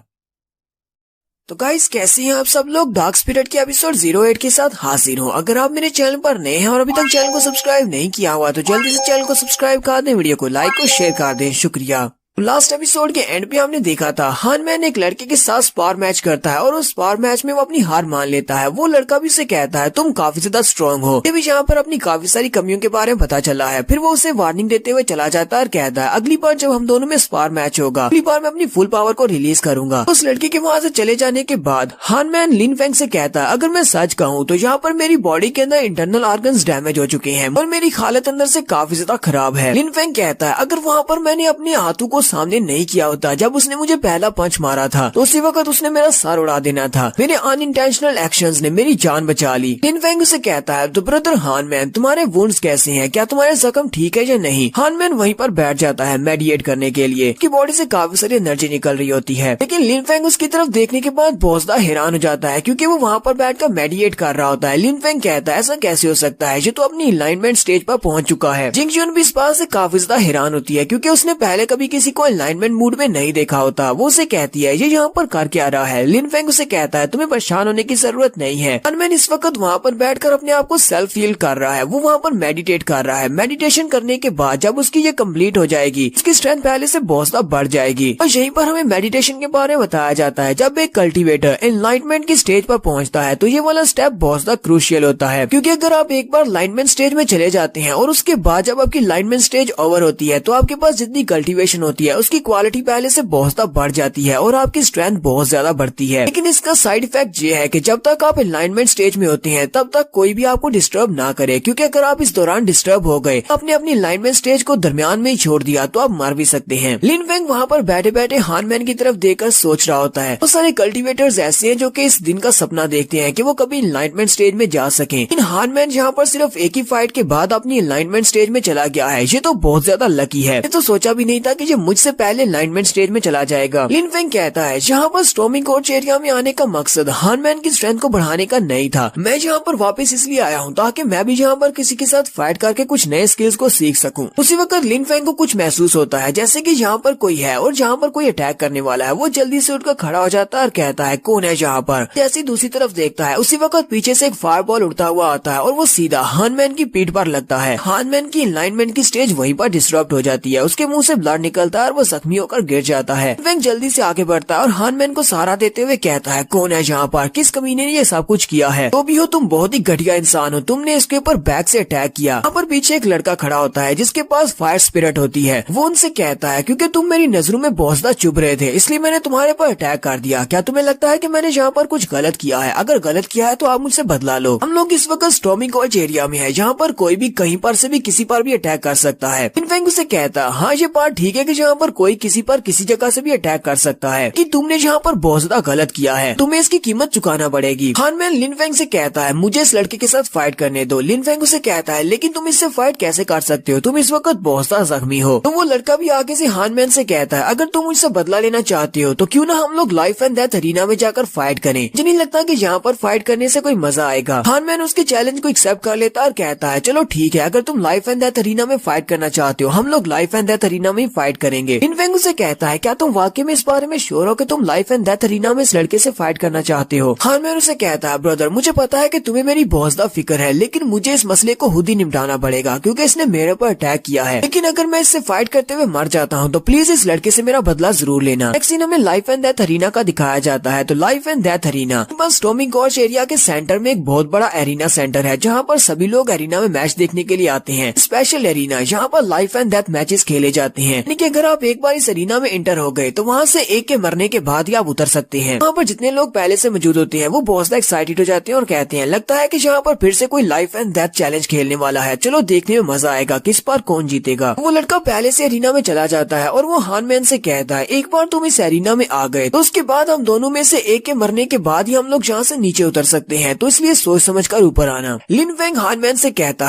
तो गाइस कैसे हैं आप सब लोग? डार्क स्पिरिट के एपिसोड 08 के साथ हाजिर हूँ। अगर आप मेरे चैनल पर नए हैं और अभी तक चैनल को सब्सक्राइब नहीं किया हुआ तो जल्दी से चैनल को सब्सक्राइब कर दें, वीडियो को लाइक और शेयर कर दें। शुक्रिया। लास्ट एपिसोड के एंड पे हमने देखा था हानमैन एक लड़के के साथ स्पार मैच करता है और उस स्पार मैच में वो अपनी हार मान लेता है। वो लड़का भी उसे कहता है तुम काफी ज्यादा स्ट्रांग हो। ये भी यहाँ पर अपनी काफी सारी कमियों के बारे में पता चला है। फिर वो उसे वार्निंग देते हुए चला जाता है और कहता है अगली बार जब हम दोनों में स्पार मैच होगा अगली बार मैं अपनी फुल पावर को रिलीज करूंगा। उस लड़के के वहाँ से चले जाने के बाद हानमैन लिन फेंग से कहता है अगर मैं सच कहूँ तो यहाँ पर मेरी बॉडी के अंदर इंटरनल ऑर्गन्स डैमेज हो चुके हैं और मेरी हालत अंदर से काफी ज्यादा खराब है। लिन फेंग कहता है अगर वहाँ पर मैंने अपने हाथों को सामने नहीं किया होता जब उसने मुझे पहला पंच मारा था तो उसी वक्त उसने मेरा सर उड़ा देना था। मेरे अनइंटेंशनल एक्शंस ने मेरी जान बचा ली। लिन फेंग उसे कहता है तो ब्रदर हानमैन तुम्हारे वुंड्स कैसे हैं, क्या तुम्हारे जख्म ठीक है या नहीं? हानमैन वहीं पर बैठ जाता है मेडिएट करने के लिए। उसकी बॉडी से काफी सारी एनर्जी निकल रही होती है, लेकिन लिन फेंग उसकी तरफ देखने के बाद बहुत ज्यादा हैरान हो जाता है क्योंकि वो वहाँ पर बैठकर मेडिएट कर रहा होता है। लिन फेंग कहता है ऐसा कैसे हो सकता है, ये तो अपनी अलाइनमेंट स्टेज पर पहुंच चुका है। जिंग जुन भी इस बात से काफी ज्यादा हैरान होती है क्योंकि उसने पहले कभी किसी को अलाइनमेंट मूड में नहीं देखा होता। वो उसे कहती है ये यहाँ पर कर क्या रहा है? लिन फेंग उसे कहता है तुम्हें परेशान होने की जरूरत नहीं है। हानमैन इस वक्त वहाँ पर बैठकर अपने आप को सेल्फ हील कर रहा है। वो वहाँ पर मेडिटेट कर रहा है। मेडिटेशन करने के बाद जब उसकी ये कंप्लीट हो जाएगी उसकी स्ट्रेंथ पहले से बहुत ज्यादा बढ़ जाएगी। और यहीं पर हमें मेडिटेशन के बारे में बताया जाता है जब एक कल्टिवेटर एनलाइटमेंट की स्टेज पर पहुंचता है तो ये वाला स्टेप बहुत ज्यादा क्रूशियल होता है क्योंकि अगर आप एक बार लाइनमेंट स्टेज में चले जाते हैं और उसके बाद जब आपकी लाइनमेंट स्टेज ओवर होती है तो आपके पास जितनी कल्टिवेशन होती है उसकी क्वालिटी पहले से बहुत ज्यादा बढ़ जाती है और आपकी स्ट्रेंथ बहुत ज्यादा बढ़ती है। लेकिन इसका साइड इफेक्ट ये है कि जब तक आप अलाइनमेंट स्टेज में होते हैं तब तक कोई भी आपको डिस्टर्ब ना करे क्योंकि अगर आप इस दौरान डिस्टर्ब हो गए अपने अपनी अलाइनमेंट स्टेज को दरमियान में ही छोड़ दिया तो आप मर भी सकते हैं। लिन फेंग वहाँ पर बैठे बैठे हानमैन की तरफ देखकर सोच रहा होता है बहुत सारे कल्टिवेटर्स ऐसे हैं जो कि इस दिन का सपना देखते हैं कि वो कभी अलाइनमेंट स्टेज में जा सके। इन हानमैन यहाँ पर सिर्फ एक ही फाइट के बाद अपनी अलाइनमेंट स्टेज में चला गया है। ये तो बहुत ज्यादा लकी है। ये तो सोचा भी नहीं था कि ये मुझसे पहले अलाइनमेंट स्टेज में चला जाएगा। लिन फेंग कहता है यहाँ पर स्टॉर्मिंग कोर्ट एरिया में आने का मकसद हानमैन की स्ट्रेंथ को बढ़ाने का नहीं था। मैं यहाँ पर वापस इसलिए आया हूँ ताकि मैं भी यहाँ पर किसी के साथ फाइट करके कुछ नए स्किल्स को सीख सकूं। उसी वक्त लिन फेंग को कुछ महसूस होता है जैसे कि यहाँ पर कोई है और जहाँ पर कोई अटैक करने वाला है। वो जल्दी से उठकर खड़ा हो जाता है और कहता है कौन है यहाँ पर? जैसे दूसरी तरफ देखता है उसी वक्त पीछे से एक फायर बॉल उड़ता हुआ आता है और वो सीधा हानमैन की पीठ पर लगता है। हानमैन की अलाइनमेंट की स्टेज वहीं पर डिस्टर्ब हो जाती है। उसके मुंह से ब्लड निकलता है और वो जख्मी होकर गिर जाता है। फेंग जल्दी से आगे बढ़ता है और हानमैन को सहारा देते हुए कहता है कौन है यहाँ पर? किस कमीने ने ये सब कुछ किया है? तो भी हो तुम बहुत ही घटिया इंसान हो, तुमने इसके ऊपर बैक से अटैक किया। यहाँ पर पीछे एक लड़का खड़ा होता है जिसके पास फायर स्पिरिट होती है। वो उनसे कहता है क्योंकि तुम मेरी नजरों में बहुत ज्यादा चुभ रहे थे इसलिए मैंने तुम्हारे पर अटैक कर दिया। क्या तुम्हें लगता है कि मैंने यहाँ पर कुछ गलत किया है? अगर गलत किया है तो आप मुझसे बदला लो। हम लोग इस वक्त स्टॉर्मिंग कोर्ट एरिया में है जहाँ पर कोई भी कहीं पर से भी किसी पर भी अटैक कर सकता है। लिन फेंग उसे कहता है हाँ ये बात ठीक है कि यहाँ पर कोई किसी पर किसी जगह से भी अटैक कर सकता है कि तुमने यहाँ पर बहुत ज्यादा गलत किया है, तुम्हें इसकी कीमत चुकाना पड़ेगी। हानमैन लिन फेंग से कहता है मुझे इस लड़के के साथ फाइट करने दो। लिन फेंग उसे कहता है लेकिन तुम इससे फाइट कैसे कर सकते हो, तुम इस वक्त बहुत ज्यादा जख्मी हो। तो वो लड़का भी आगे से हानमैन से कहता है अगर तुम मुझसे बदला लेना चाहते हो तो क्यों ना हम लोग लाइफ एंड डेथ अरीना में जाकर फाइट करें। मुझे नहीं लगता कि यहाँ पर फाइट करने से कोई मजा आएगा। हानमैन उसके चैलेंज को एक्सेप्ट कर लेता है और कहता है चलो ठीक है, अगर तुम लाइफ एंड डेथ अरीना में फाइट करना चाहते हो हम लोग लाइफ एंड डेथ अरीना में ही फाइट करेंगे। लिन फेंग उसे कहता है क्या तुम वाकई में इस बारे में श्योर हो कि तुम लाइफ एंड डेथ अरीना में इस लड़के से फाइट करना चाहते हो? हानमैन उसे कहता है ब्रदर मुझे पता है कि तुम्हें मेरी बहुत ज्यादा फिक्र है लेकिन मुझे इस मसले को खुद ही निपटाना पड़ेगा क्योंकि इसने मेरे पर अटैक किया है। लेकिन अगर मैं इससे फाइट करते हुए मर जाता हूँ तो प्लीज इस लड़के से मेरा बदला जरूर लेना। नेक्स्ट सीन हमें लाइफ एंड डेथ अरीना का दिखाया जाता है। तो लाइफ एंड डेथ अरीना बस स्टॉर्मिंग कोर्ट एरिया के सेंटर में एक बहुत बड़ा एरिना सेंटर है जहाँ पर सभी लोग एरिना में मैच देखने के लिए आते हैं। स्पेशल एरिना जहाँ पर लाइफ एंड डेथ मैचेस खेले जाते हैं। यानी कि अगर आप एक बार इस अरीना में एंटर हो गए तो वहाँ से एक के मरने के बाद ही आप उतर सकते हैं। वहाँ पर जितने लोग पहले से मौजूद होते हैं वो बहुत ज्यादा एक्साइटेड हो जाते हैं और कहते हैं लगता है कि यहाँ पर फिर से कोई लाइफ एंड डेथ चैलेंज खेलने वाला है, चलो देखने में मजा आएगा किस बार कौन जीतेगा। वो लड़का पहले से अरीना में चला जाता है और वो हानमैन से कहता है एक बार तुम इस अरीना में आ गए तो उसके बाद हम दोनों में से एक के मरने के बाद ही हम लोग यहाँ से नीचे उतर सकते हैं, तो इसलिए सोच समझ कर ऊपर आना। लिन फेंग हानमैन से कहता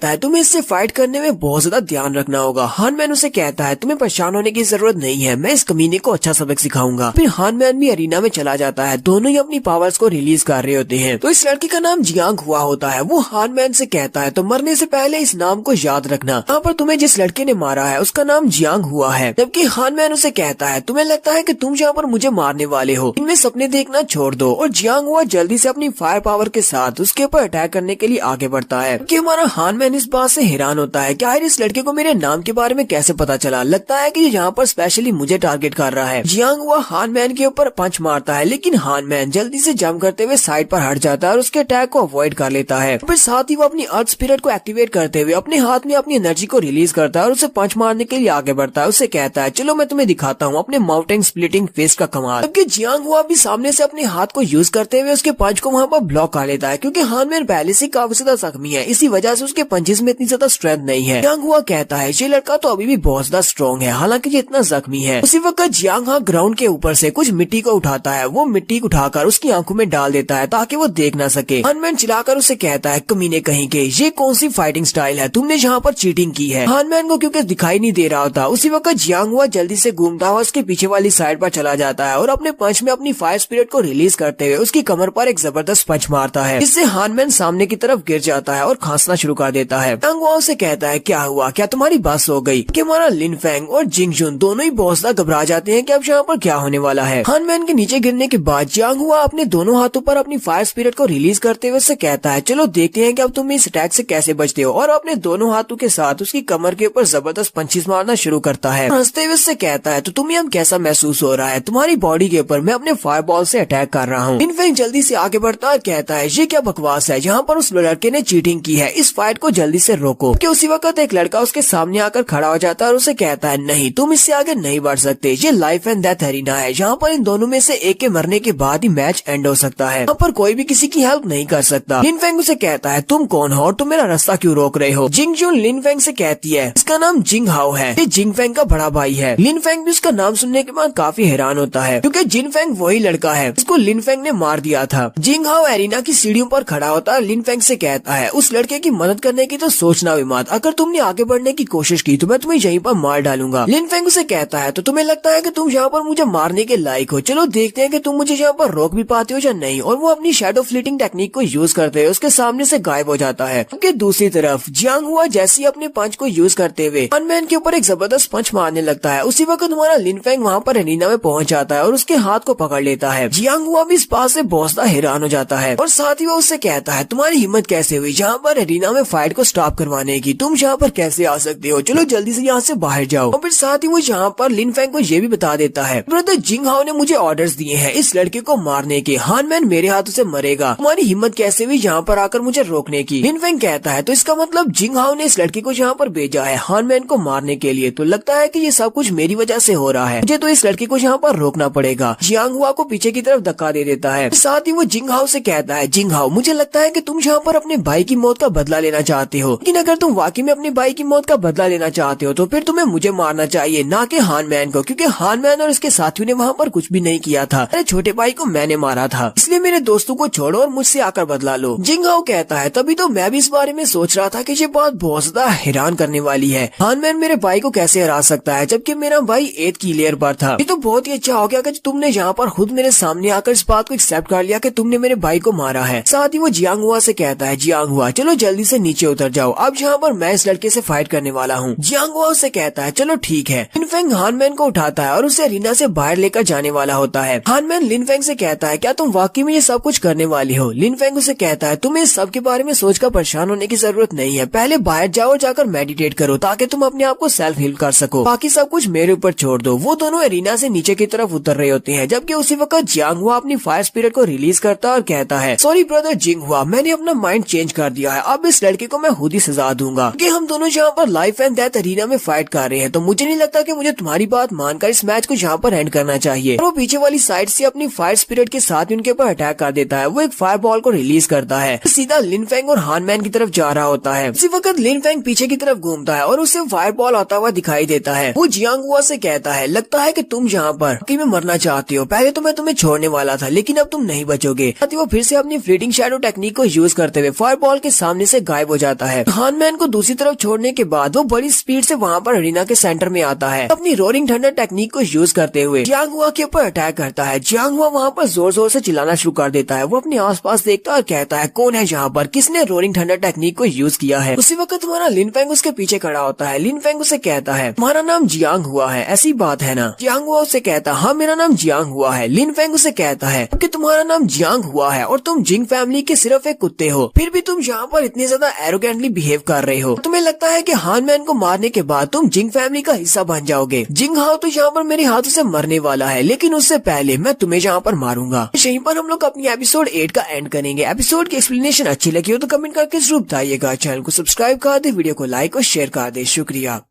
है तुम्हें इससे फाइट करने में बहुत ज्यादा ध्यान रखना होगा। हानमैन उसे कहता है तुम्हें परेशान होने की जरूरत नहीं है, मैं इस कमीने को अच्छा सबक सिखाऊंगा। फिर हानमैन भी अरीना में चला जाता है, दोनों ही अपनी पावर्स को रिलीज कर रहे होते हैं। तो इस लड़के का नाम जियांग हुआ होता है। वो हानमैन से कहता है तो मरने से पहले इस नाम को याद रखना, यहाँ पर तुम्हें जिस लड़के ने मारा है उसका नाम जियांग हुआ है। जबकि हानमैन उसे कहता है तुम्हें लगता है कि तुम यहाँ पर मुझे मारने वाले हो, इनमें सपने देखना छोड़ दो। और जियांग हुआ जल्दी से अपनी फायर पावर के साथ उसके ऊपर अटैक करने के लिए आगे बढ़ता है। कि हमारा हानमैन इस बात से हैरान होता है कि आखिर इस लड़के को मेरे नाम के बारे में कैसे पता चला, लगता है कि यहाँ पर स्पेशली मुझे टारगेट कर रहा है। जियांग हुआ हानमैन के ऊपर पंच मारता है लेकिन हानमैन जल्दी से जंप करते हुए साइड पर हट जाता है और उसके अटैक को अवॉइड कर लेता है। फिर साथ ही वो अपनी अर्थ स्पिरिट को एक्टिवेट करते हुए अपने हाथ में अपनी एनर्जी को रिलीज करता है और उसे पंच मारने के लिए आगे बढ़ता है। उसे कहता है चलो मैं तुम्हें दिखाता हूँ अपने माउंटेन स्प्लिटिंग फेस का कमाल। जबकि जियांग हुआ भी सामने से अपने हाथ को यूज करते हुए उसके पंच को वहाँ पर ब्लॉक कर लेता है, क्योंकि हानमैन पहले से काफी ज्यादा जख्मी है, इसी वजह से उसके पंचेस में इतनी ज्यादा स्ट्रेंथ नहीं है। जियांग हुआ कहता है ये लड़का तो अभी भी बहुत ज्यादा स्ट्रॉन्ग है, हालांकि ये इतना जख्मी है। उसी वक्त जियांग हुआ ग्राउंड के ऊपर से कुछ मिट्टी को उठाता है, वो मिट्टी उठाकर उसकी आंखों में डाल देता है ताकि वो देख ना सके। हानमैन चिल्लाकर उसे कहता है कमीने कहीं के, ये कौन सी फाइटिंग स्टाइल है, तुमने यहाँ पर चीटिंग की है। हानमैन को क्योंकि दिखाई नहीं दे रहा होता, उसी वक्त जियांग हुआ जल्दी से घूमता हुआ उसके पीछे वाली साइड पर चला जाता है और अपने पंच में अपनी फायर स्पिरिट को रिलीज करते हुए उसकी कमर पर एक जबरदस्त पंच मारता है, जिससे हानमैन सामने की तरफ गिर जाता है और खांसना शुरू कर देता है। जियांग हुआ उसे कहता है क्या हुआ, क्या तुम्हारी बस हो गई। कि हमारा लिन फेंग और जिंग जुन दोनों ही बहुत ज्यादा घबरा जाते हैं कि अब यहाँ पर क्या होने वाला है। हानमैन के नीचे गिरने के बाद जियांग हुआ अपने दोनों हाथों पर अपनी फायर स्पिरिट को रिलीज करते हुए उससे कहता है चलो देखते हैं कि अब तुम इस अटैक से कैसे बचते हो, और अपने दोनों हाथों के साथ उसकी कमर के ऊपर जबरदस्त पंचेस मारना शुरू करता है। हंसते हुए उससे कहता है तो तुम्हें अब कैसा महसूस हो रहा है, तुम्हारी बॉडी के ऊपर मैं अपने फायर बॉल से अटैक कर रहा हूँ। लिन फेंग जल्दी से आगे बढ़ता है, कहता है ये क्या बकवास है, यहाँ पर उस लड़के ने चीटिंग की है, इस फाइट को जल्दी से रोको। कि उसी वक्त एक लड़का उसके सामने आकर खड़ा हो जाता है और उसे कहता है नहीं तुम इससे आगे नहीं बढ़ सकते, ये लाइफ एंड डेथ अरीना है, यहाँ पर इन दोनों में से एक के मरने के बाद ही मैच एंड हो सकता है, यहाँ पर कोई भी किसी की हेल्प नहीं कर सकता। लिन फेंग उसे कहता है तुम कौन हो और तुम मेरा रास्ता क्यों रोक रहे हो। जिंग जुन लिन फेंग से कहती है इसका नाम जिंग हाओ है, ये जिंग फेंग का बड़ा भाई है। लिन फेंग भी उसका नाम सुनने के बाद काफी हैरान होता है, क्योंकि जिन फेंग वही लड़का है जिसको लिन फेंग ने मार दिया था। जिंग हाओ एरिना की सीढ़ियों पर खड़ा होता है, लिन फेंग से कहता है उस लड़के की मदद करने की तो सोचना भी मत, अगर तुमने आगे बढ़ने की कोशिश की तो मैं तुम्हें यहीं पर मार डालूंगा। लिन फेंग उसे कहता है तो तुम्हें लगता है कि तुम यहाँ पर मुझे मारने के लायक हो, चलो देखते हैं कि तुम मुझे यहाँ पर रोक भी पाते हो या नहीं। और वो अपनी शैडो फ्लीटिंग टेक्निक को यूज करते हुए उसके सामने से गायब हो जाता है। क्योंकि दूसरी तरफ जियांग हुआ जैसे ही अपने पंच को यूज करते हुए हानमैन के ऊपर एक जबरदस्त पंच मारने लगता है, उसी वक्त हमारा लिन फेंग वहाँ पर एरिना में पहुंच जाता है और उसके हाथ को पकड़ लेता है। जियांग हुआ भी इस बात से बहुत ज्यादा हैरान हो जाता है और साथ ही वो उससे कहता है तुम्हारी हिम्मत कैसे हुई यहाँ पर एरिना में फाइट को स्टॉप करवाने की, तुम यहाँ पर कैसे आ सकते हो, चलो जल्दी से यहाँ से बाहर जाओ। और फिर साथ ही वो यहाँ पर लिन फेंग को ये भी बता देता है ब्रदर जिंग हाओ ने मुझे ऑर्डर्स दिए हैं इस लड़के को मारने के, हानमैन मेरे हाथों से मरेगा, तुम्हारी हिम्मत कैसे हुई यहाँ पर आकर मुझे रोकने की। लिन फेंग कहता है तो इसका मतलब जिंग हाओ ने इस लड़के को यहाँ पर भेजा है हानमैन को मारने के लिए, तो लगता है कि ये सब कुछ मेरी वजह से हो रहा है, मुझे तो इस लड़के को यहाँ पर रोकना पड़ेगा। जियांग हुआ को पीछे की तरफ धक्का दे देता है। साथ ही वो जिंग हाओ से कहता है जिंग हाओ मुझे लगता है कि तुम यहाँ पर अपने भाई की मौत का बदला लेना चाहते हो, लेकिन अगर तुम वाकई में अपने भाई की मौत का बदला लेना चाहते हो तो फिर तुम्हें मुझे मारना चाहिए ना कि हानमैन को, क्योंकि हानमैन और इसके साथियों ने वहाँ पर कुछ भी नहीं किया था, अरे छोटे भाई को मैंने मारा था, इसलिए मेरे दोस्तों को छोड़ो और मुझसे आकर बदला लो। जिंग हाओ कहता है तभी तो मैं भी इस बारे में सोच रहा था कि ये बात बहुत ज्यादा हैरान करने वाली है, हानमैन मेरे भाई को कैसे हरा सकता है जबकि मेरा भाई 8th की लेयर पर था। ये तो बहुत ही अच्छा हो गया कि तुमने यहाँ पर खुद मेरे सामने आकर इस बात को एक्सेप्ट कर लिया कि तुमने मेरे भाई को मारा है। साथ ही वो जियांग हुआ से कहता है जियांग हुआ चलो जल्दी से नीचे उतर जाओ, अब यहाँ पर मैं इस लड़के से फाइट करने वाला हूँ। जियांग हुआ उससे कहता है चलो ठीक है। लिन फेंग हानमैन को उठाता है और उसे अरीना से बाहर लेकर जाने वाला होता है। हानमैन लिन फेंग से कहता है क्या तुम वाकई में ये सब कुछ करने वाली हो। लिन फेंग उसे कहता है तुम्हें इस सब के बारे में सोचकर परेशान होने की जरूरत नहीं है, पहले बाहर जाओ और जाकर मेडिटेट करो ताकि तुम अपने आप को सेल्फ हील कर सको, बाकी सब कुछ मेरे ऊपर छोड़ दो। वो दोनों एरिना से नीचे की तरफ उतर रहे होते हैं, जबकि उसी वक्त जियांग हुआ अपनी फायर स्पिरिट को रिलीज करता है और कहता है सॉरी ब्रदर जिंग हुआ, मैंने अपना माइंड चेंज कर दिया है, अब इस लड़के को मैं खुद ही सजा दूंगा कि हम दोनों यहाँ पर लाइफ एंड डेथ अरीना में फाइट कर रहे हैं, तो मुझे नहीं लगता कि मुझे तुम्हारी बात मानकर इस मैच को यहाँ पर एंड करना चाहिए। और वो पीछे वाली साइड से अपनी फायर स्पिरिट के साथ उनके ऊपर अटैक कर देता है। वो एक फायर बॉल को रिलीज करता है, सीधा लिन फेंग और हान मैन की तरफ जा रहा होता है। उसी वक्त लिन फेंग पीछे की तरफ घूमता है और उसे फायर बॉल आता हुआ दिखाई देता है। वो जियांग हुआ से कहता है, लगता है कि तुम यहाँ पर में मरना चाहती हो, पहले तो मैं तुम्हें छोड़ने वाला था लेकिन अब तुम नहीं बचोगे। वो फिर से अपनी फ्लीटिंग शैडो टेक्निक को यूज करते हुए फायर बॉल के सामने से गायब हो जाता है। हान मैन को दूसरी तरफ छोड़ने के बाद वो बड़ी स्पीड से वहाँ पर अरीना के सेंटर में आता है। अपनी रोरिंग थंडर टेक्निक को यूज करते हुए जियांग हुआ के ऊपर अटैक करता है। जियांग हुआ वहाँ पर जोर जोर से चिल्लाना शुरू कर देता है। वो अपने आसपास देखता है और कहता है, कौन है यहाँ पर, किसने रोरिंग थंडर टेक्निक को यूज किया है। उसी वक्त तुम्हारा लिन फेंग उसके पीछे खड़ा होता है। लिन फेंग उसे कहता है, तुम्हारा नाम जियांग हुआ है, ऐसी बात है ना। जियांग हुआ उसे कहता, हाँ मेरा नाम जियांग हुआ है। लिन फेंग उसे कहता है कि तुम्हारा नाम जियांग हुआ है और तुम जिंग फैमिली के सिर्फ एक कुत्ते हो, फिर भी तुम यहाँ पर इतनी ज्यादा एरोगेंटली बिहेव कर रहे हो। तुम्हें लगता है कि हान मैन को मारने के बाद तुम जिंग फैमिली का हिस्सा बन जाओगे। जिंग हाओ तो यहाँ पर मेरे हाथों से मरने वाला है, लेकिन उससे पहले मैं तुम्हें यहाँ पर मारूंगा। यहीं पर हम लोग अपनी एपिसोड 8 का एंड करेंगे। एपिसोड की एक्सप्लेनेशन अच्छी लगी हो तो कमेंट करके जरूर बताइएगा। चैनल को सब्सक्राइब कर दे, वीडियो को लाइक और शेयर कर दे। शुक्रिया।